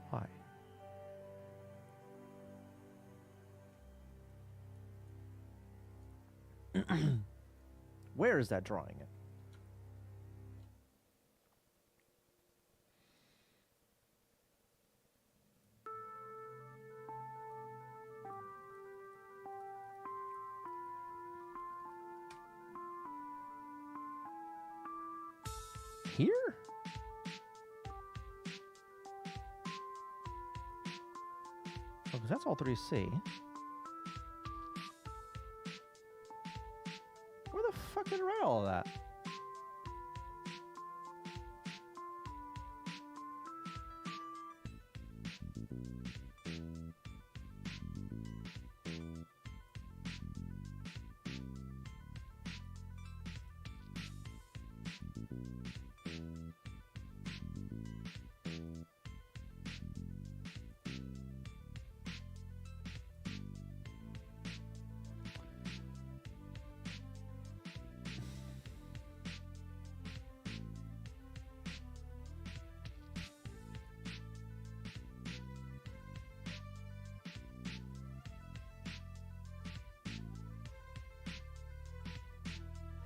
Why? Where is that drawing it? Here? Oh, because that's all 3C. Where the fuck did I write all of that?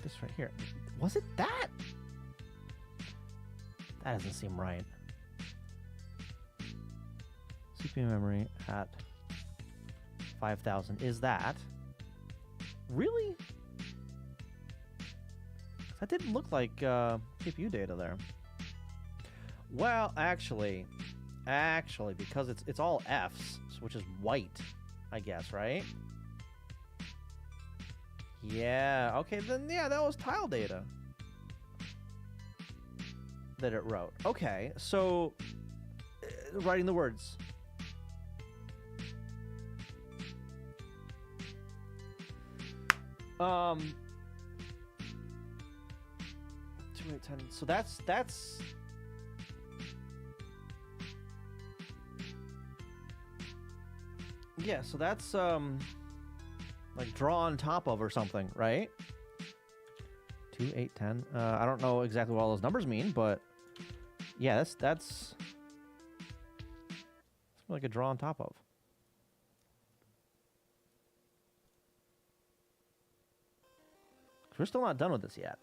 This right here. Was it that? That doesn't seem right. CPU memory at 5,000. Is that? Really? That didn't look like CPU data there. Well, actually, Actually, because it's all Fs, which is white, I guess, right? Yeah, okay, then yeah, that was tile data that it wrote. Okay, so writing the words. Um 2, 8, 10. So that's yeah, so that's like draw on top of or something, right? 2, 8, 10. I don't know exactly what all those numbers mean, but yeah, that's like a draw on top of. We're still not done with this yet.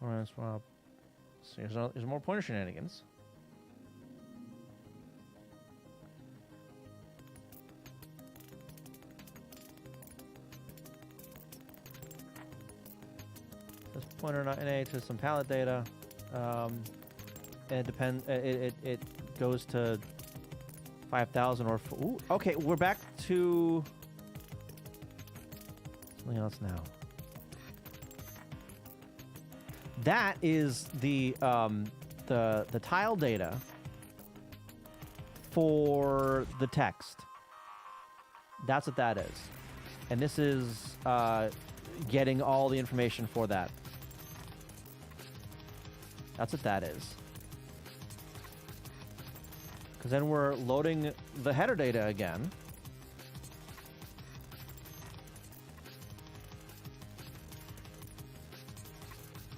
All right, so there's more pointer shenanigans. This pointer not NA to some palette data. And it depends. It goes to 5,000 or ooh, okay. We're back to something else now. That is the tile data for the text. That's what that is, and this is getting all the information for that. That's what that is. Because then we're loading the header data again.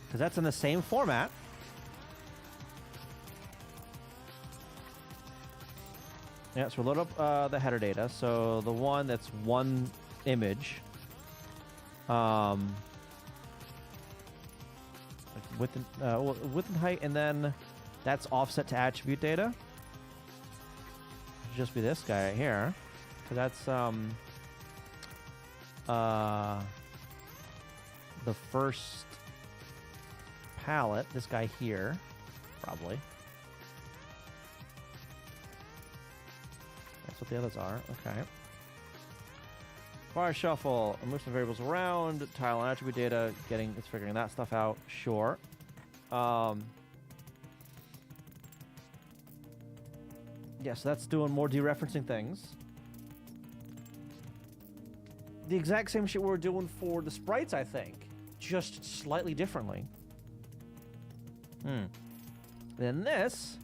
Because that's in the same format. Yeah, so we'll load up the header data. So the one that's one image. Width and height, and then that's offset to attribute data. Should just be this guy right here. So that's the first palette. This guy here, probably. That's what the others are. Okay. Fire shuffle, move some variables around, tile and attribute data, it's figuring that stuff out. Sure. Yeah, so that's doing more dereferencing things. The exact same shit we're doing for the sprites, I think, just slightly differently. Then this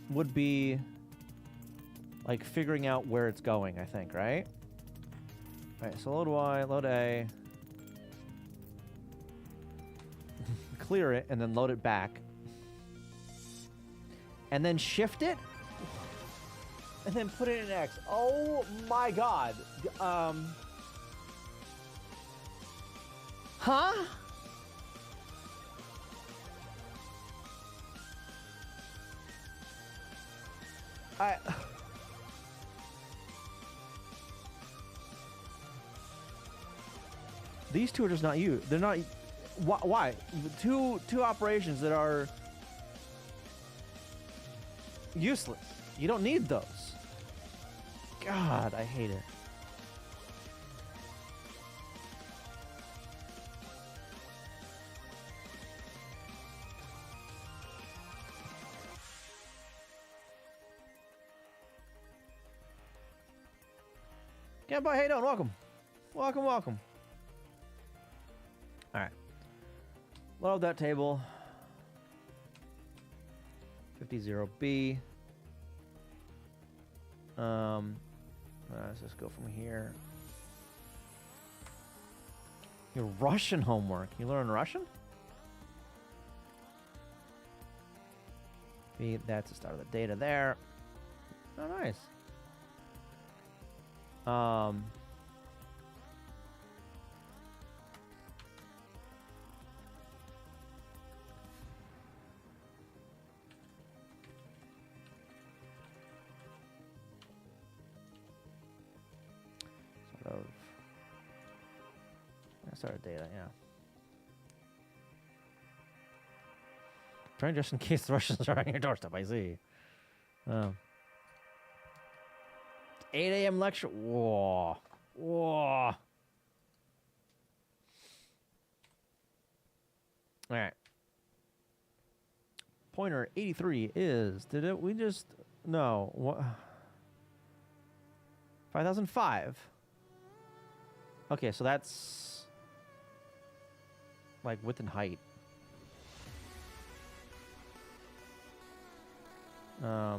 would be like figuring out where it's going, I think, right? All right, so load Y, load A, clear it, and then load it back. And then shift it, and then put it in X. Oh my God. Huh? These two are just not you. They're not. Why? Two operations that are useless. You don't need those. God, I hate it. Yeah, but hey, don't welcome. Welcome. All right. Load that table. 50-0B. Let's just go from here. Your Russian homework. You learn Russian? B, that's the start of the data there. Oh, nice. of... Start of data, yeah. Trying just in case the Russians are on your doorstep, I see. 8 a.m. lecture. Whoa. Whoa. All right. Pointer 83 is... Did it... We just... No. What? 5005. Okay, so that's... like width and height. Yeah,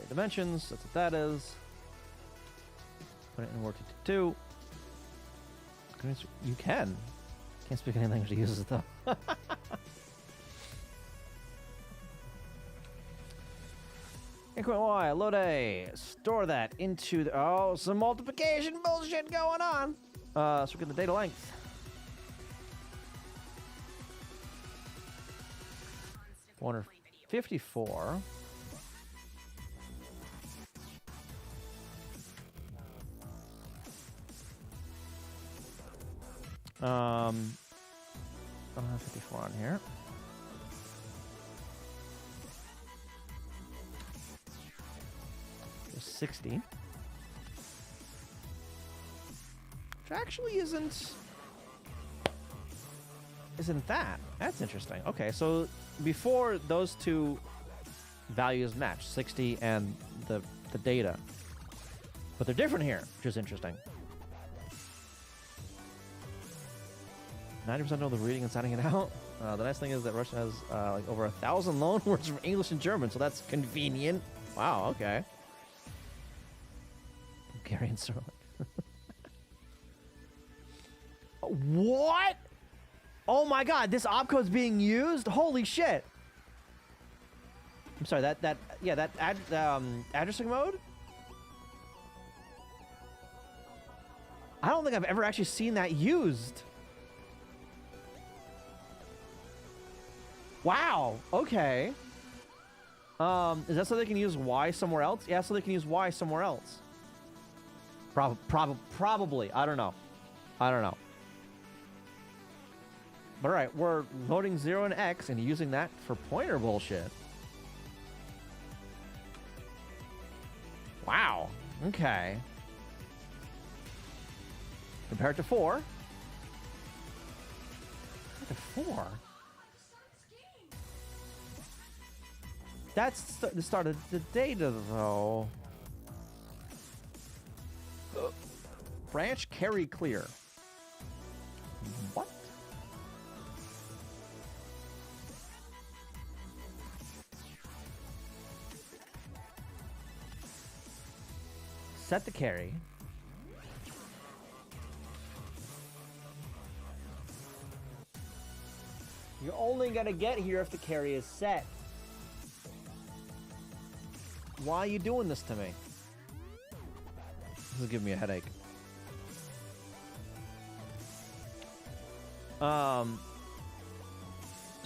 dimensions, that's what that is. Put it in Word 52. You can. Can't speak any language to use it though. Increment Y, load A, store that into the, oh, some multiplication bullshit going on. So we get the data length. Pointer 54. I don't have 54 on here. There's 60. Which actually isn't that. That's interesting. Okay, so before those two values match, 60 and the data. But they're different here, which is interesting. 90% know the reading and signing it out. The nice thing is that Russia has like over 1,000 loan words from English and German, so that's convenient. Wow, okay. Bulgarian sterling. What? Oh my god, this opcode's being used? Holy shit. I'm sorry, that addressing mode? I don't think I've ever actually seen that used. Wow, okay. Is that so they can use Y somewhere else? Yeah, so they can use Y somewhere else. Probably. I don't know. But alright, we're loading 0 and X and using that for pointer bullshit. Wow. Okay. Compared to 4. Compared to 4? That's the start of the data, though. Branch carry clear. What? Set the carry. You're only gonna get here if the carry is set. Why are you doing this to me? This is giving me a headache.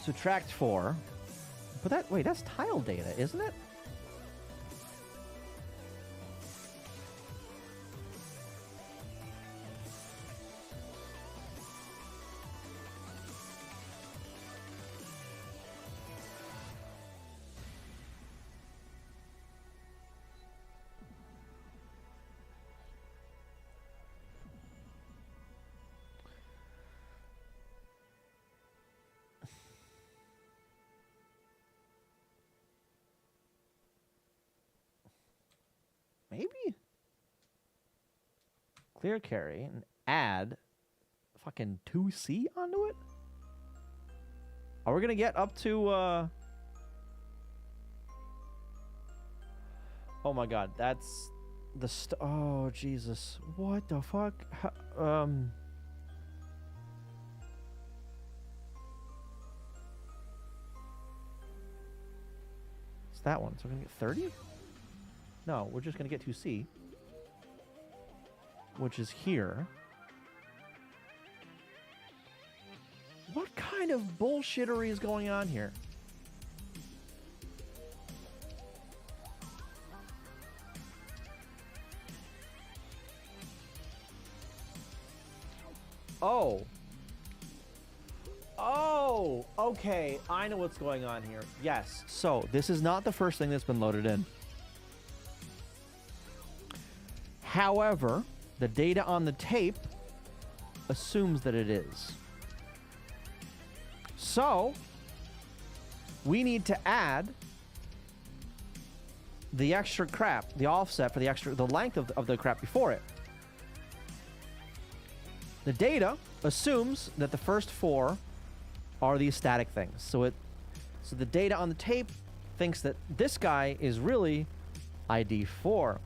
Subtract 4. But wait, that's tile data, isn't it? Maybe? Clear carry and add fucking 2C onto it? Are we gonna get up to, oh my god, that's the oh, Jesus. What the fuck? It's that one. So we're gonna get 30? No, we're just gonna get 2C, which is here. What kind kind of bullshittery is going on here? Oh. Oh, okay. I know what's going on here. Yes. So this is not the first thing that's been loaded in. However, the data on the tape assumes that it is. So we need to add the extra crap, the offset for the length of the crap before it. The data assumes that the first 4 are these static things. So the data on the tape thinks that this guy is really ID 4,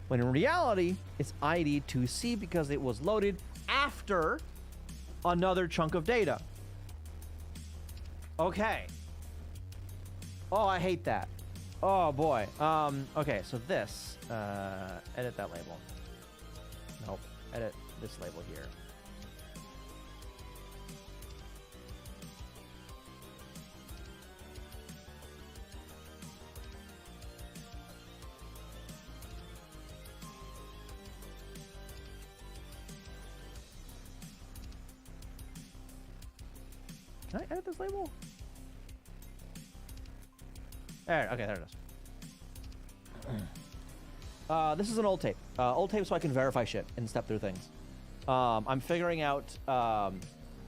when in reality it's ID 2C because it was loaded after another chunk of data. Okay. Oh, I hate that. Oh boy. Okay, so this, edit that label. Nope. Edit this label here. Can I edit this label? There, okay, there it is. This is an old tape. Old tape so I can verify shit and step through things. I'm figuring out a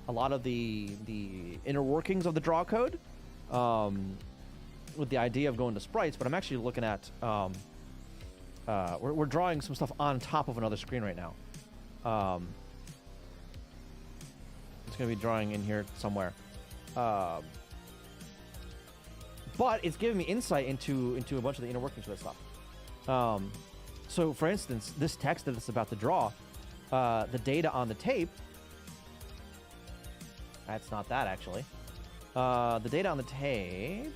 lot of the inner workings of the draw code with the idea of going to sprites, but I'm actually looking at... we're drawing some stuff on top of another screen right now. It's going to be drawing in here somewhere. But it's giving me insight into a bunch of the inner workings of that stuff. So, for instance, this text that it's about to draw, the data on the tape... That's not that, actually. The data on the tape...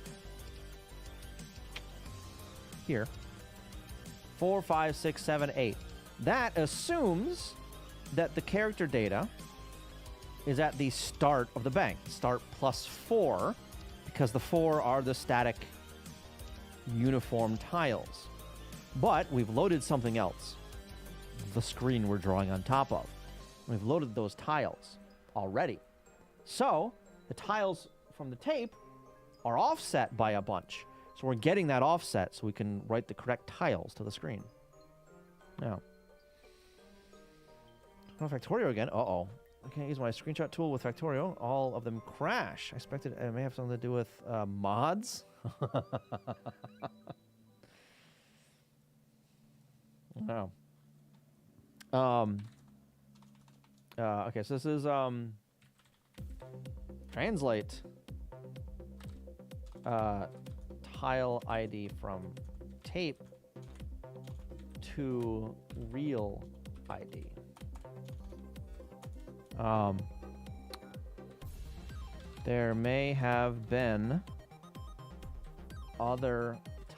Here. 4, 5, 6, 7, 8. That assumes that the character data is at the start of the bank. Start plus 4, because the 4 are the static uniform tiles. But we've loaded something else. The screen we're drawing on top of. We've loaded those tiles already. So the tiles from the tape are offset by a bunch. So we're getting that offset so we can write the correct tiles to the screen. Now, oh, Factorio again. Uh-oh. I can't use my screenshot tool with Factorio. All of them crash. I expected it may have something to do with mods. Wow. Okay, so this is translate tile ID from tape to real ID. There may have been other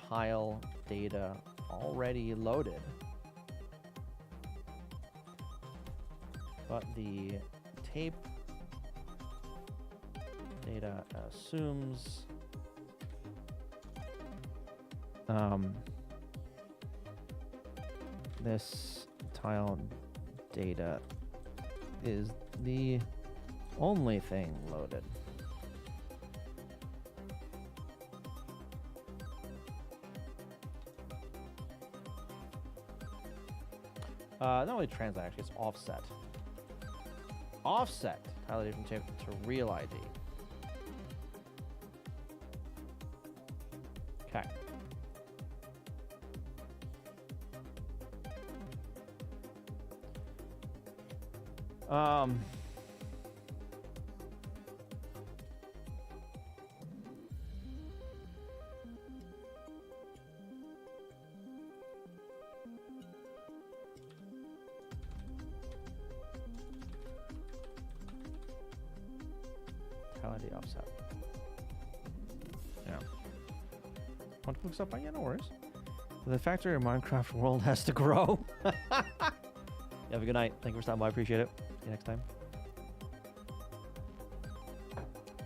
tile data already loaded, but the tape data assumes this tile data is the only thing loaded. Not only translate, actually, it's offset. Offset tile data from tape to real ID. Okay. Tile offset. Yeah. Want to look stuff up? Yeah, no worries. The factory of Minecraft world has to grow. Have a good night. Thank you for stopping by. I appreciate it. See you next time.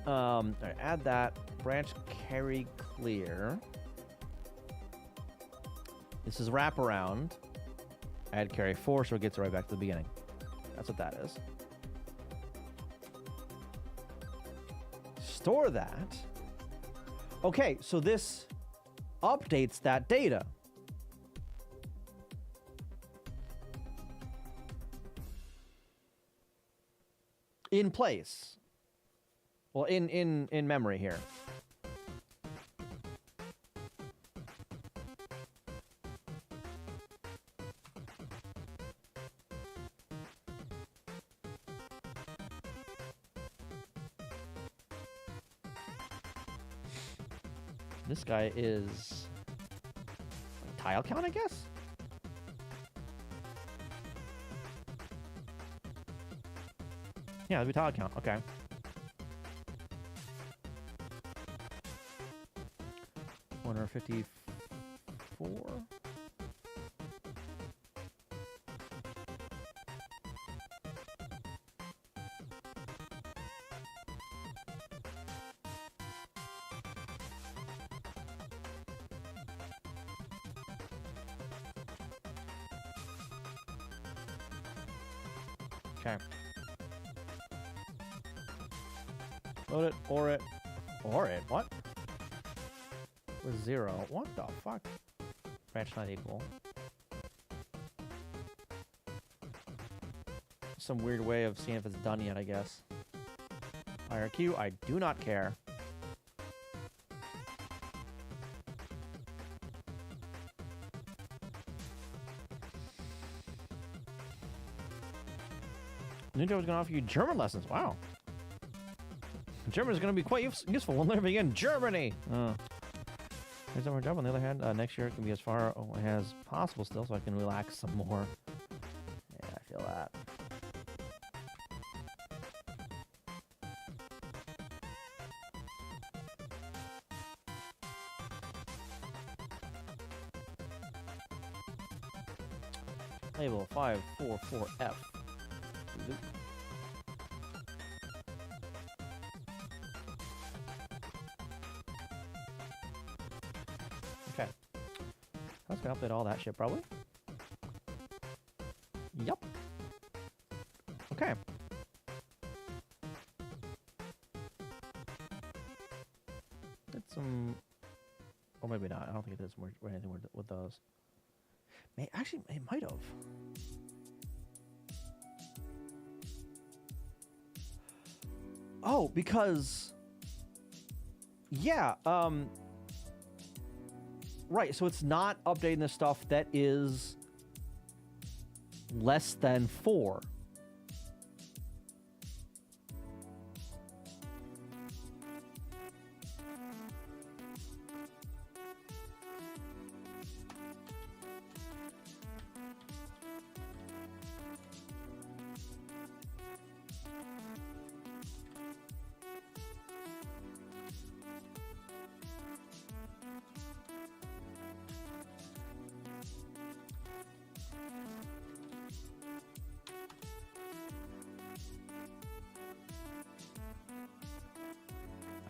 All right, add that. Branch carry clear. This is wraparound. Add carry 4, so it gets it right back to the beginning. That's what that is. Store that. Okay, so this updates that data. In place. Well, in memory here. This guy is tile count, I guess? Yeah, it'd be tile count. Okay. $154. Okay. Load it, or it. Or it? What? With 0. What the fuck? Branch not equal. Some weird way of seeing if it's done yet, I guess. IRQ, I do not care. Ninja was going to offer you German lessons. Wow. German is going to be quite useful when living in Germany. Here's our job. On the other hand, next year it can be as far as possible still, so I can relax some more. Yeah, I feel that. Label 544F. Okay. That's gonna update all that shit, probably. Yep. Okay. It's some... Or maybe not. I don't think it does anything with those. Actually, it might have. Oh, because... Yeah, right, so it's not updating the stuff that is less than 4.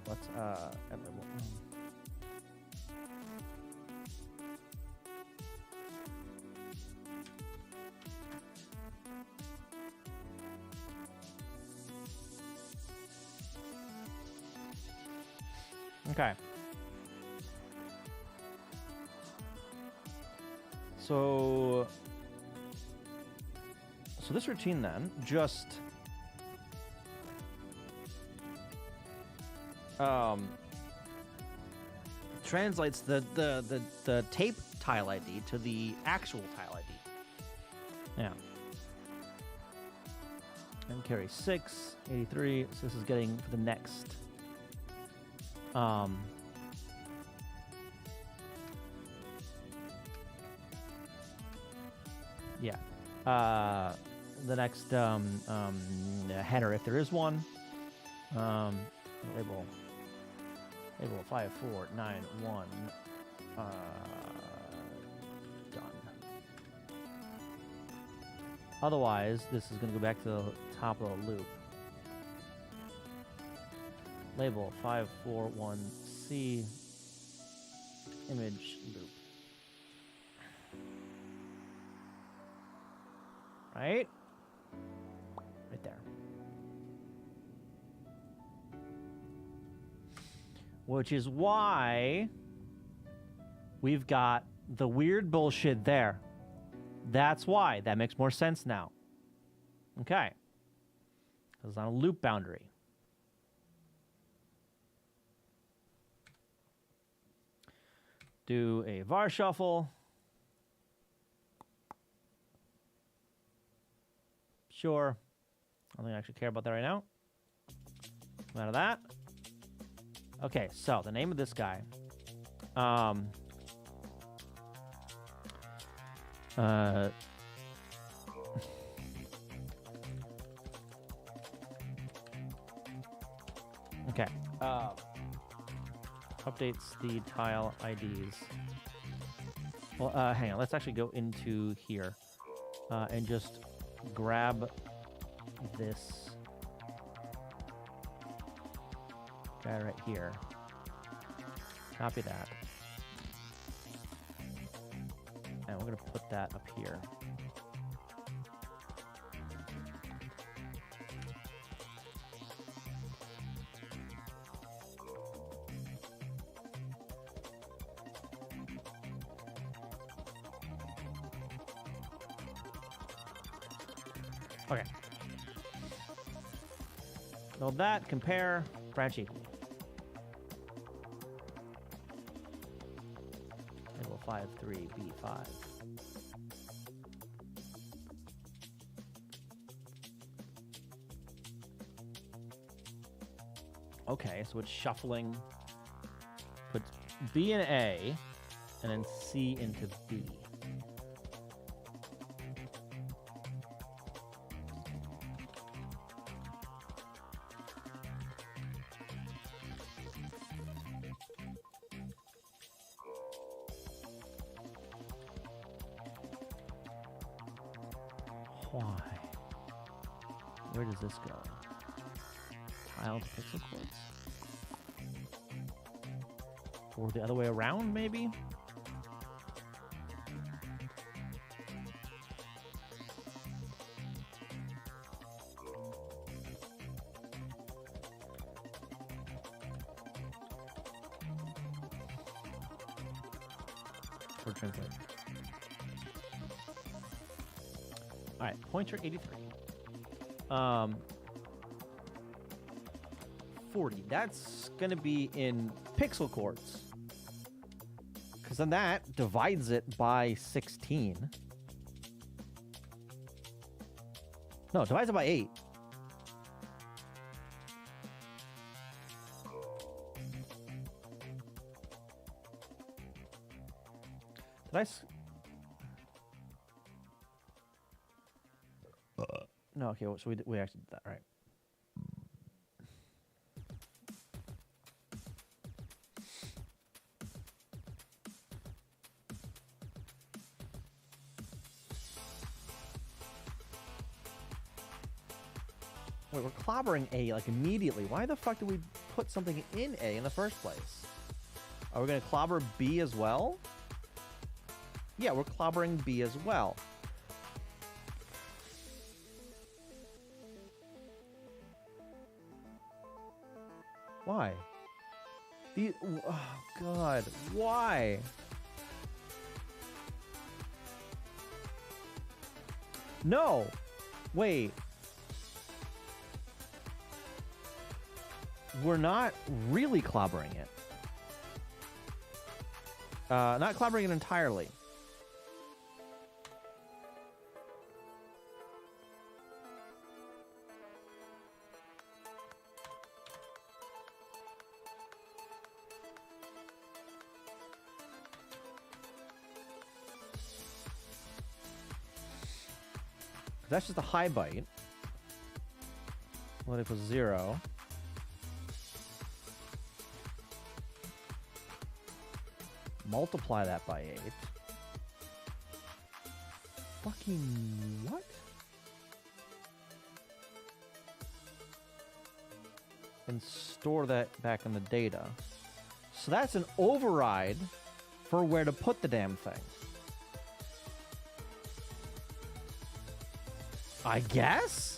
Let's add level. Okay. So this routine then just translates the tape tile ID to the actual tile ID. Yeah. And carry 6, 83. So this is getting for the next. Yeah. The next header, if there is one. Label 5491. Done. Otherwise, this is going to go back to the top of the loop. Label 541C image loop. Right? Right there. Which is why we've got the weird bullshit there. That's why. That makes more sense now. Okay. Because it's on a loop boundary. Do a var shuffle. Sure. I don't think I actually care about that right now. Come out of that. Okay, so the name of this guy. Okay. Updates the tile IDs. Well, hang on. Let's actually go into here and just grab this guy right here. Copy that. And we're going to put that up here. Okay. Build that, compare, branch equal. Label 53B5. Okay, so it's shuffling. Puts B in A, and then C into B. Why? Where does this go? Tile to pixel quartz? Or the other way around, maybe? Or translate. All right, pointer 83. 40. That's going to be in pixel quartz. Because then that divides it by 16. No, divides it by 8. Did I... No, okay, so we actually did that, right. Wait, we're clobbering A, like, immediately. Why the fuck did we put something in A in the first place? Are we going to clobber B as well? Yeah, we're clobbering B as well. Why? Oh, God. Why? No. Wait. We're not really clobbering it. Not clobbering it entirely. That's just a high byte. What if it was 0? Multiply that by 8. Fucking what? and store that back in the data. So that's an override for where to put the damn thing. I guess?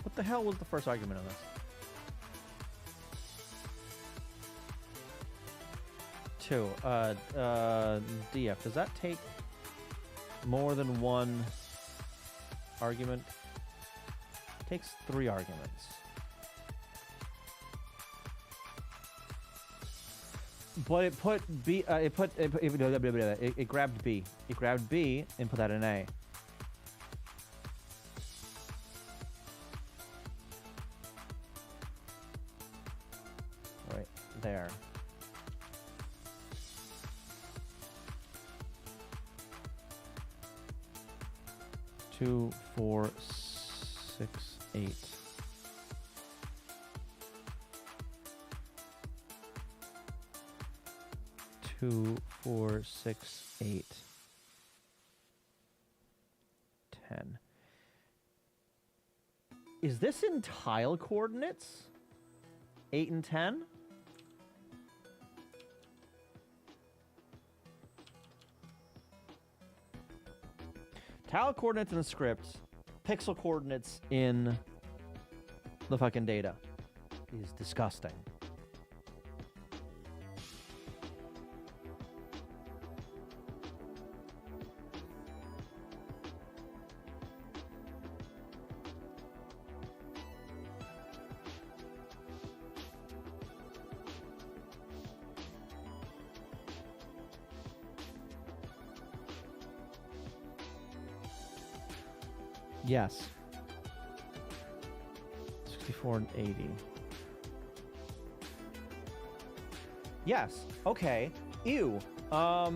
What the hell was the first argument of this? Two. DF. Does that take more than one argument? It takes 3 arguments. But it put B. It grabbed B. It grabbed B and put that in A. Right there. Two, 4, 6, 8. Two, 4, 6, 8. 10. Is this in tile coordinates? 8 and 10? Tile coordinates in the script, pixel coordinates in the fucking data is disgusting. Yes. 64 and 80. Yes. Okay. Ew. Oh,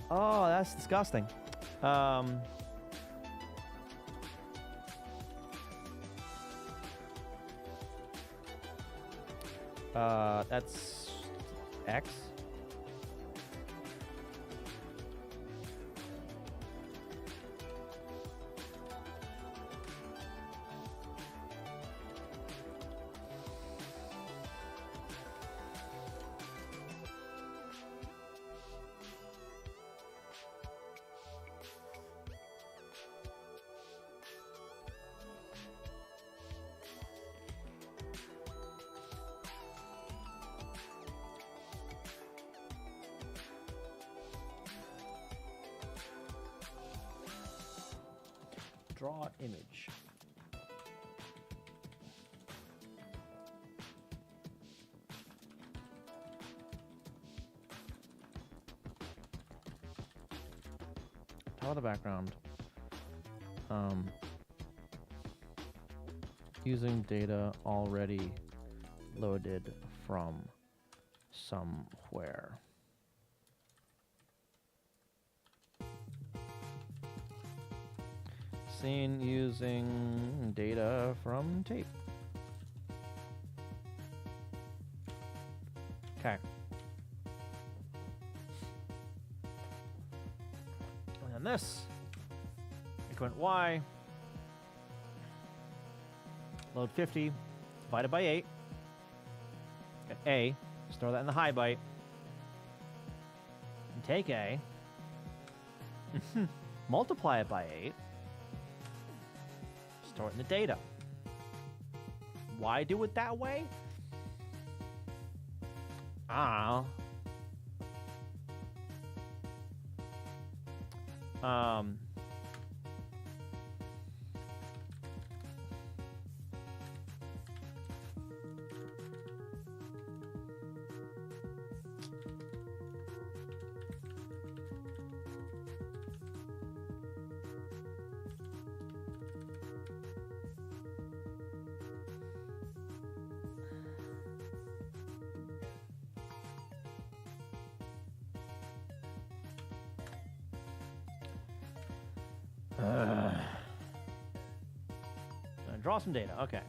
that's disgusting. That's X. Draw image. Tile the background. Using data already loaded from somewhere. Scene using data from tape. Okay. And then this, increment Y, load 50, divided by 8, get A, store that in the high byte, and take A, multiply it by 8, store it in the data. Why do it that way? I don't know. Gonna draw some data. Okay.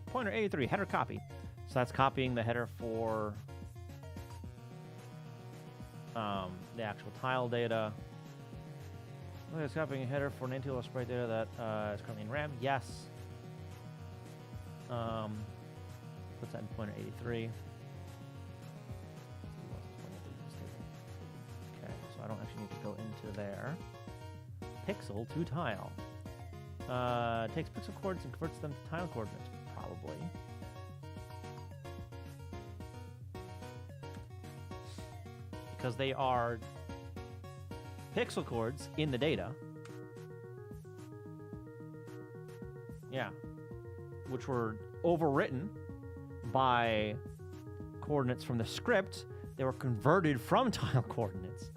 Pointer 83, header copy. So that's copying the header for the actual tile data. Okay, it's copying a header for an NTL sprite data that is currently in RAM. Yes. Puts that in pointer 83. Okay, so I don't actually need to go into there. Pixel to tile. Takes pixel coordinates and converts them to tile coordinates, probably. Because they are pixel coords in the data. Yeah. Which were overwritten by coordinates from the script. They were converted from tile coordinates.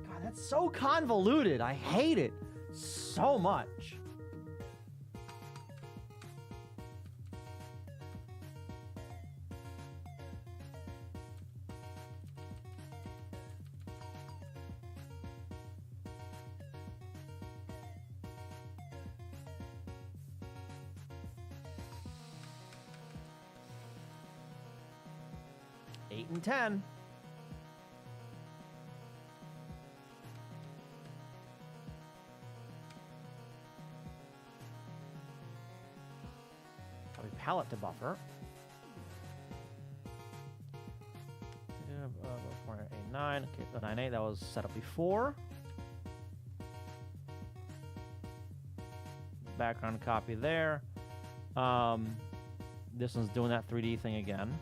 God, that's so convoluted. I hate it so much. Eight and 10. Probably palette to buffer. 489. Okay, the 98 that was set up before. Background copy there. This one's doing that 3D thing again.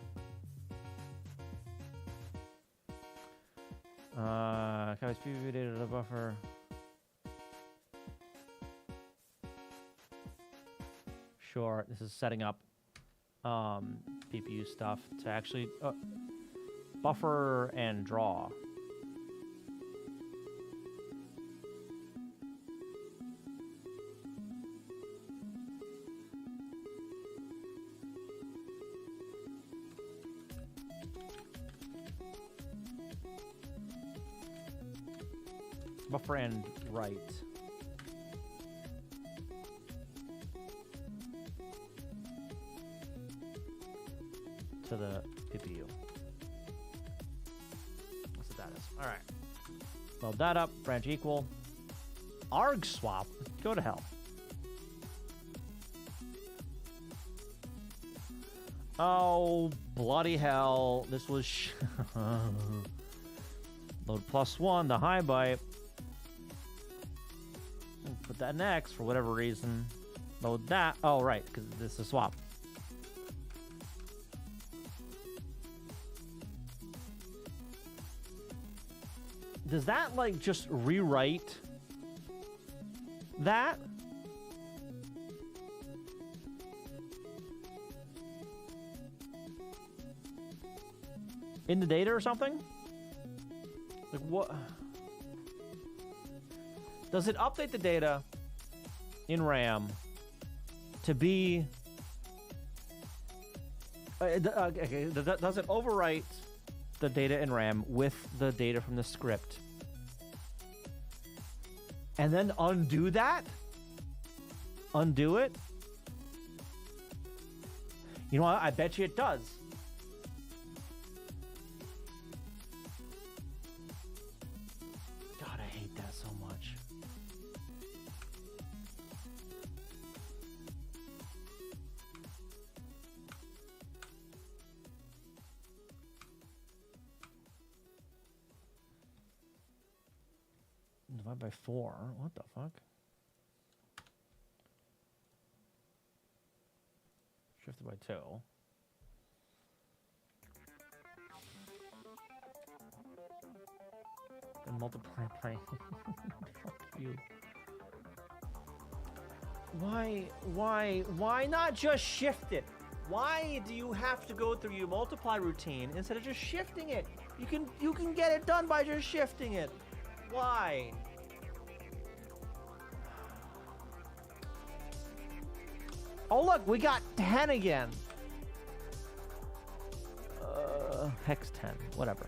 Copies PVV data to the buffer. Sure, this is setting up PPU stuff to actually buffer and draw. Buffer and write. To the PPU. What's the status? All right. Load that up. Branch equal. Arg swap. Go to hell. Oh, bloody hell. This was... Load +1, the high byte. Put that next for whatever reason. Load that. Oh, right, because this is a swap. Does that, like, just rewrite that? In the data or something? Like, what? Does it update the data in RAM to be... okay, does it overwrite the data in RAM with the data from the script? And then undo that? Undo it? You know what? I bet you it does. God, I hate that so much. Divide by 4. What the fuck? Shifted by 2. And multiply by... Fuck you. Why not just shift it? Why do you have to go through your multiply routine instead of just shifting it? You can get it done by just shifting it. Why? Oh look, we got 10 again. Hex 10, whatever.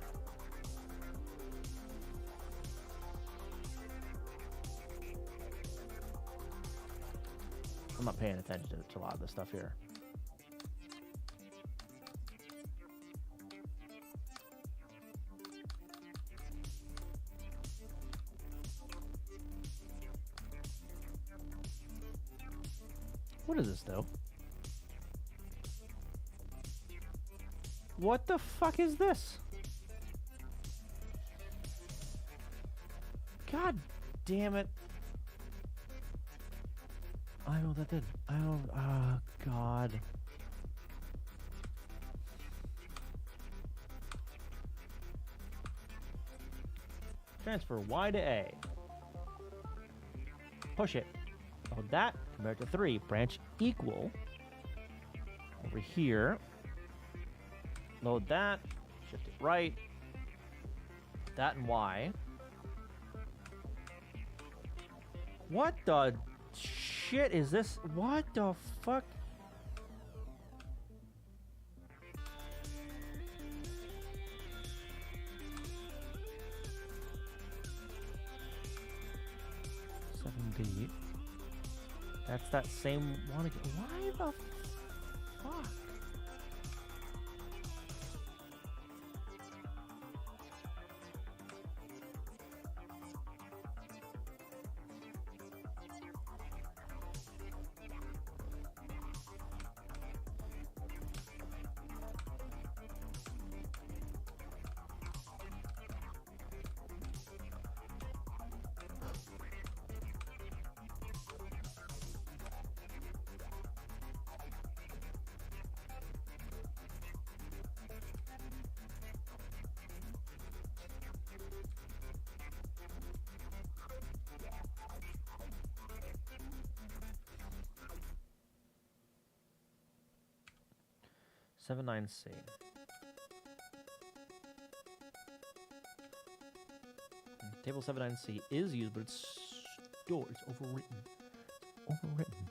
I'm not paying attention to a lot of this stuff here. What is this, though? What the fuck is this? God damn it. I don't know what that did. I don't... Oh, God. Transfer Y to A. Push it. Load that. Convert to 3. Branch equal. Over here. Load that. Shift it right. That and Y. What the shit is this? What the fuck? B. That's that same one again. Why the fuck? Seven nine C. Table 79C is used, but it's stored. It's overwritten. It's overwritten.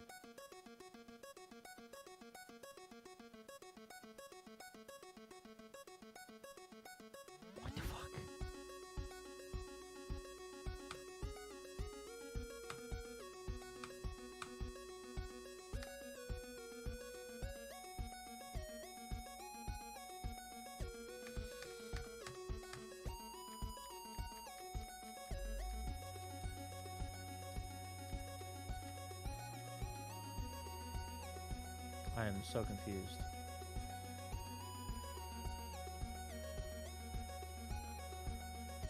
What the fuck? I am so confused.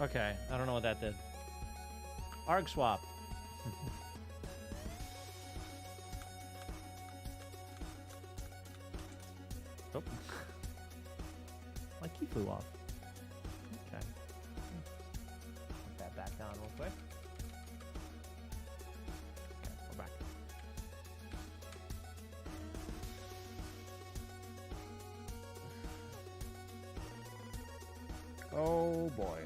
Okay, I don't know what that did. Arg swap. Oh. My key flew off. Okay. Put that back down real quick. Okay, we're back. Oh boy.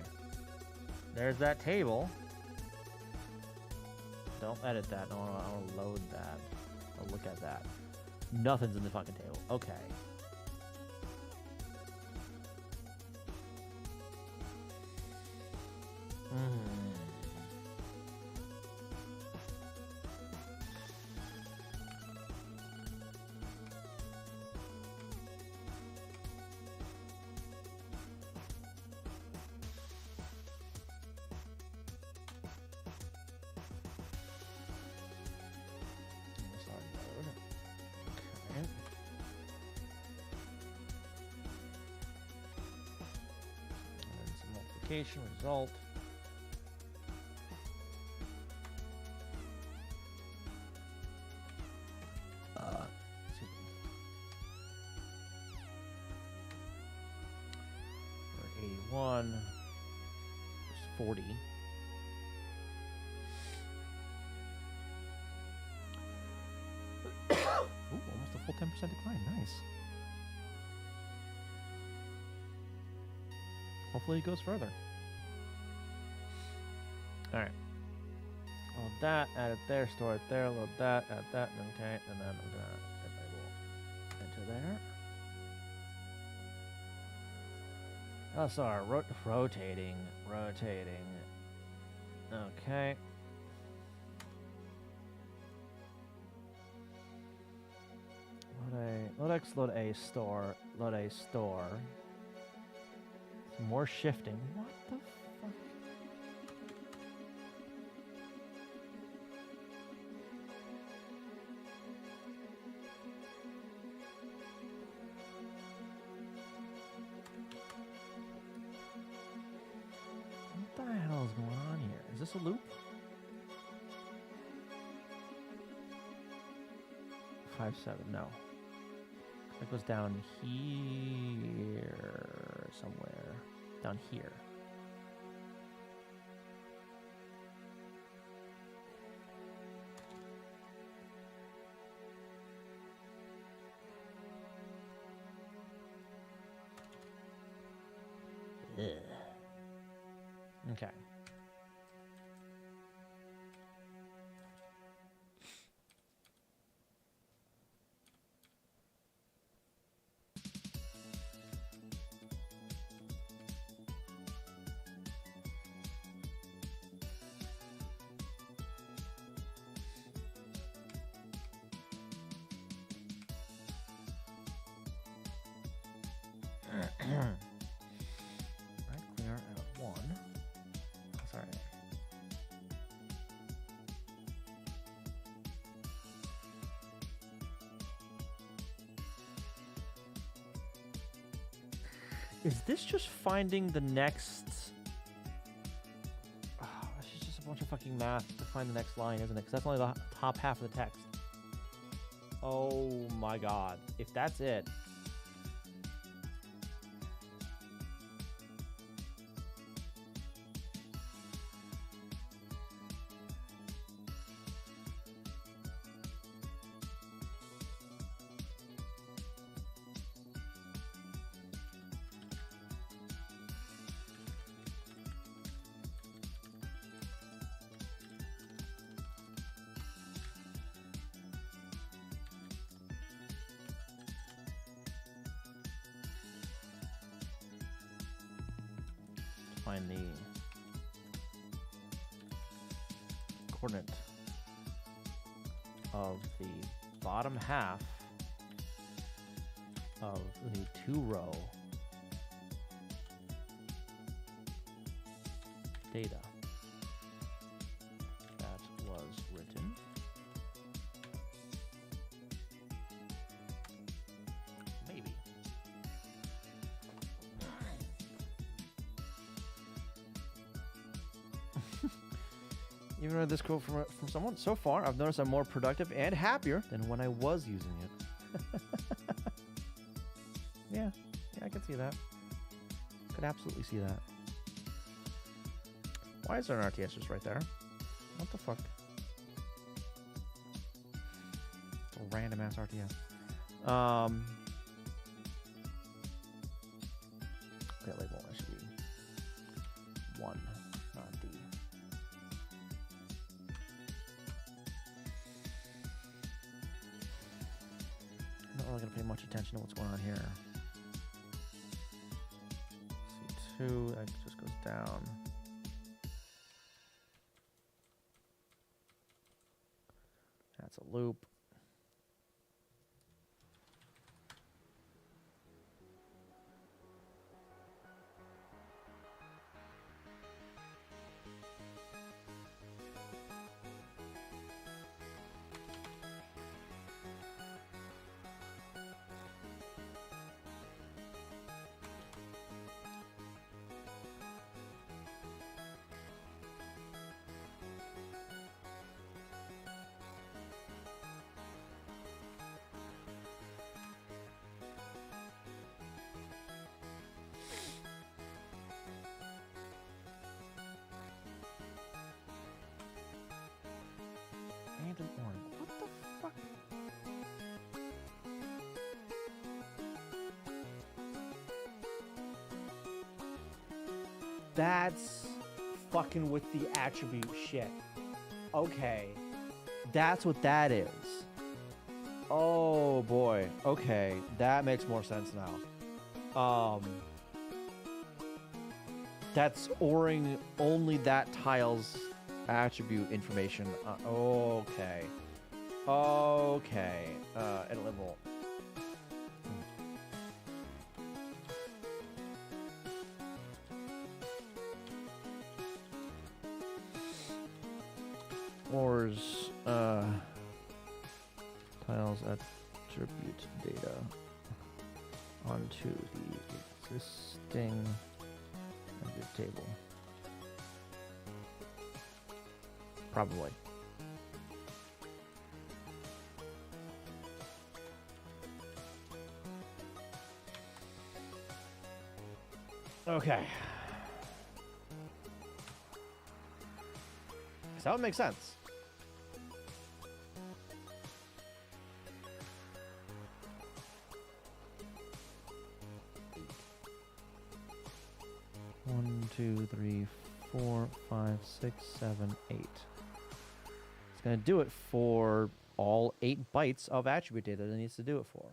There's that table. Don't edit that. I want to load that. I'll look at that. Nothing's in the fucking table. Okay. Result. Excuse me. We're 81. There's 40. Ooh, almost a full 10% decline. Nice. Hopefully it goes further. Alright. Load that, add it there, store it there, load that, add that, okay, and then I'm gonna enter there. LSR, rotating. Okay. Load X, load A, store, load A, store. Some more shifting. What the fuck? What the hell is going on here? Is this a loop? 5, 7, no. It goes down here somewhere. Down here. Ugh. Okay. Right clear at 1. Sorry. Is this just finding the next? Oh, this is just a bunch of fucking math to find the next line, isn't it? Because that's only the top half of the text. Oh my god. If that's it. Find the coordinate of the bottom half of the 2-row data that was written. Maybe. Even read this quote from someone. So far, I've noticed I'm more productive and happier than when I was using it. Yeah, I can see that. Could absolutely see that. Why is there an RTS just right there? What the fuck? It's a random ass RTS. Okay, label. That should be 1, not D. I'm not really gonna pay much attention to what's going on here. C2, that just goes down. That's a loop. And an orange. What the fuck? That's fucking with the attribute shit. Okay. That's what that is. Oh boy. Okay. That makes more sense now. That's ORing only that tile's attribute information. Okay. Okay. Edit level. ORs tiles attribute data onto the existing attribute table. Probably. Okay. So that would make sense. One, two, three, 4, 5, 6, 7, 8. It's going to do it for all 8 bytes of attribute data that it needs to do it for.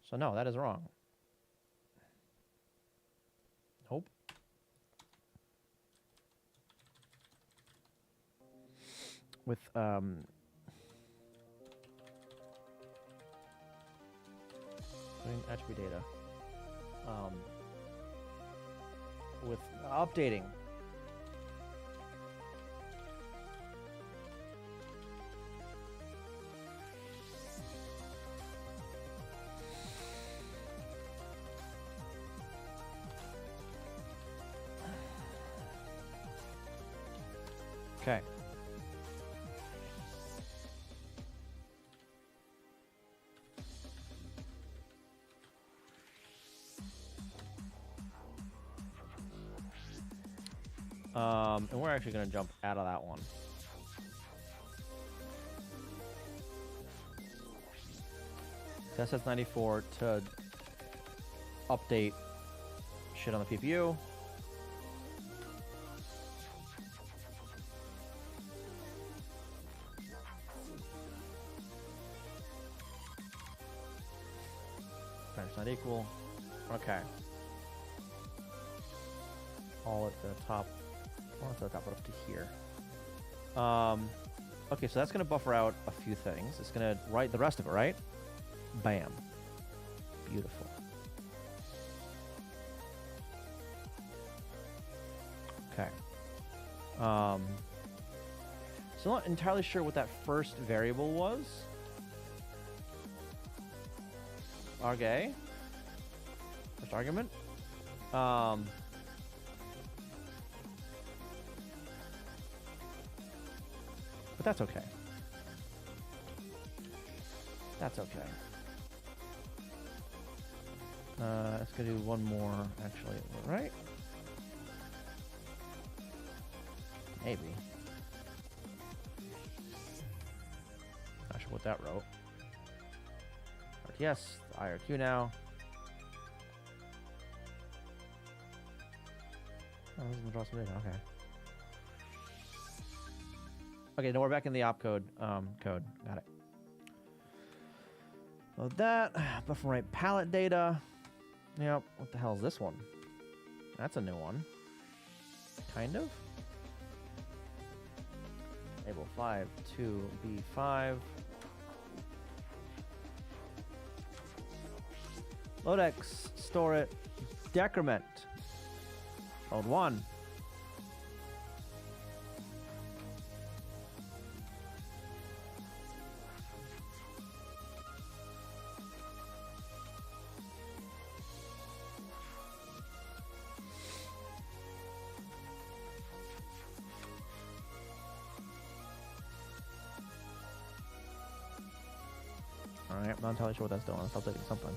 So no, that is wrong. Nope. With attribute data. With updating. Okay. And we're actually going to jump out of that one. SS94 to update shit on the PPU. Parent's not equal. Okay. All at the top. Well, not at the top, but up to here. Okay, so that's going to buffer out a few things. It's going to write the rest of it, right? Bam. Beautiful. Okay. So I'm not entirely sure what that first variable was. Okay. First argument. But that's okay. That's okay. Let's go do one more, actually, right? Maybe. Not sure what that wrote. RTS, IRQ now. Oh, this is the draw some data. Okay. Okay, now we're back in the opcode code. Got it. Load that. Buffer write palette data. Yep. What the hell is this one? That's a new one. Kind of. Label 5 to B5. Load X. Store it. Decrement. Load 1. Alright, I'm not entirely sure what that's doing. It's updating something.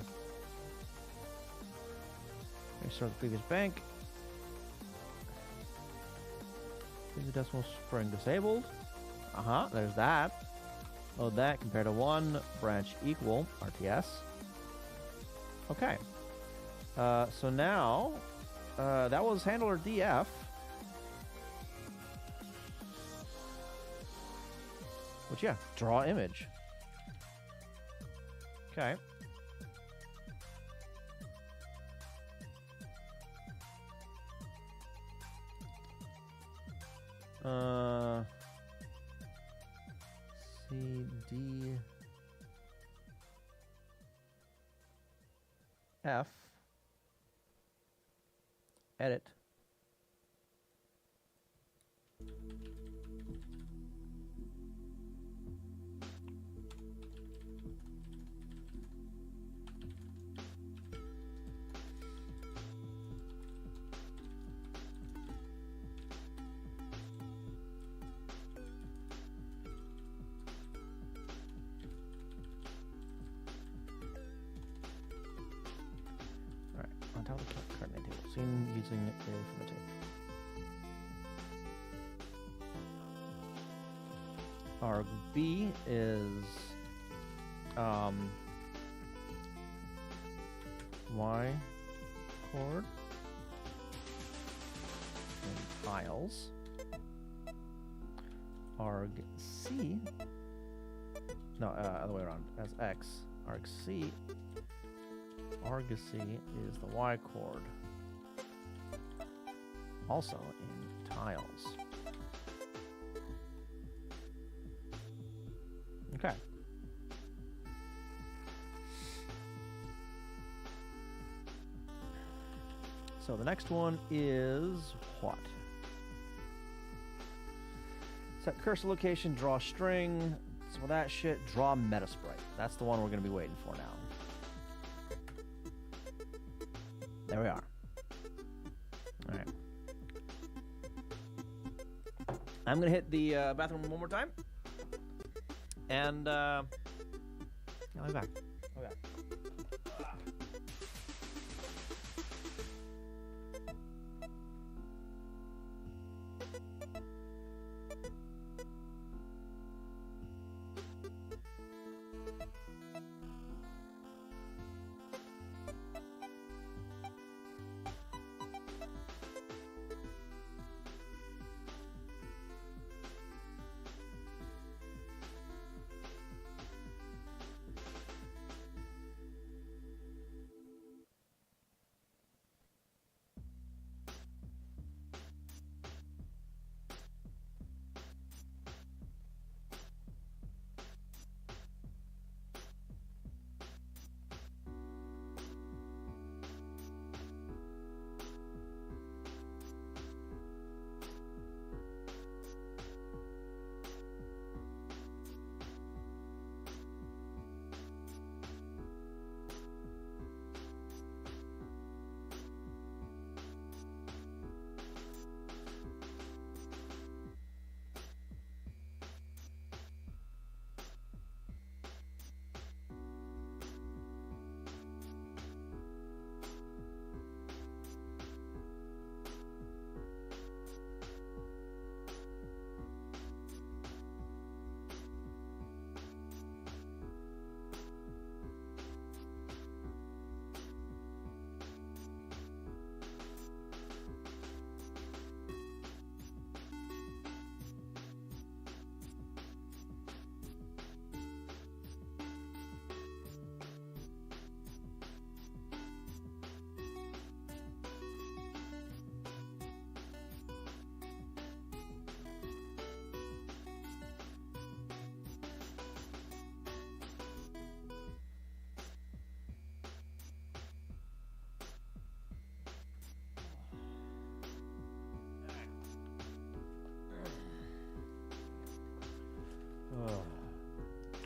Restore the previous bank. Is the decimal spring disabled? There's that. Load that, compare to 1, branch equal, RTS. Okay. So now, that was handler DF. Which, yeah, draw image. Okay. CD F edit. On top of the coordinate table, seen using it from the tape. Arg B is Y chord and tiles. Arg C, no, other way around, as X. Arg C. Argosy is the Y chord, also in tiles. Okay. So the next one is what? Set cursor location, draw string. So that shit, draw Metasprite. That's the one we're going to be waiting for now. There we are. All right. I'm going to hit the bathroom one more time. And I'll be back. Okay.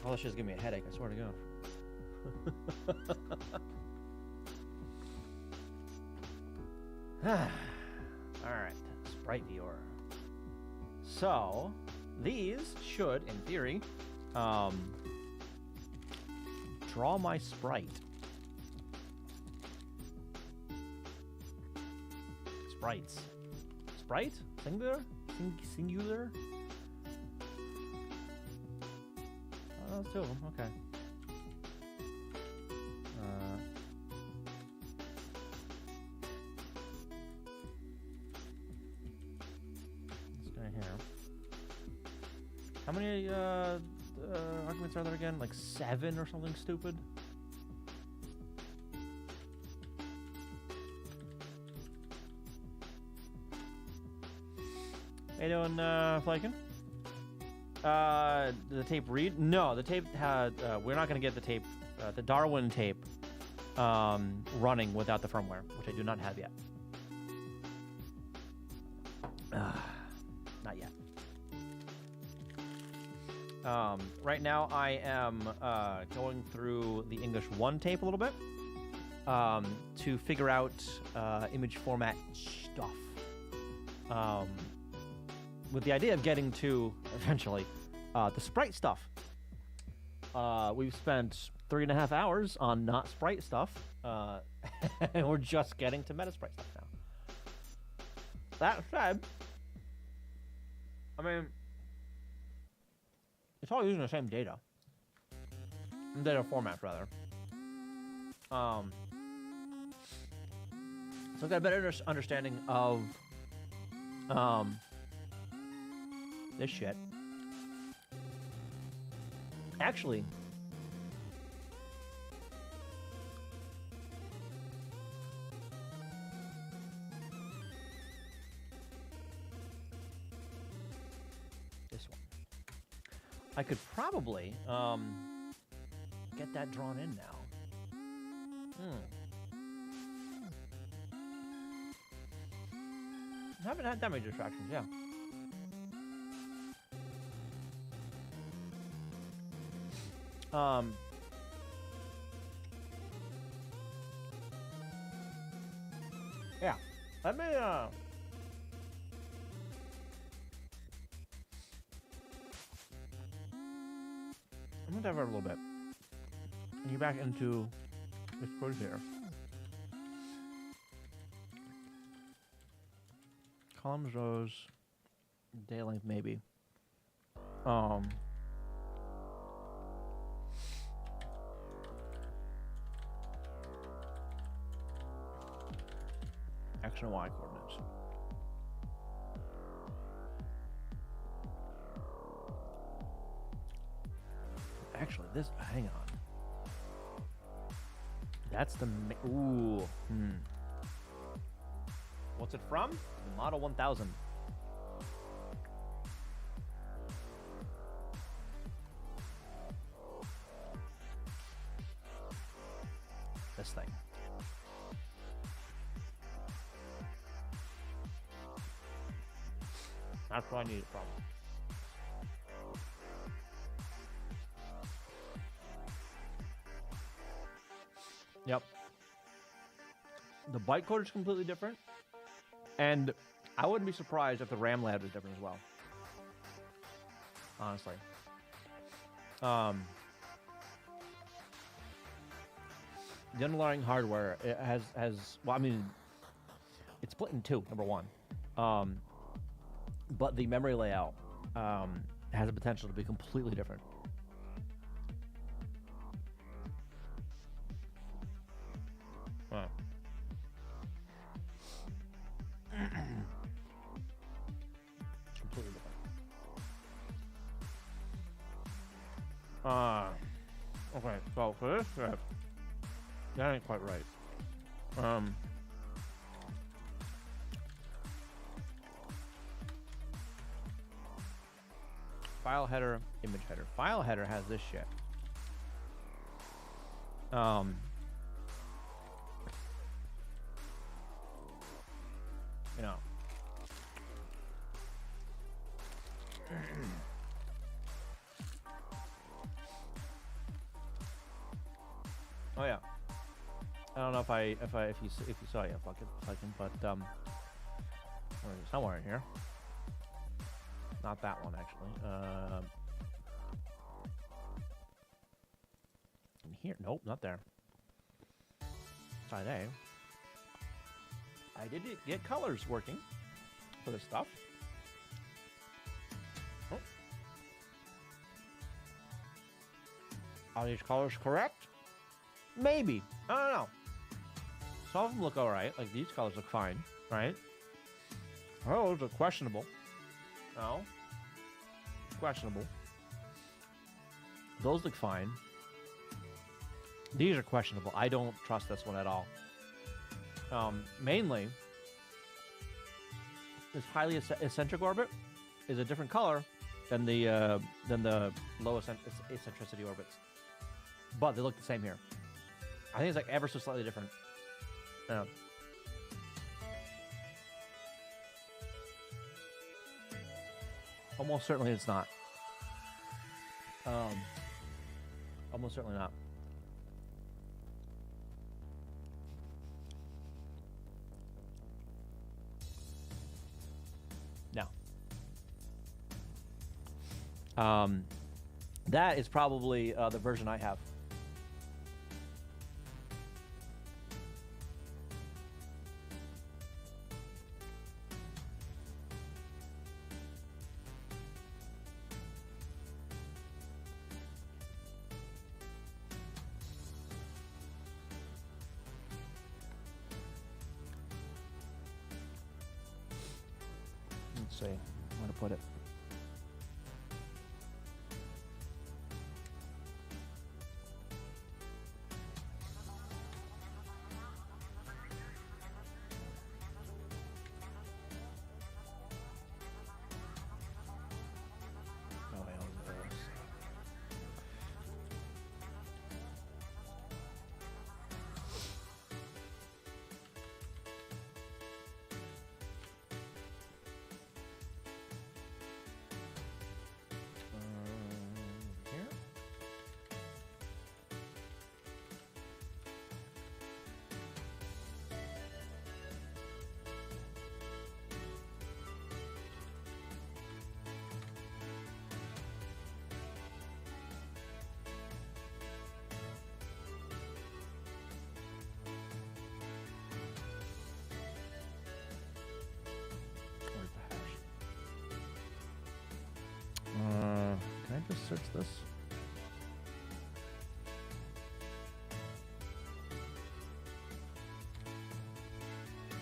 All this shit's giving me a headache, I swear to God. Alright, sprite viewer. So, these should, in theory, draw my sprite. Sprites. Sprite? Singular? Singular? Oh, that's two of them. Okay. This guy here. How many arguments are there again? Like 7 or something stupid? How you doing, Flakin? The tape read? No, the tape had, we're not going to get the tape, the Darwin tape, running without the firmware, which I do not have yet. Not yet. Right now I am going through the English 1 tape a little bit to figure out image format stuff. With the idea of getting to, eventually, the sprite stuff. We've spent 3.5 hours on not sprite stuff, and we're just getting to meta sprite stuff now. That said, I mean, it's all using the same data. Data formats, rather. So I've got a better understanding of this shit. Actually, this one. I could probably get that drawn in now. I haven't had that many distractions, yeah. Yeah. Let me I'm gonna dive out a little bit. And get back into this code here. Columns, rows, day length, maybe. X and Y coordinates. Actually, this, hang on. That's the, ooh, What's it from? The Model 1000. This thing. That's what I need it from. Yep. The bytecode is completely different. And I wouldn't be surprised if the RAM layout is different as well. Honestly. The underlying hardware it has well, I mean, it's split in two, number one. But the memory layout has the potential to be completely different. Huh. Completely different. Okay, so for this step, that ain't quite right. File header, image header. File header has this shit. You know. Oh yeah. I don't know if you saw it, fuck it, but somewhere in here. Not that one actually. In here, nope, not there. Side A. I did get colors working for this stuff. Oh. Are these colors correct? Maybe. I don't know. Some of them look alright. Like these colors look fine, right? Oh, those are questionable. No. Questionable. Those look fine. These are questionable. I don't trust this one at all. Mainly, this highly eccentric orbit is a different color than the low eccentricity orbits, but they look the same here. I think it's like ever so slightly different. Almost certainly it's not. Almost certainly not. No. That is probably the version I have. Let's see where to put it. Can I just search this?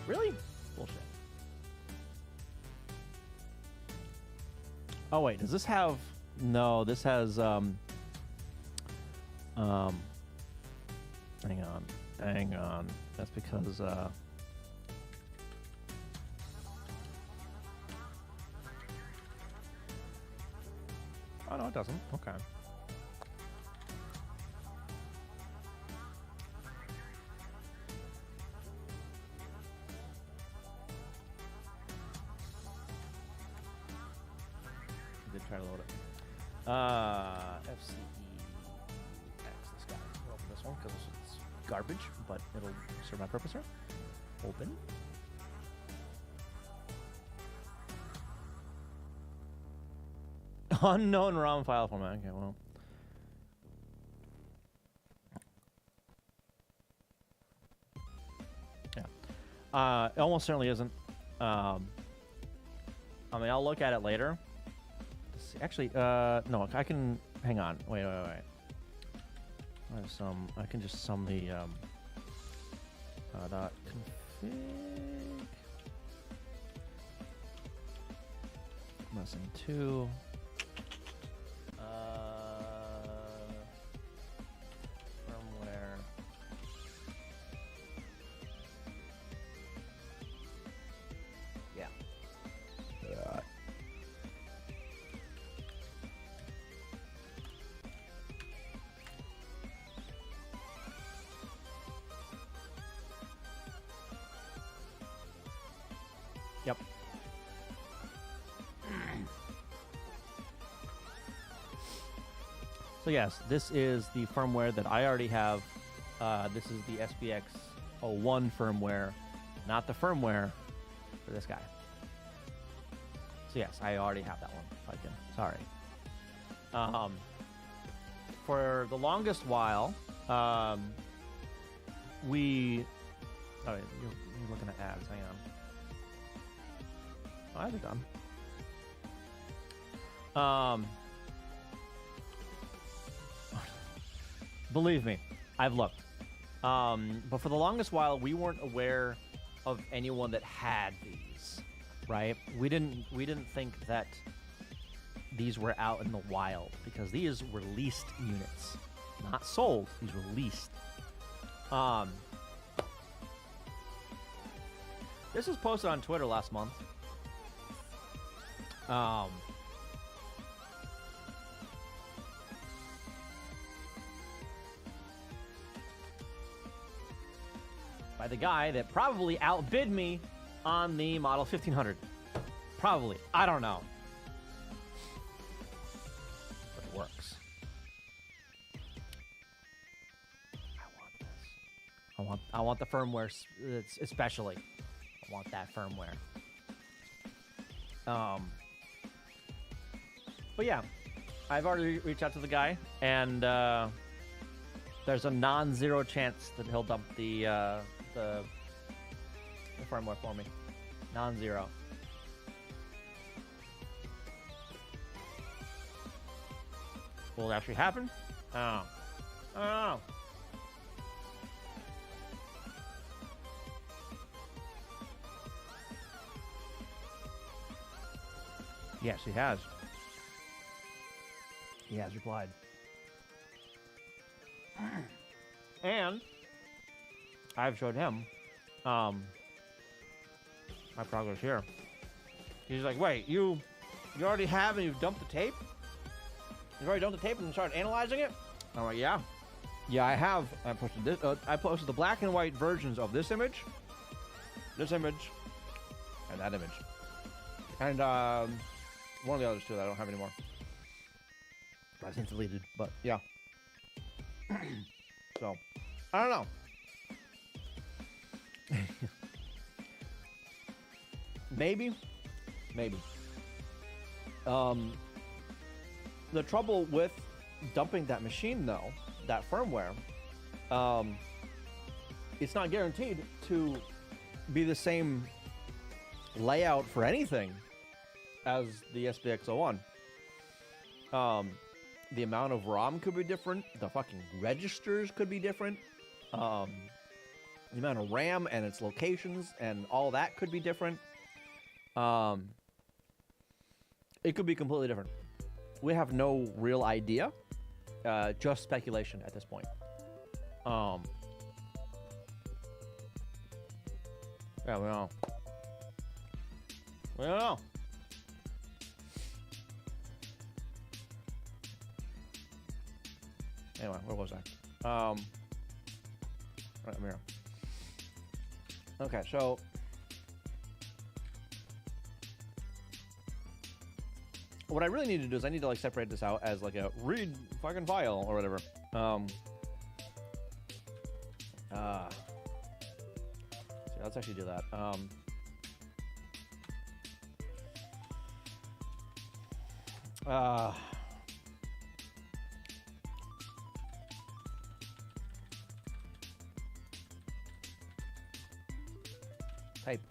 Really? Bullshit. Oh wait, does this have? No, this has hang on. That's because oh no, it doesn't. Okay. I did try to load it. FCE X. This guy. I'll open this one because it's garbage, but it'll serve my purpose here. Open. Unknown ROM file format. Okay, well. Yeah. It almost certainly isn't. I mean, I'll look at it later. Let's see. Actually, no, I can. Hang on. Wait. I have some. I can just sum the dot config. Lesson 2. Firmware. Yeah. Yep. So yes, this is the firmware that I already have. This is the SBX01 firmware, not the firmware for this guy. So yes, I already have that one. If I can, sorry. For the longest while, we. Oh, wait, you're looking at ads. Hang on. Oh, I think I'm. Believe me, I've looked. But for the longest while, we weren't aware of anyone that had these, right? We didn't think that these were out in the wild because these were leased units, not sold. These were leased. This was posted on Twitter last month. By the guy that probably outbid me on the Model 1500. Probably. I don't know. I want the firmware, especially. I want that firmware. But yeah, I've already reached out to the guy, and there's a non-zero chance that he'll dump the firmware for me. Non-zero. Will it actually happen? I don't know. Yes, he has. He has replied. And I've showed him my progress here. He's like, wait, you already have and you've dumped the tape? You've already dumped the tape and started analyzing it? I'm like, yeah. Yeah, I have. I posted this. I posted the black and white versions of this image, and that image. And one of the others too that I don't have anymore. I've since deleted, but yeah. So, I don't know. Maybe. The trouble with dumping that machine, though, that firmware, it's not guaranteed to be the same layout for anything as the SPX01. The amount of ROM could be different. The fucking registers could be different. The amount of RAM and its locations and all that could be different. It could be completely different. We have no real idea. Just speculation at this point. Yeah, we don't know. We don't know. Anyway, where was I? Right, I'm here. Okay, so what I really need to do is I need to like separate this out as like a read fucking file or whatever. So let's actually do that. Type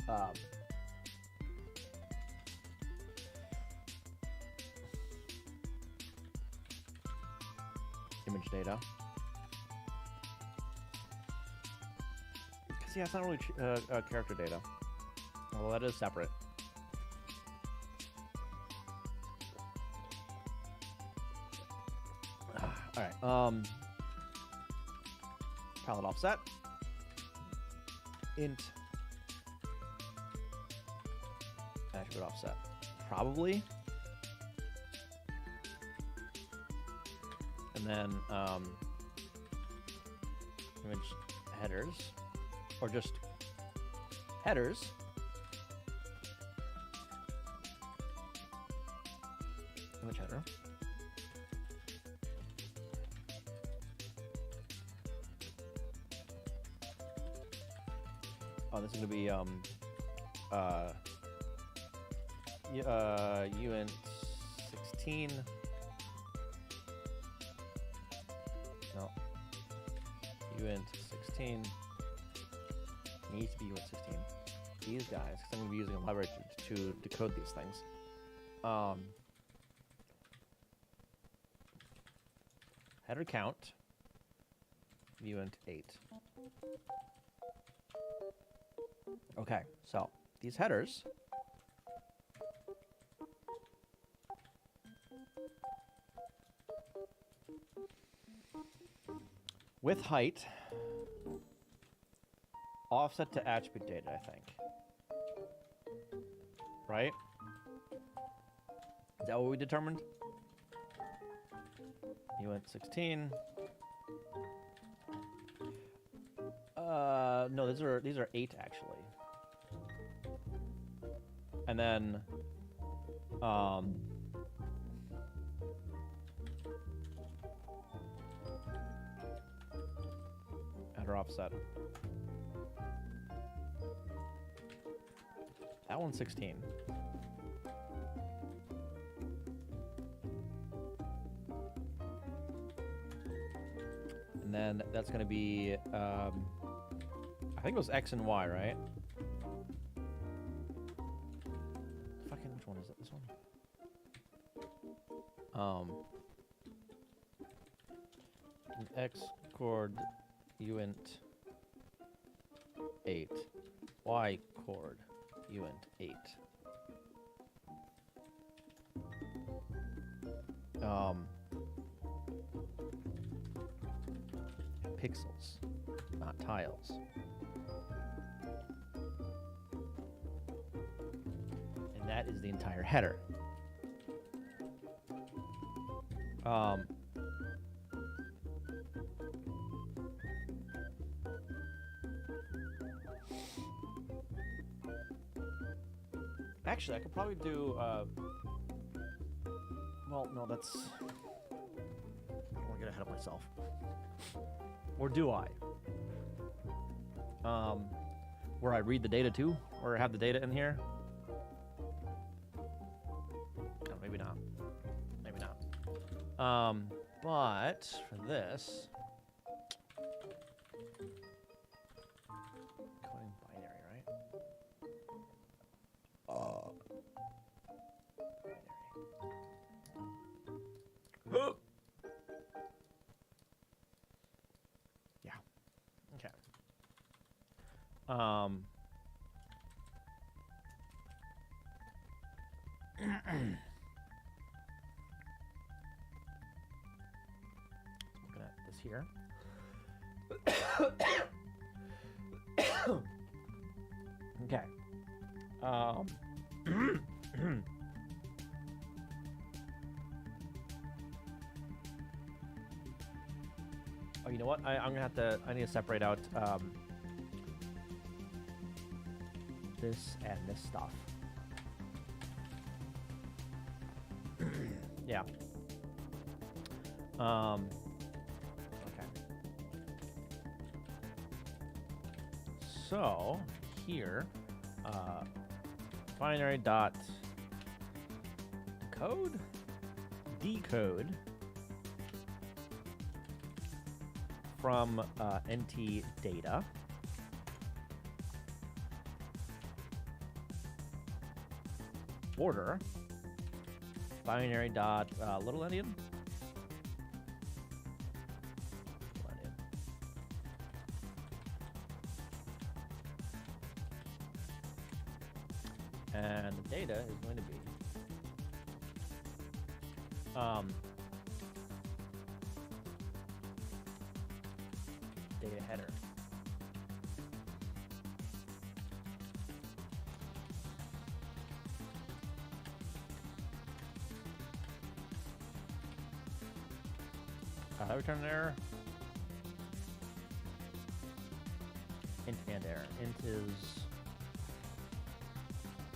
image data. Because yeah, it's not really character data. Although that is separate. All right. Palette offset. Int. Attribute offset. Probably. And then image headers, or just headers. Image header. Oh, this is gonna be uint 16. No. uint 16 needs to be uint 16. These guys, because I'm going to be using a library to decode these things. Header count, uint 8. Okay, so these headers with height offset to attribute data, I think. Right? Is that what we determined? uint 16. No, these are 8 actually. And then header offset. That one's 16. And then that's going to be, I think it was X and Y, right? Fucking, which one is it? This one? X chord uint 8. Y chord uint 8. Pixels, not tiles. And that is the entire header. Actually, I could probably do, well, no, that's, I don't want to get ahead of myself. Or do I? Where I read the data too? Or have the data in here? No, maybe not. Maybe not. But for this, coding binary, right? Binary. Yeah. Okay. Looking at this here. Okay. Oh, you know what? I'm gonna have to. I need to separate out this and this stuff. Yeah. Okay. So here, binary dot code decode from NT data. Order binary dot little endian. And the data is going to be data header. Return an error. Int and error. Int is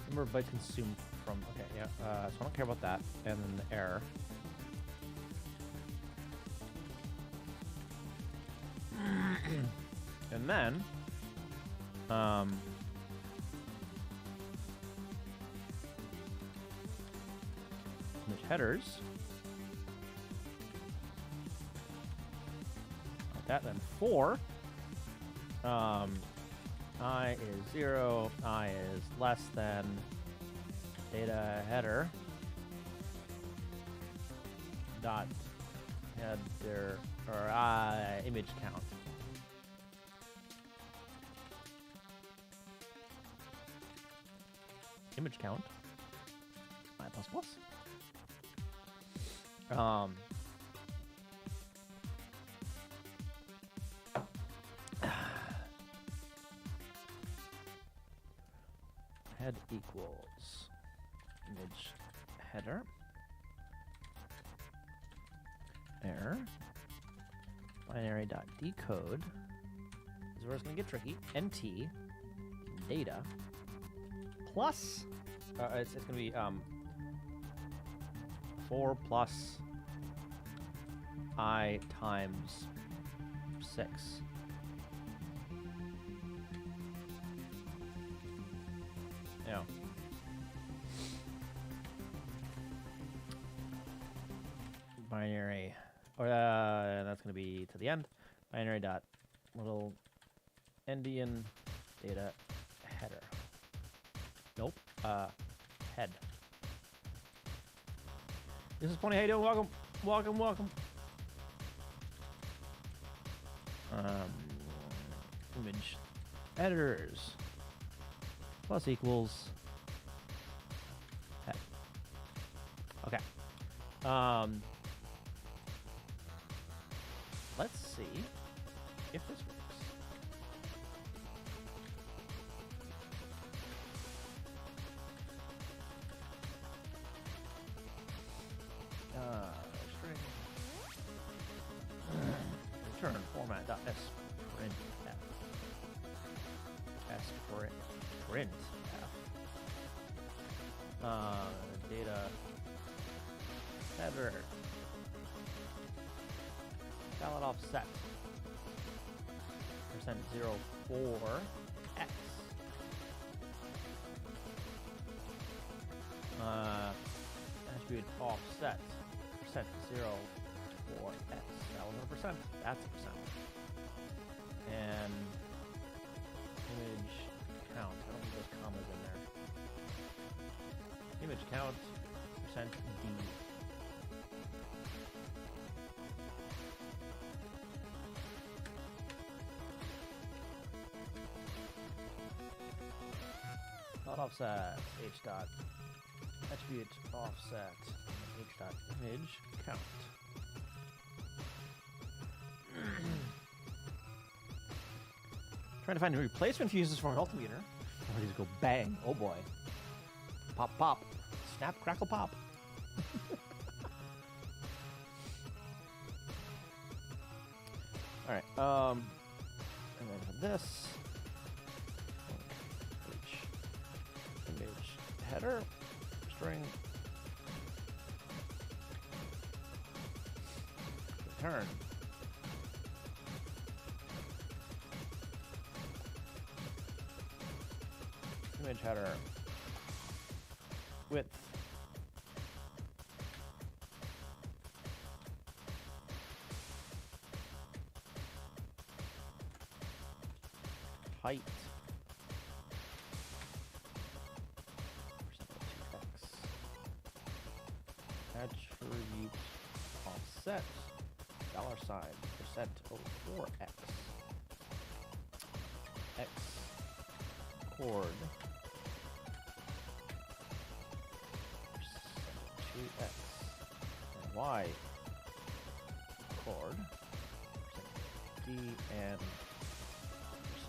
number of bytes consumed from. Okay, yeah. So I don't care about that. And then the error. And then image headers. That then 4. I is 0. I is less than data header dot header or image count. Image count. I plus plus. Head equals image header error binary dot decode is where it's going to get tricky. NT data plus it's going to be 4 plus I times 6 binary, or that's going to be to the end. Binary dot little endian data header. Nope. Head. This is Pony. How you doing? Welcome, welcome, welcome. Image editors plus equals head. Okay. Let's see if this works. String return format dot s print f s print f data header valid offset %04 x attribute offset %0 for x. That was a percent. That's a percent. And image count. I don't need those commas in there. Image count %d. Dot offset h dot attribute offset h dot image count. Trying to find replacement fuses for an altimeter. Oh, these go bang. Oh boy. Pop, pop. Snap, crackle, pop. All right. And then for this, image header string return. Image header width height attribute offset $%04x x chord 2x and y chord d and %02x.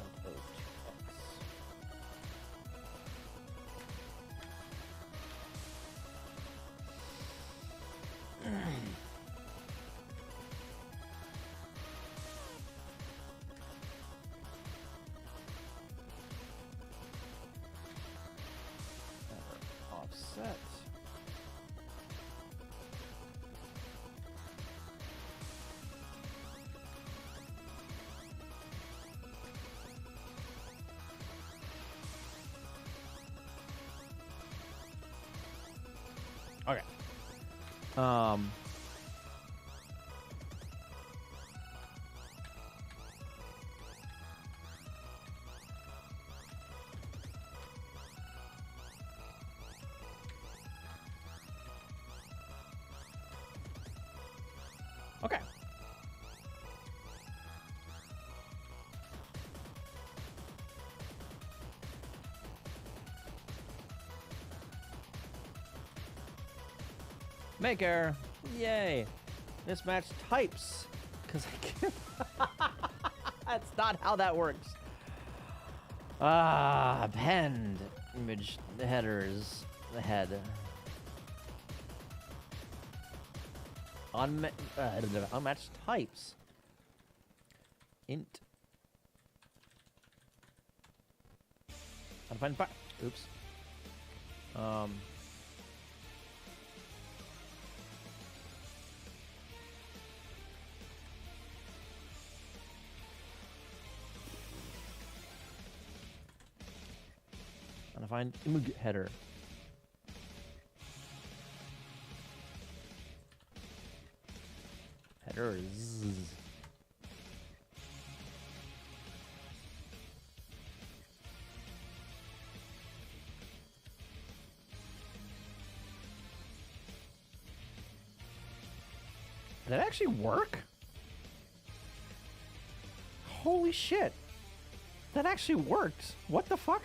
Offset okay. Okay. Make error. Yay. Mismatched types. Because I can't. That's not how that works. Append image headers. The head. Unmatched types. Int. Undefined file. Oops. Undefined img header. Headers. Did that actually work? Holy shit. That actually worked. What the fuck?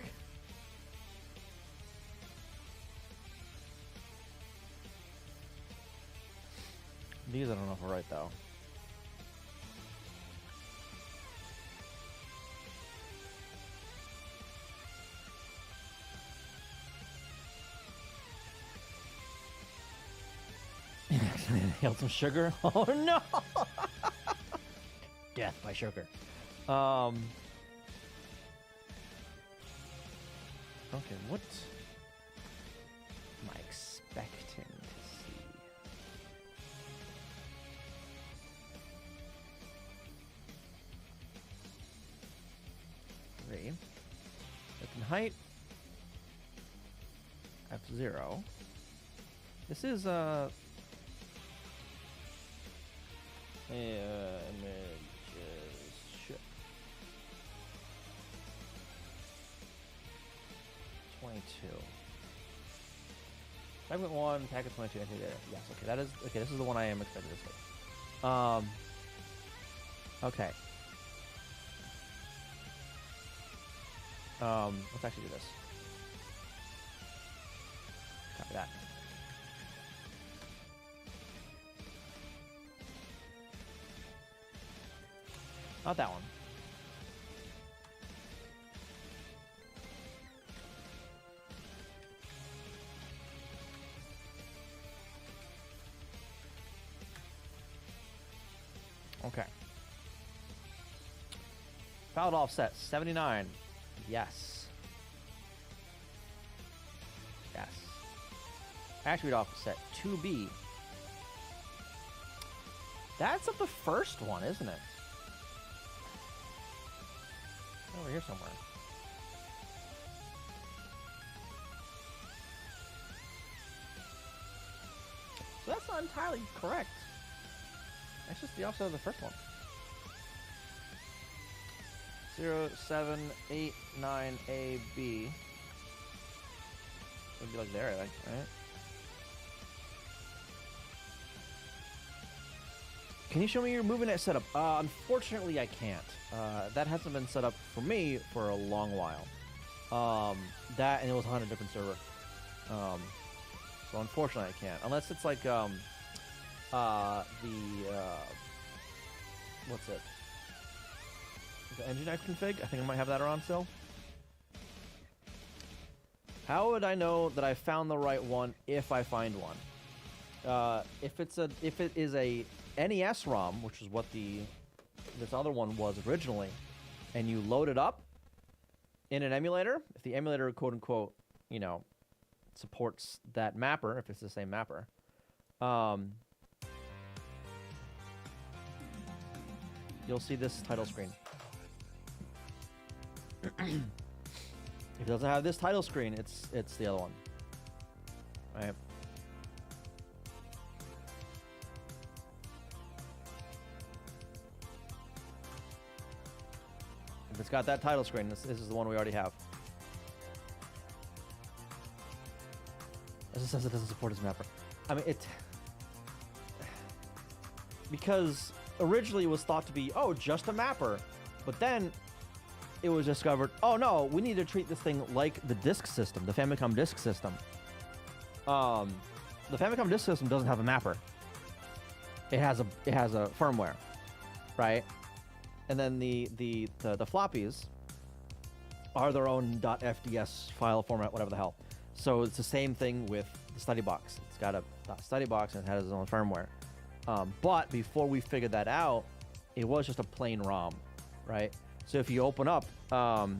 These I don't know if are right though. Inhaled some sugar. Oh no! Death by sugar. Okay, what am I expecting to see? Three. Width and height. F0. This is images ship 22. Segment 1, packet 22, entity there. Yes, okay, that is okay. This is the one I am expected to see. Okay. Let's actually do this. Copy that. Not that one. Okay. Valid offset 79. Yes. Yes. Attribute offset 2B. That's of the first one, isn't it? Over here somewhere. So that's not entirely correct. That's just the offset of the first one. 0789AB. Would be like there, I think, right? Can you show me your moving setup? Unfortunately, I can't. That hasn't been set up for me for a long while. That, and it was on a different server. So unfortunately, I can't. Unless it's like, what's it? The Nginx config? I think I might have that around still. How would I know that I found the right one if I find one? If it is a NES ROM, which is what this other one was originally, and you load it up in an emulator, if the emulator, quote unquote, you know, supports that mapper, if it's the same mapper, you'll see this title screen. If it doesn't have this title screen, it's the other one. Right? If it's got that title screen, this is the one we already have. It says it doesn't support as mapper. I mean, because originally it was thought to be, oh, just a mapper, but then it was discovered, oh no, we need to treat this thing like the disk system, the Famicom disk system. The Famicom disk system doesn't have a mapper. It has a firmware, right? And then the floppies are their own .fds file format, whatever the hell. So it's the same thing with the StudyBox. It's got a .StudyBox and it has its own firmware. But before we figured that out, it was just a plain ROM, right? So if you open up the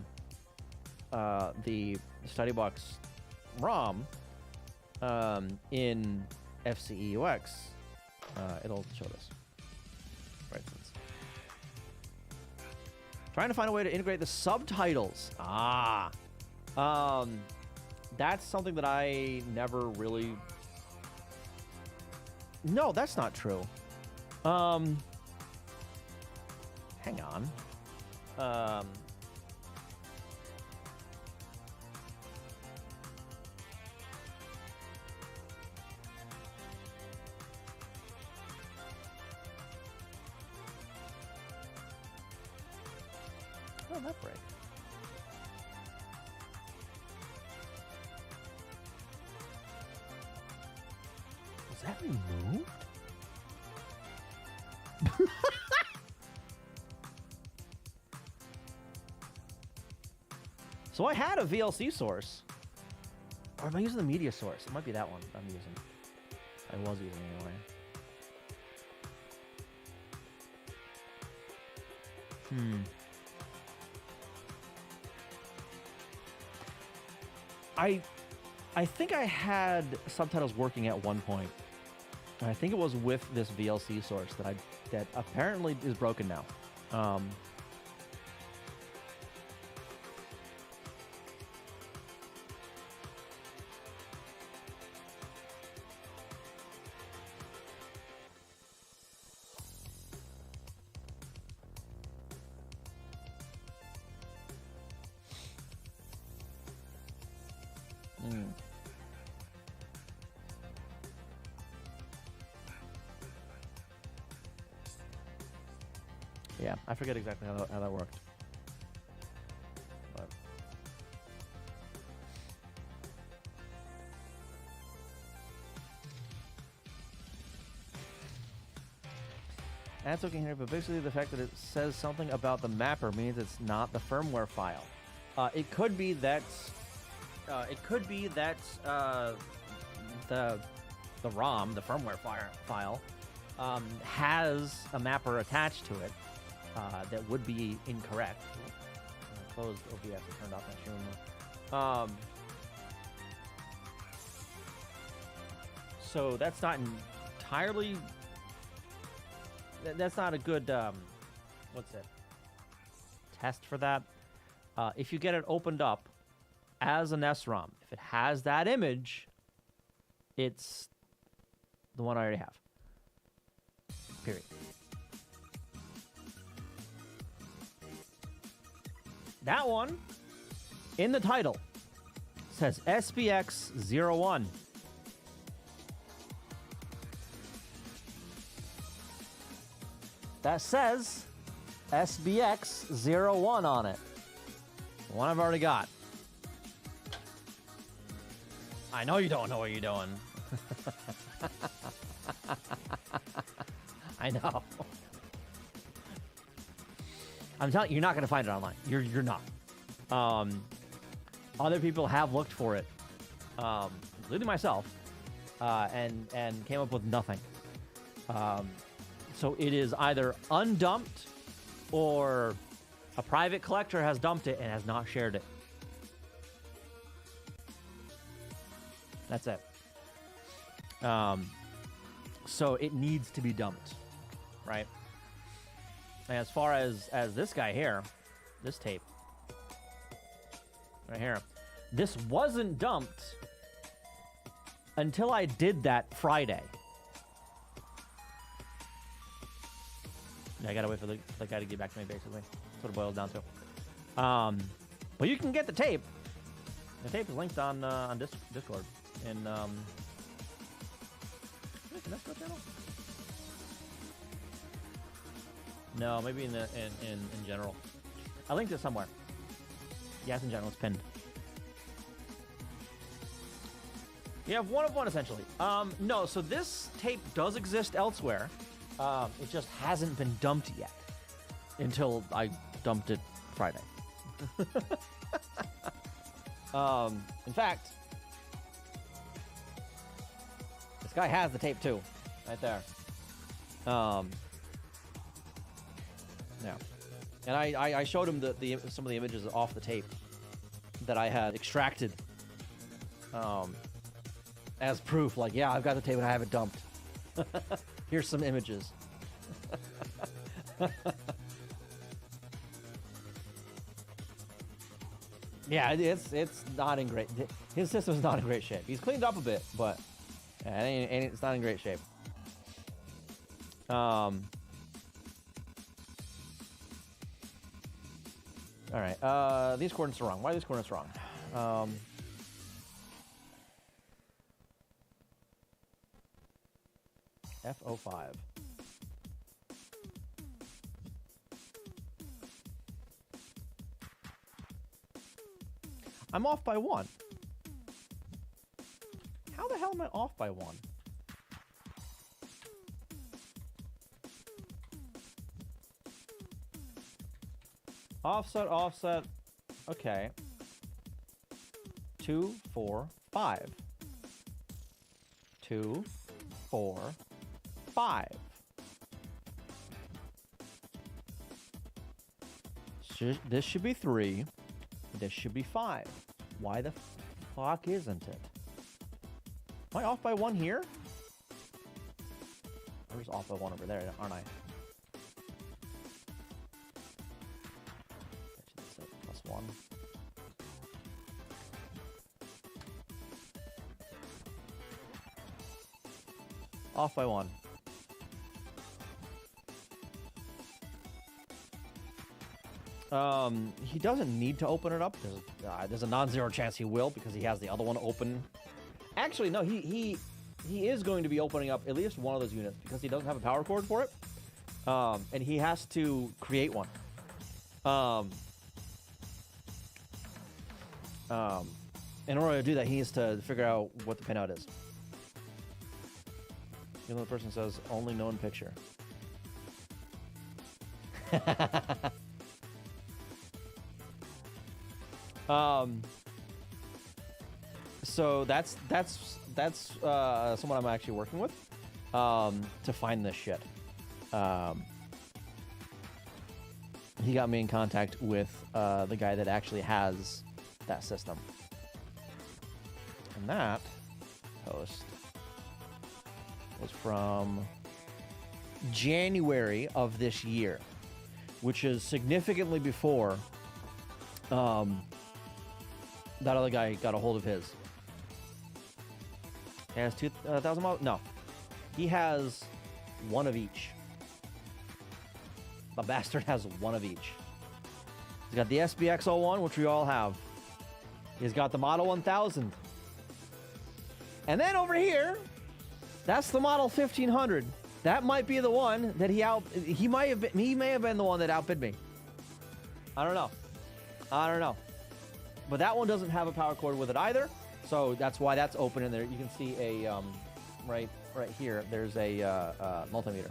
StudyBox ROM in FCEUX, it'll show this. For instance. Trying to find a way to integrate the subtitles. That's something that I never really... No, that's not true. Hang on. Oh, that break. Was that removed? So I had a VLC source. Or am I using the media source? It might be that one I'm using. I was using anyway. I think I had subtitles working at one point. And I think it was with this VLC source that apparently is broken now. Yeah, I forget exactly how that worked. But. That's okay here, but basically the fact that it says something about the mapper means it's not the firmware file. It could be that. The ROM, the firmware file, has a mapper attached to it. That would be incorrect. Closed OBS and turned off that stream. So that's not entirely. That's not a good. What's it? Test for that. If you get it opened up as an SROM, if it has that image, it's the one I already have. Period. That one, in the title, says SBX01. That says SBX01 on it. The one I've already got. I know you don't know what you're doing. I know. I'm telling you, you're not going to find it online. You're not. Other people have looked for it, including myself, and came up with nothing. So it is either undumped or a private collector has dumped it and has not shared it. That's it. So it needs to be dumped, right? And as far as this guy here, this tape, right here, this wasn't dumped until I did that Friday. I gotta wait for the guy to get back to me, basically. That's what it boils down to. But you can get the tape. The tape is linked on Discord. And Discord channel? No, maybe in general. I linked it somewhere. Yes, in general, it's pinned. You have one of one, essentially. No, so this tape does exist elsewhere. It just hasn't been dumped yet until I dumped it Friday. In fact, this guy has the tape too, right there. Yeah, and I showed him some of the images off the tape that I had extracted as proof. Like, yeah, I've got the tape and I have it dumped. Here's some images. Yeah, it's not in great. His system's not in great shape. He's cleaned up a bit, but it's not in great shape. All right. These coordinates are wrong. Why are these coordinates wrong? F05. I'm off by 1. How the hell am I off by 1? Offset, offset. Okay. 2, 4, 5. 2, 4, 5. This should be 3. This should be 5. Why the fuck isn't it? Am I off by 1 here? I was off by 1 over there, aren't I? Plus 1. Off by 1. He doesn't need to open it up. There's a non-zero chance he will because he has the other one open. Actually, no, he is going to be opening up at least one of those units because he doesn't have a power cord for it. And he has to create one. In order to do that, he needs to figure out what the pinout is. You know, the person says, only known picture. So that's someone I'm actually working with, to find this shit. He got me in contact with, the guy that actually has that system. And that post was from January of this year, which is significantly before, that other guy got a hold of his. He has 2,000 miles? No. He has one of each. The bastard has one of each. He's got the SBX01, which we all have. He's got the Model 1000. And then over here, that's the Model 1500. That might be the one that he may have been the one that outbid me. I don't know. But that one doesn't have a power cord with it either, so that's why that's open in there. You can see a right here. There's a multimeter.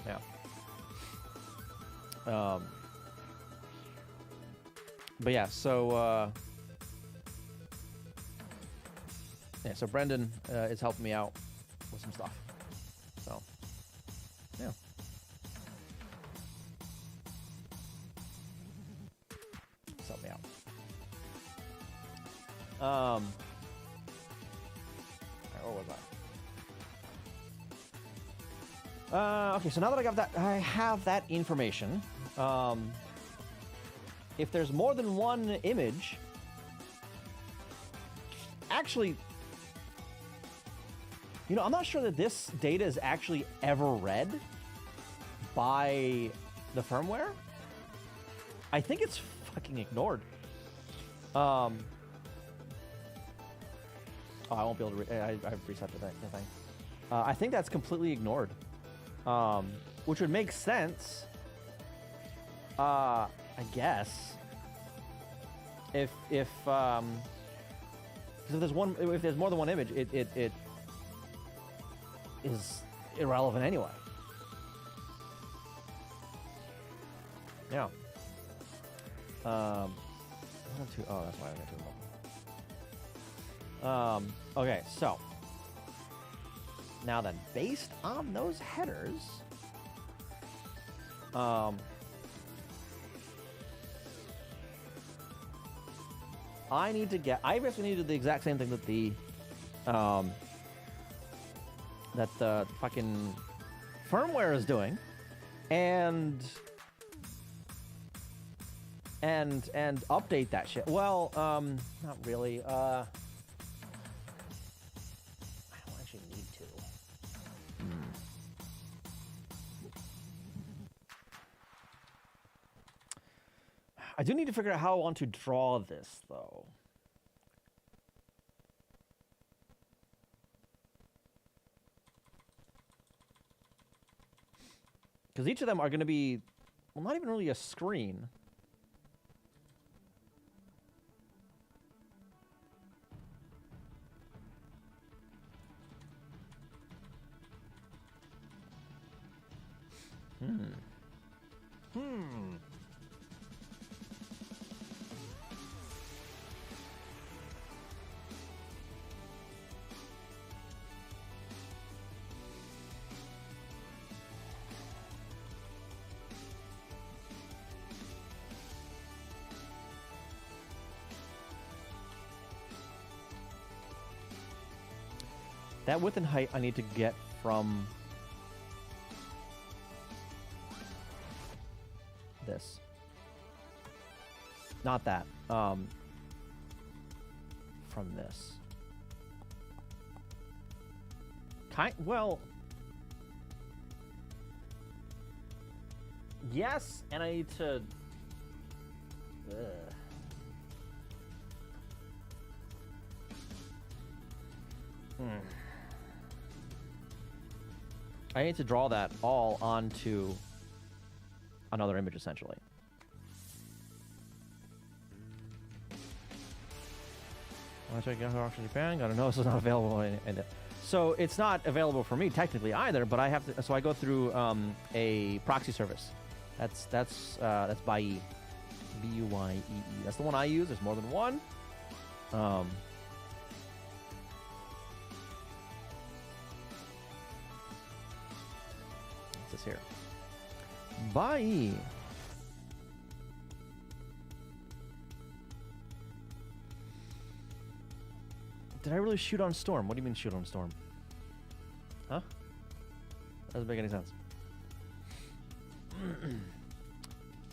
Yeah. But yeah, so so Brendan is helping me out with some stuff. So yeah. Help me out. Where was I? Okay, so now that I have that information, if there's more than one image, actually, you know, I'm not sure that this data is actually ever read by the firmware. I think it's fucking ignored. Oh, I won't be able to. I've reset the thing. I think that's completely ignored, which would make sense. I guess if because if there's more than one image, it is irrelevant anyway. Yeah. Oh, that's why I got two. Okay, so now then, based on those headers, I basically need to do the exact same thing that the fucking firmware is doing, and update that shit. Well, not really. I don't actually need to. I do need to figure out how I want to draw this, though. Because each of them are going to be, well, not even really a screen. That width and height I need to get from this. Not that. From this. Well, yes, and I need to I need to draw that all onto another image, essentially. Want to check out auction Japan? Gotta know this is not available. So it's not available for me technically either, but I have to. So I go through a proxy service. That's Buyee, Buyee. That's the one I use. There's more than one. What's this here? Buyee. Did I really shoot on Storm? What do you mean shoot on Storm? Huh? Doesn't make any sense.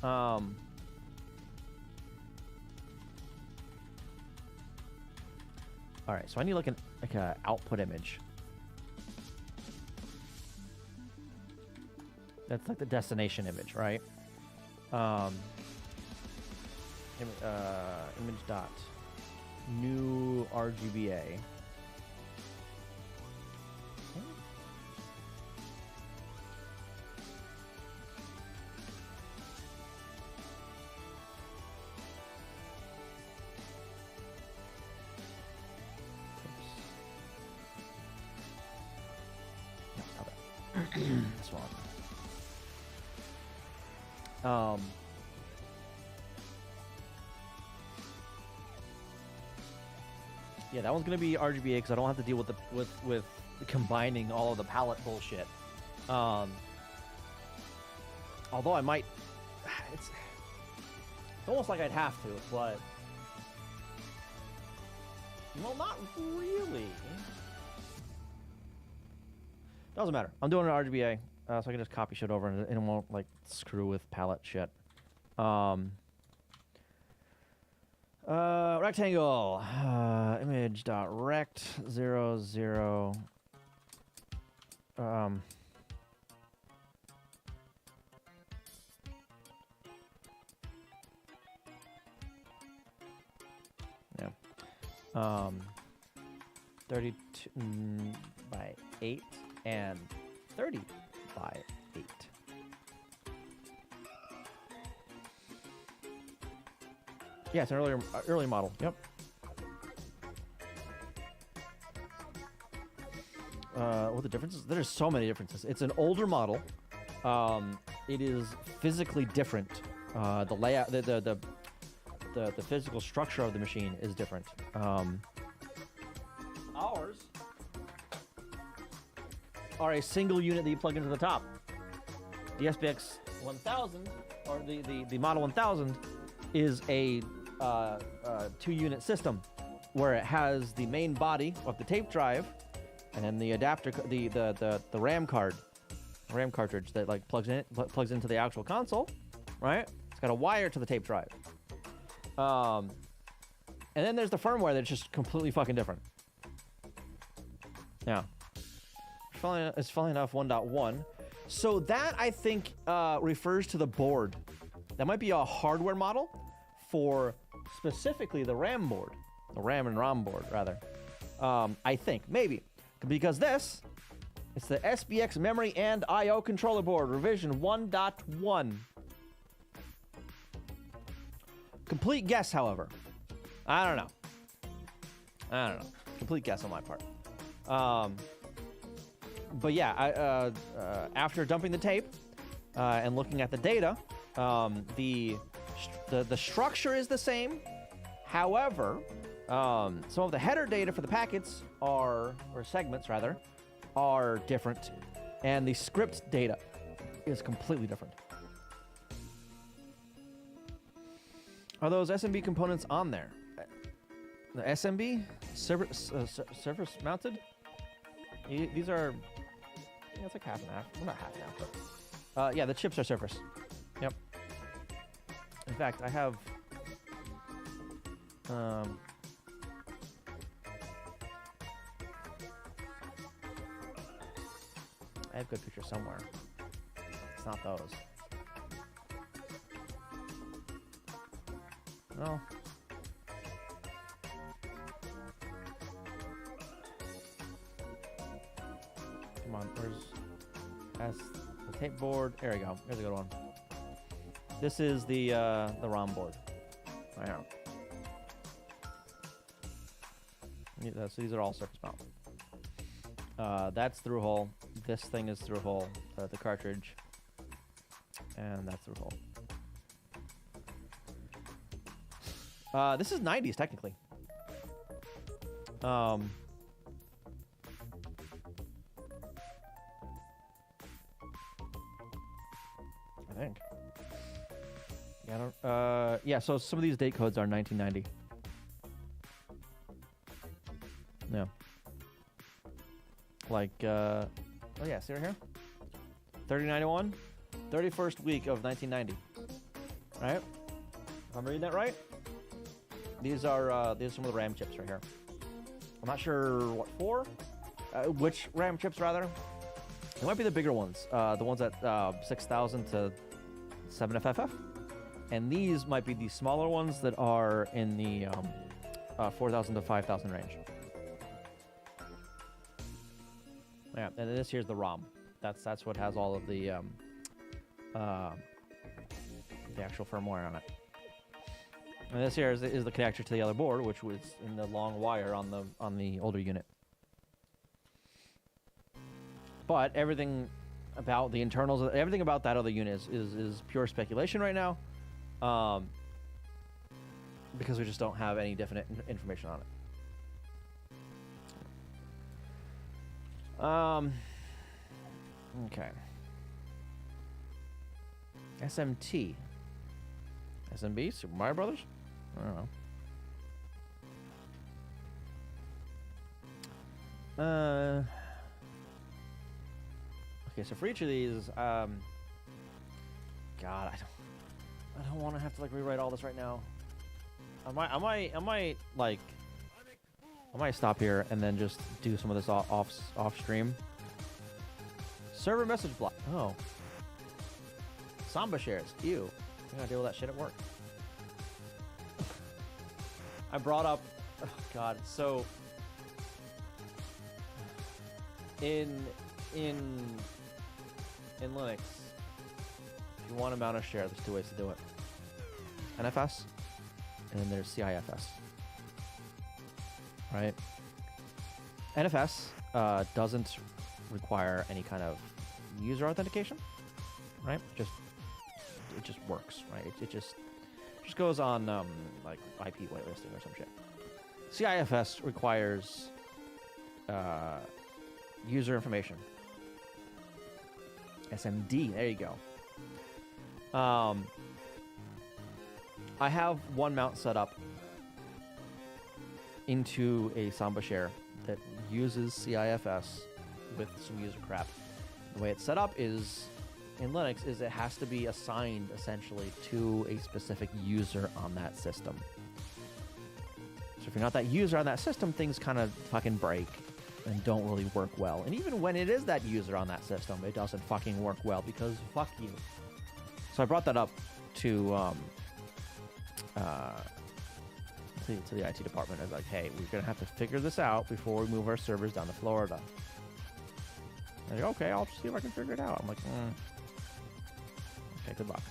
All right, so I need like a output image. That's like the destination image, right? Image dot new RGBA. This one. Yeah, that one's gonna be RGBA because I don't have to deal with with combining all of the palette bullshit. Although I might, it's almost like I'd have to, but well, not really. Doesn't matter. I'm doing an RGBA, so I can just copy shit over and it won't like screw with palette shit. Rectangle image dot rect 0 0. Yeah. 32 by 8 and 30 by 8. Yeah, it's an early model. Yep. What the differences? There's so many differences. It's an older model. It is physically different. The layout, the physical structure of the machine is different. Ours are a single unit that you plug into the top. The SBX 1000 or the Model 1000 is a 2-unit system where it has the main body of the tape drive and then the adapter, the RAM cartridge that like plugs into the actual console, right? It's got a wire to the tape drive. And then there's the firmware that's just completely fucking different. Yeah. It's funny enough 1.1. So that I think refers to the board. That might be a hardware model. for specifically the RAM board, the RAM and ROM board, rather. I think, maybe. Because this, it's the SBX Memory and I/O Controller Board, revision 1.1. Complete guess, however. I don't know. Complete guess on my part. But yeah, after dumping the tape and looking at the data, the structure is the same. However, some of the header data for the packets or segments rather, are different, and the script data is completely different. Are those SMB components on there? The SMB surface mounted? These are, yeah, it's like half and half. Well, not half and half, but yeah, the chips are surface. Yep. In fact, I have good pictures somewhere. It's not those. No. Come on, where's the tape board? There we go. Here's a good one. This is the ROM board. Right here. So these are all surface mount. That's through hole. This thing is through hole. The cartridge, and that's through hole. This is 90s technically. I think. Yeah, I don't, yeah, so some of these date codes are 1990. Yeah. Like, oh yeah, see right here? 3091, 31st week of 1990. Right? If I'm reading that right? These are some of the RAM chips right here. I'm not sure what for, which RAM chips rather. It might be the bigger ones, the ones at 6000 to 7FFF. And these might be the smaller ones that are in the 4000 to 5000 range. Yeah, and this here's the ROM. That's what has all of the actual firmware on it. And this here is the connector to the other board, which was in the long wire on the older unit. But everything about the internals, everything about that other unit is pure speculation right now, because we just don't have any definite information on it. Okay. SMT. SMB? Super Mario Brothers? I don't know. Okay, so for each of these, God, I don't want to have to like rewrite all this right now. I might stop here and then just do some of this off stream. Server message block. Oh. Samba shares. Ew. I gotta deal with that shit at work. I brought up, oh God, so in Linux, if you want to mount a share, there's two ways to do it. NFS, and then there's CIFS. Right? NFS doesn't require any kind of user authentication, right? It just works, right? It just goes on like IP whitelisting or some shit. CIFS requires user information. SMD, there you go. I have one mount set up into a Samba share that uses CIFS with some user crap. The way it's set up is in Linux is it has to be assigned essentially to a specific user on that system. So if you're not that user on that system, things kind of fucking break and don't really work well. And even when it is that user on that system, it doesn't fucking work well because fuck you. So I brought that up to to the IT department. I was like, hey, we're gonna have to figure this out before we move our servers down to Florida. They're like, okay, I'll just see if I can figure it out. I'm like, okay, good luck.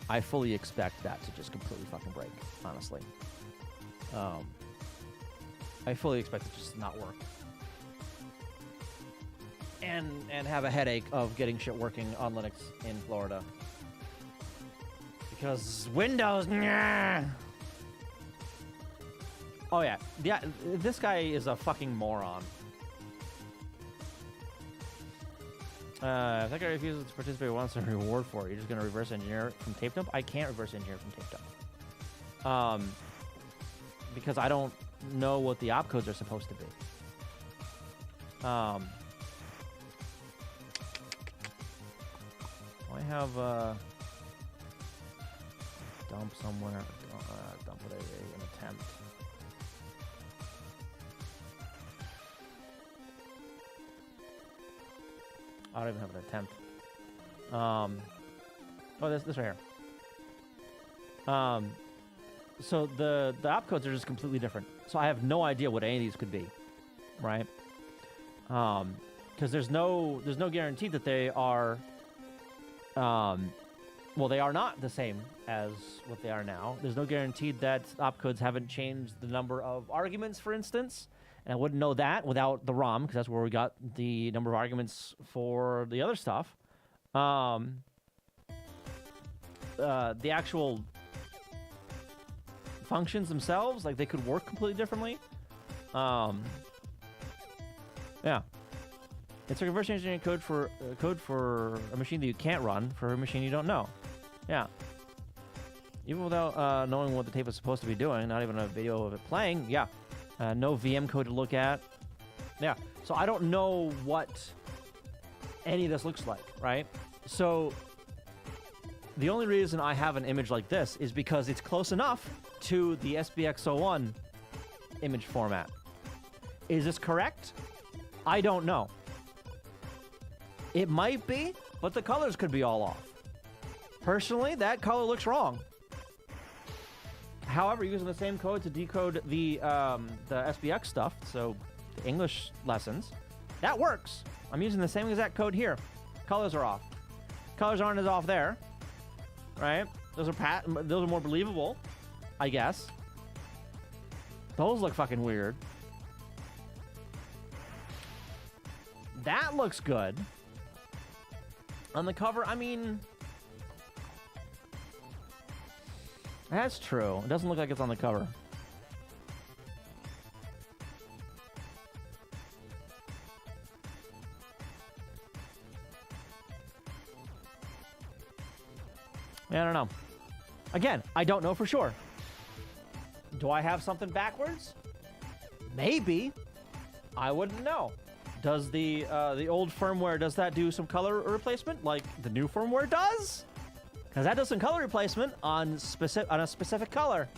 I fully expect that to just completely fucking break, honestly. I fully expect it just to not work. And have a headache of getting shit working on Linux in Florida. Because Windows, nah. Oh yeah, this guy is a fucking moron. If that guy refuses to participate, wants a reward for it, you're just gonna reverse engineer it from tape dump? I can't reverse engineer from tape dump. Because I don't know what the opcodes are supposed to be. I have dump somewhere. Dump it an attempt. I don't even have an attempt. Oh, this right here. So the opcodes are just completely different. So I have no idea what any of these could be, right? Because there's no guarantee that they are. Well, they are not the same as what they are now. There's no guarantee that opcodes haven't changed the number of arguments, for instance. And I wouldn't know that without the ROM, because that's where we got the number of arguments for the other stuff. The actual functions themselves, like, they could work completely differently. Yeah. It's a reverse engineering code for a machine that you can't run for a machine you don't know. Yeah. Even without knowing what the tape is supposed to be doing, not even a video of it playing, yeah. No VM code to look at. Yeah. So I don't know what any of this looks like, right? So the only reason I have an image like this is because it's close enough to the SBX01 image format. Is this correct? I don't know. It might be, but the colors could be all off. Personally, that color looks wrong. However, using the same code to decode the SBX stuff, so the English lessons, that works. I'm using the same exact code here. Colors are off. Colors aren't as off there, right? Those are more believable, I guess. Those look fucking weird. That looks good. On the cover, I mean, that's true. It doesn't look like it's on the cover. Yeah, I don't know. Again, I don't know for sure. Do I have something backwards? Maybe. I wouldn't know. Does the old firmware, does that do some color replacement like the new firmware does? Because that does some color replacement on a specific color.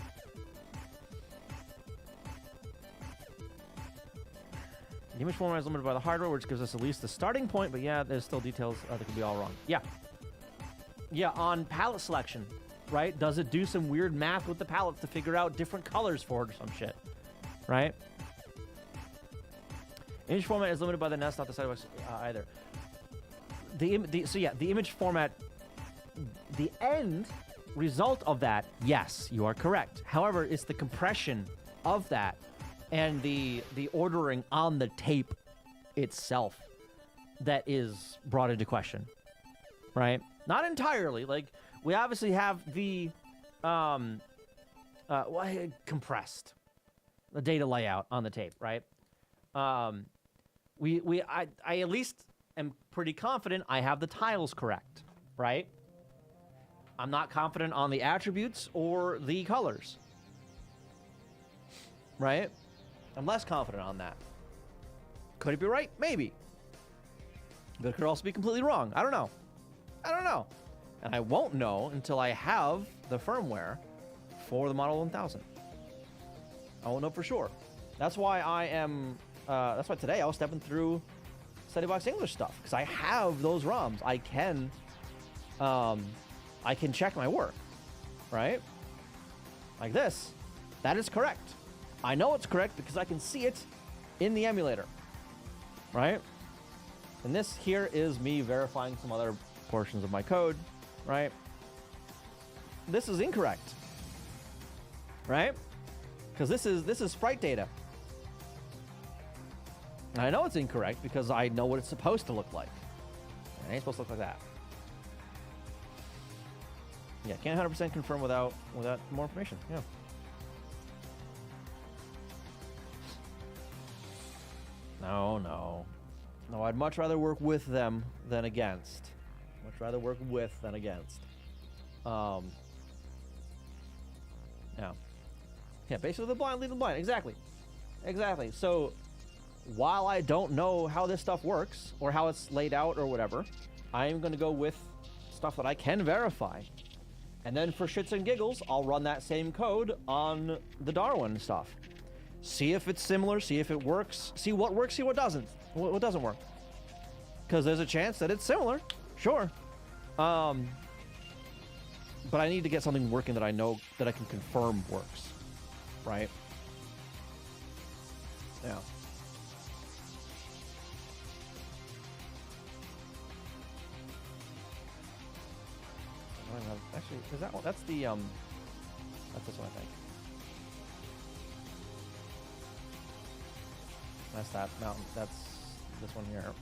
The image format is limited by the hardware, which gives us at least the starting point, but yeah, there's still details that could be all wrong. Yeah. Yeah, on palette selection, right? Does it do some weird math with the palettes to figure out different colors for it or some shit, right? Image format is limited by the nest, not the StudyBox either. So yeah, the image format, the end result of that, yes, you are correct. However, it's the compression of that and the ordering on the tape itself that is brought into question, right? Not entirely. Like, we obviously have the compressed the data layout on the tape, right? I at least am pretty confident I have the tiles correct, right? I'm not confident on the attributes or the colors, right? I'm less confident on that. Could it be right? Maybe. But it could also be completely wrong. I don't know. And I won't know until I have the firmware for the Model 1000. I won't know for sure. That's why that's why today I was stepping through StudyBox English stuff, because I have those ROMs. I can I can check my work, right? Like this. That is correct. I know it's correct because I can see it in the emulator, right? And this here is me verifying some other portions of my code, right? This is incorrect, right? Because this is sprite data. And I know it's incorrect because I know what it's supposed to look like. It ain't supposed to look like that. Yeah, can't 100% confirm without more information. Yeah. No. I'd much rather work with them than against. Much rather work with than against. Yeah. Yeah, basically the blind lead the blind. Exactly. So while I don't know how this stuff works or how it's laid out or whatever, I'm going to go with stuff that I can verify. And then for shits and giggles, I'll run that same code on the Darwin stuff. See if it's similar, see if it works, see what works, see what doesn't. What doesn't work. Because there's a chance that it's similar, sure. But I need to get something working that I know that I can confirm works, right? Yeah. Actually, is that one? That's the that's this one, I think. That's that mountain. That's this one here.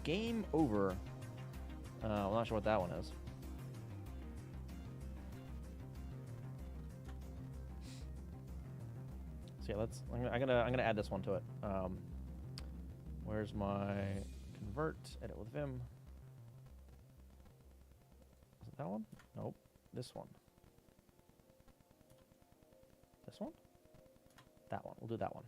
Game over. I'm not sure what that one is. So yeah, let's. I'm gonna add this one to it. Where's my convert? Edit with Vim. Is it that one? Nope. This one. This one? That one. We'll do that one.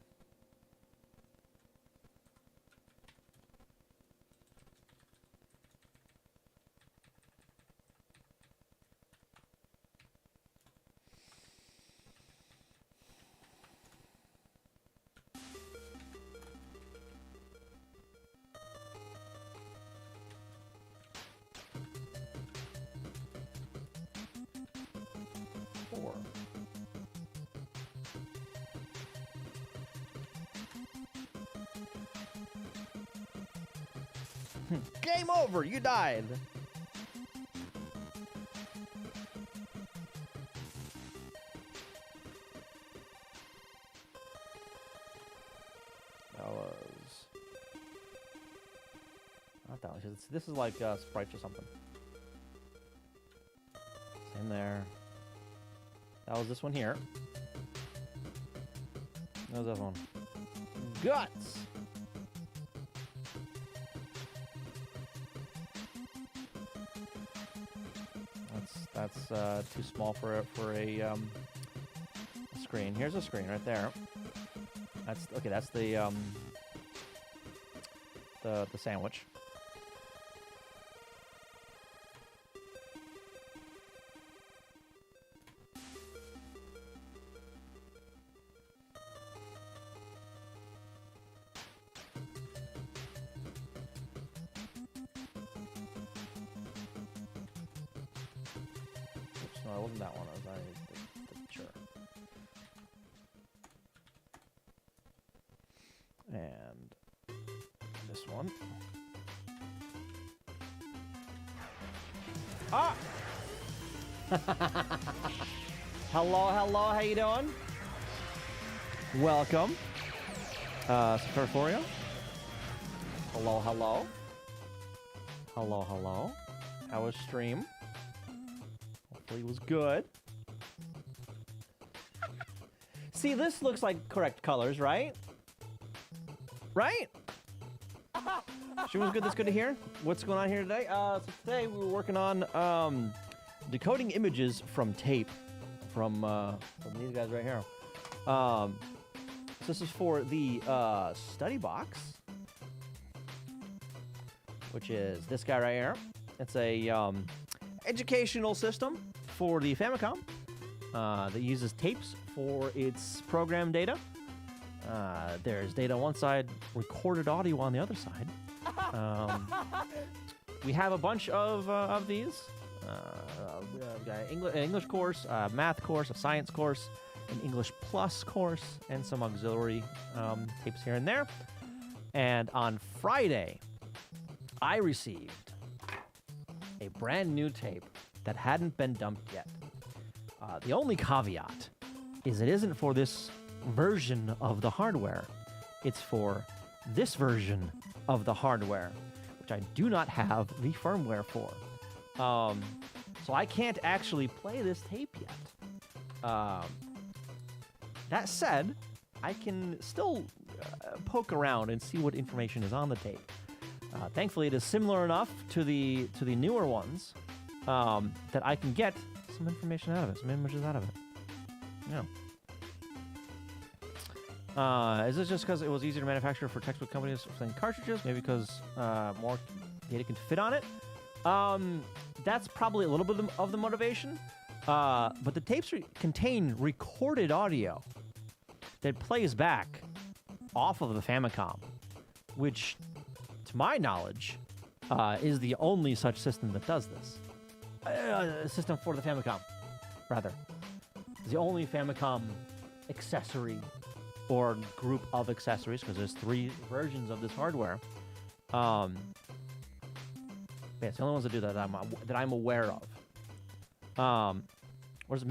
Game over! You died! That was... not that one. This is like sprites or something. Same there. That was this one here. That was that one. Guts! That's too small for a screen. Here's a screen right there. That's okay. That's the sandwich. No, it wasn't that one. It was the sure. And this one. Ah! Hello, how you doing? Welcome. Superforia. Hello. Hello. How was stream? Hopefully it was good. See, this looks like correct colors, right? Right? Stream was good, that's good to hear. What's going on here today? So today we were working on decoding images from tape from these guys right here. So this is for the StudyBox, which is this guy right here. It's a educational system for the Famicom that uses tapes for its program data. There's data on one side, recorded audio on the other side. We have a bunch of these. We've got an English course, a math course, a science course, an English Plus course, and some auxiliary tapes here and there. And on Friday, I received a brand new tape that hadn't been dumped yet. The only caveat is it isn't for this version of the hardware. It's for this version of the hardware, which I do not have the firmware for. So I can't actually play this tape yet. That said, I can still poke around and see what information is on the tape. Thankfly, it is similar enough to the newer ones that I can get some information out of it, some images out of it. Yeah. Is this just because it was easier to manufacture for textbook companies than cartridges? Maybe because more data can fit on it? That's probably a little bit of the motivation. But the tapes contain recorded audio that plays back off of the Famicom, which, to my knowledge, is the only such system that does this. System for the Famicom, rather. It's the only Famicom accessory or group of accessories, because there's 3 versions of this hardware. Yeah, it's the only ones that do that I'm aware of. What does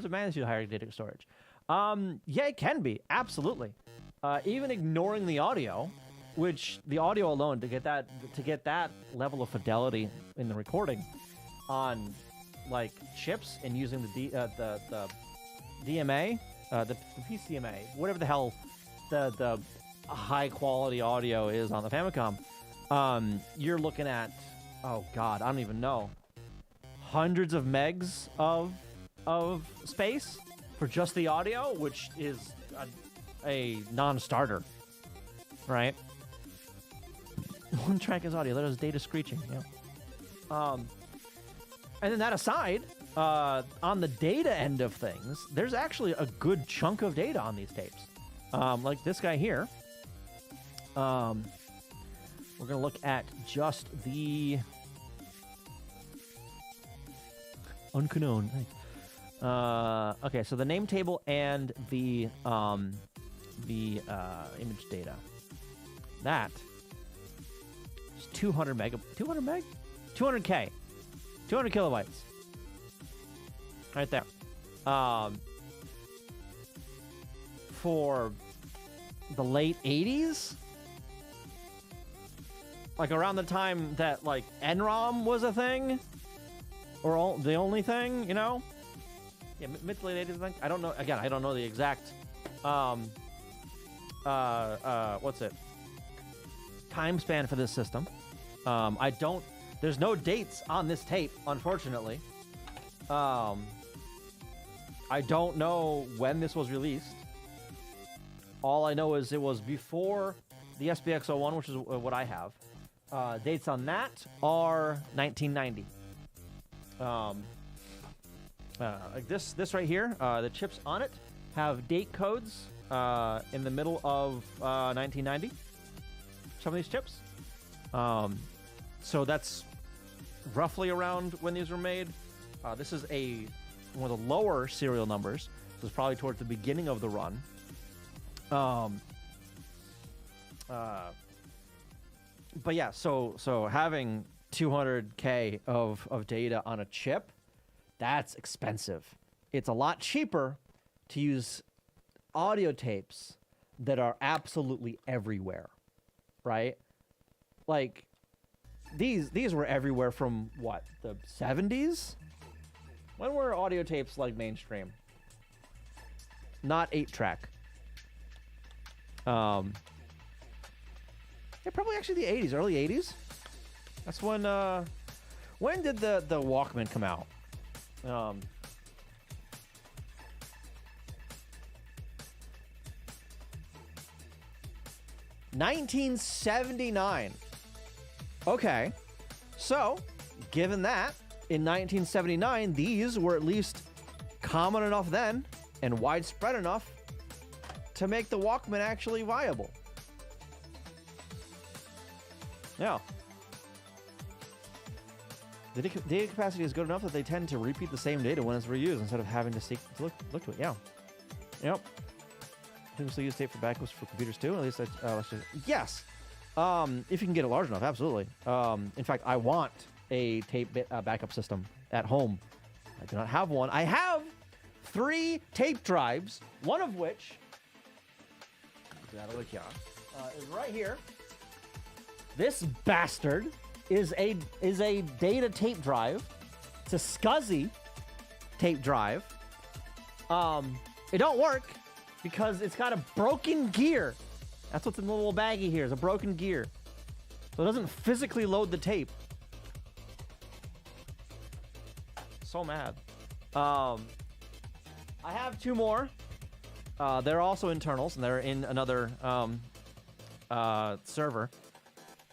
it manage to higher data storage? Yeah, it can be, absolutely. Even ignoring the audio, which the audio alone to get that level of fidelity in the recording on like chips and using the DMA, the PCMA, whatever the hell the high quality audio is on the Famicom, you're looking at, oh god, I don't even know, hundreds of megs of space for just the audio, which is a non-starter, right? One track is audio, that is data screeching. Yeah. And then that aside, on the data end of things, there's actually a good chunk of data on these tapes. Like this guy here. We're gonna look at just the unknown. Okay, so the name table and the image data. That is 200 meg, 200K, 200 kilobytes. Right there. For the late 80s, like around the time that like NROM was a thing, or the only thing, you know? Yeah, mid to late 80s, I think. I don't know. Again, I don't know the exact, what's it? Time span for this system. There's no dates on this tape, unfortunately. I don't know when this was released. All I know is it was before the SPX01, which is what I have. Dates on that are 1990. Like this right here, the chips on it have date codes in the middle of 1990. Some of these chips. So that's roughly around when these were made. This is one of the lower serial numbers. This is probably towards the beginning of the run. But yeah, so having 200K of data on a chip, that's expensive. It's a lot cheaper to use audio tapes that are absolutely everywhere, right? Like these were everywhere from what, the 70s? When were audio tapes like mainstream? Not 8-track. Yeah, probably actually the 80s, early 80s. That's when did the Walkman come out? 1979. Okay, so given that in 1979 these were at least common enough then and widespread enough to make the Walkman actually viable. Yeah. The data capacity is good enough that they tend to repeat the same data when it's reused instead of having to seek to look to it. Yeah. Yep. People still use tape for backups for computers too. At least yes. If you can get it large enough, absolutely. In fact, I want a tape backup system at home. I do not have one. I have 3 tape drives, one of which is right here. This bastard is a data tape drive. It's a SCSI tape drive. It don't work because it's got a broken gear. That's what's in the little baggie here, is a broken gear. So it doesn't physically load the tape. So mad. I have 2 more. They're also internals, and they're in another server.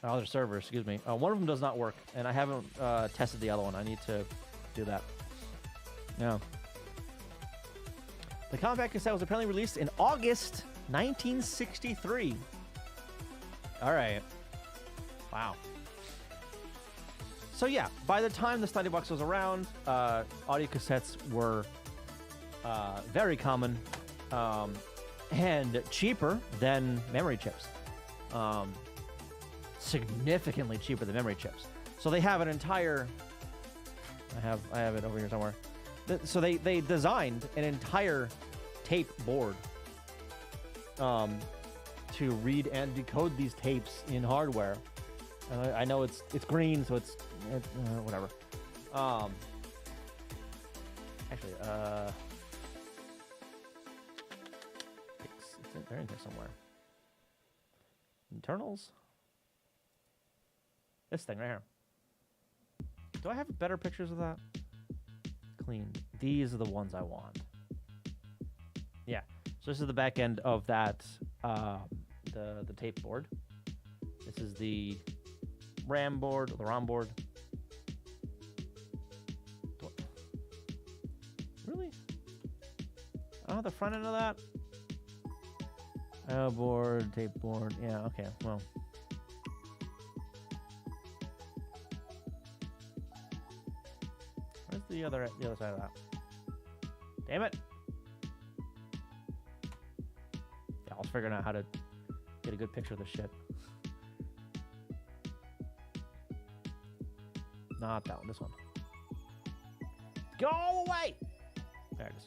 Other server, excuse me. One of them does not work, and I haven't tested the other one. I need to do that. Yeah. The compact cassette was apparently released in August 1963. All right. Wow. So yeah, by the time the StudyBox was around, audio cassettes were very common and cheaper than memory chips. Significantly cheaper than memory chips. So they have an entire... I have it over here somewhere. So they designed an entire tape board to read and decode these tapes in hardware. I know it's green, so it's whatever. Actually, they're in here somewhere. Internals. This thing right here. Do I have better pictures of that? Clean. These are the ones I want. Yeah. So this is the back end of that, the tape board. This is the RAM board, the ROM board. Really? I don't have the front end of that? Board, tape board. Yeah, okay, well. Where's the other side of that? Damn it! Yeah, I was figuring out how to get a good picture of this shit. Not that one, this one. Go away! There it is.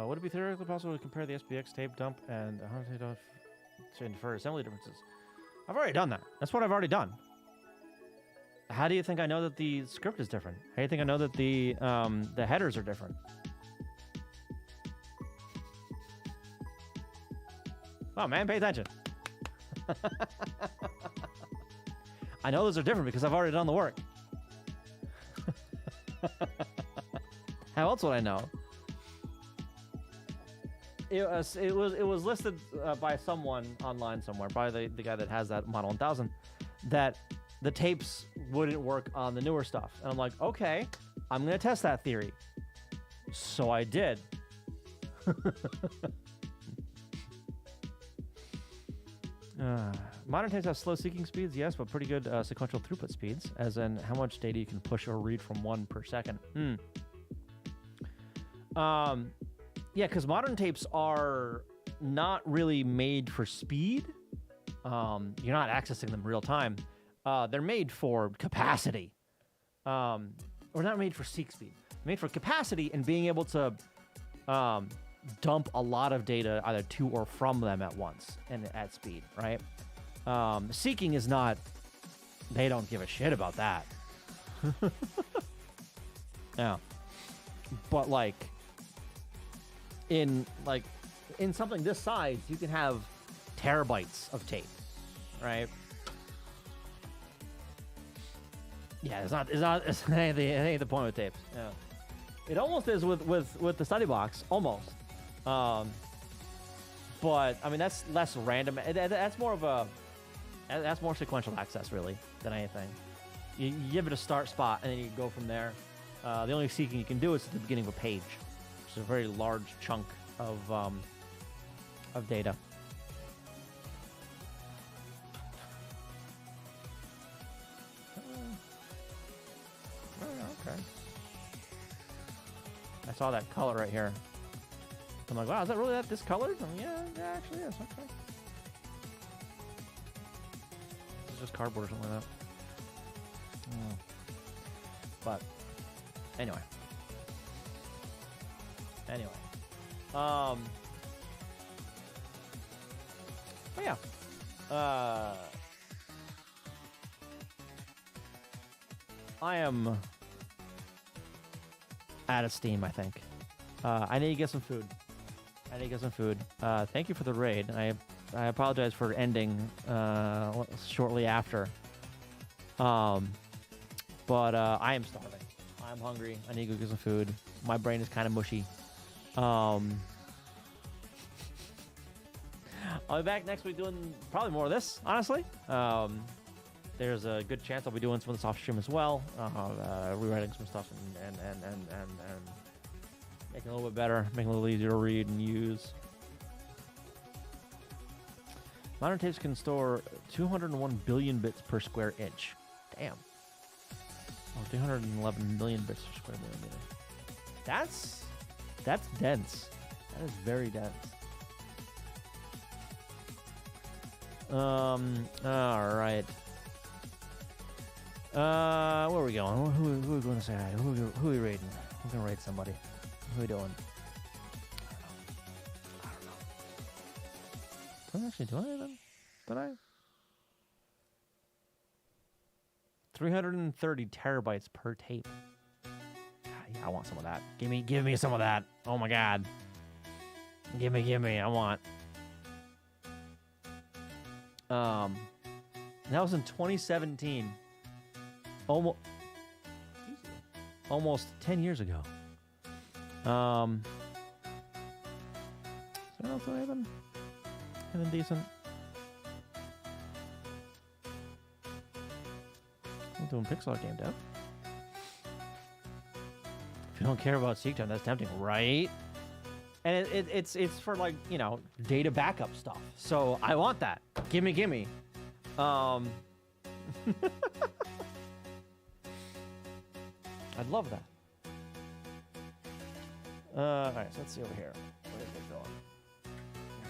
Would it be theoretically possible to compare the SPX tape dump and to infer assembly differences? I've already done that. That's what I've already done. How do you think I know that the script is different? How do you think I know that the headers are different? Oh man, pay attention. I know those are different because I've already done the work. How else would I know? It was listed by someone online somewhere, probably the guy that has that Model 1000, that the tapes wouldn't work on the newer stuff. And I'm like, okay, I'm going to test that theory. So I did. Modern tapes have slow seeking speeds, yes, but pretty good sequential throughput speeds, as in how much data you can push or read from one per second. Yeah, because modern tapes are not really made for speed. You're not accessing them real time. They're made for capacity. Or not made for seek speed. Made for capacity and being able to dump a lot of data either to or from them at once and at speed, right? Seeking is not... They don't give a shit about that. Yeah. But in something this size, you can have terabytes of tape, right? Yeah, it ain't the point with tapes. Yeah, it almost is with the StudyBox, almost. But I mean that's less random. That's more sequential access really than anything. You give it a start spot and then you go from there. The only seeking you can do is at the beginning of a page. It's a very large chunk of of data. Okay. I saw that color right here. I'm like, wow, is that really this color? Yeah, it actually is. Okay. It's just cardboard or something like that. But anyway. But yeah. I am out of steam, I think. I need to get some food. Thank you for the raid. I apologize for ending shortly after. But I am starving. I'm hungry. I need to go get some food. My brain is kind of mushy. I'll be back next week doing probably more of this, honestly. There's a good chance I'll be doing some of this off stream as well. Rewriting some stuff and making it a little bit better, making it a little easier to read and use. Modern tapes can store 201 billion bits per square inch. Damn. Oh, 311 million bits per square millimeter. That's dense. That is very dense. All right. Where are we going? Who are we going to say hi? Who are we raiding? We're going to raid somebody. Who are we doing? I don't know. Did I actually do anything? Did I? 330 terabytes per tape. Yeah, I want some of that. Give me some of that. Oh my god. Give me. I want. That was in 2017. Almost 10 years ago. Is there else anything decent? I'm doing pixel art game dev. If you don't care about seek time, that's tempting, right? And it's for, like, you know, data backup stuff. So I want that. Gimme. I'd love that. All right, so let's see over here. Where is it going?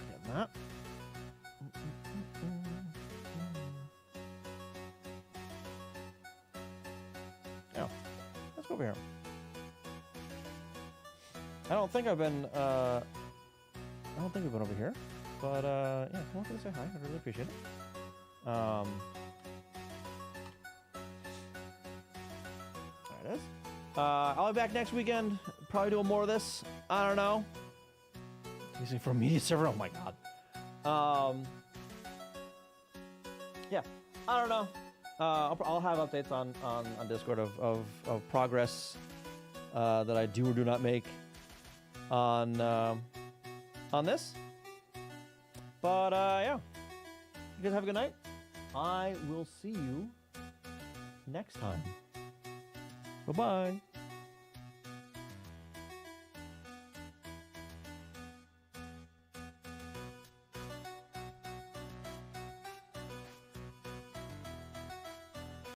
Get that. Oh, let's go over here. I don't think we've been over here, but yeah, come on, say hi. I really appreciate it. There it is. I'll be back next weekend. Probably doing more of this. I don't know. Using for a media server. Oh my god. Yeah. I don't know. I'll have updates on Discord of progress that I do or do not make on this. But yeah. You guys have a good night. I will see you next time. Bye-bye.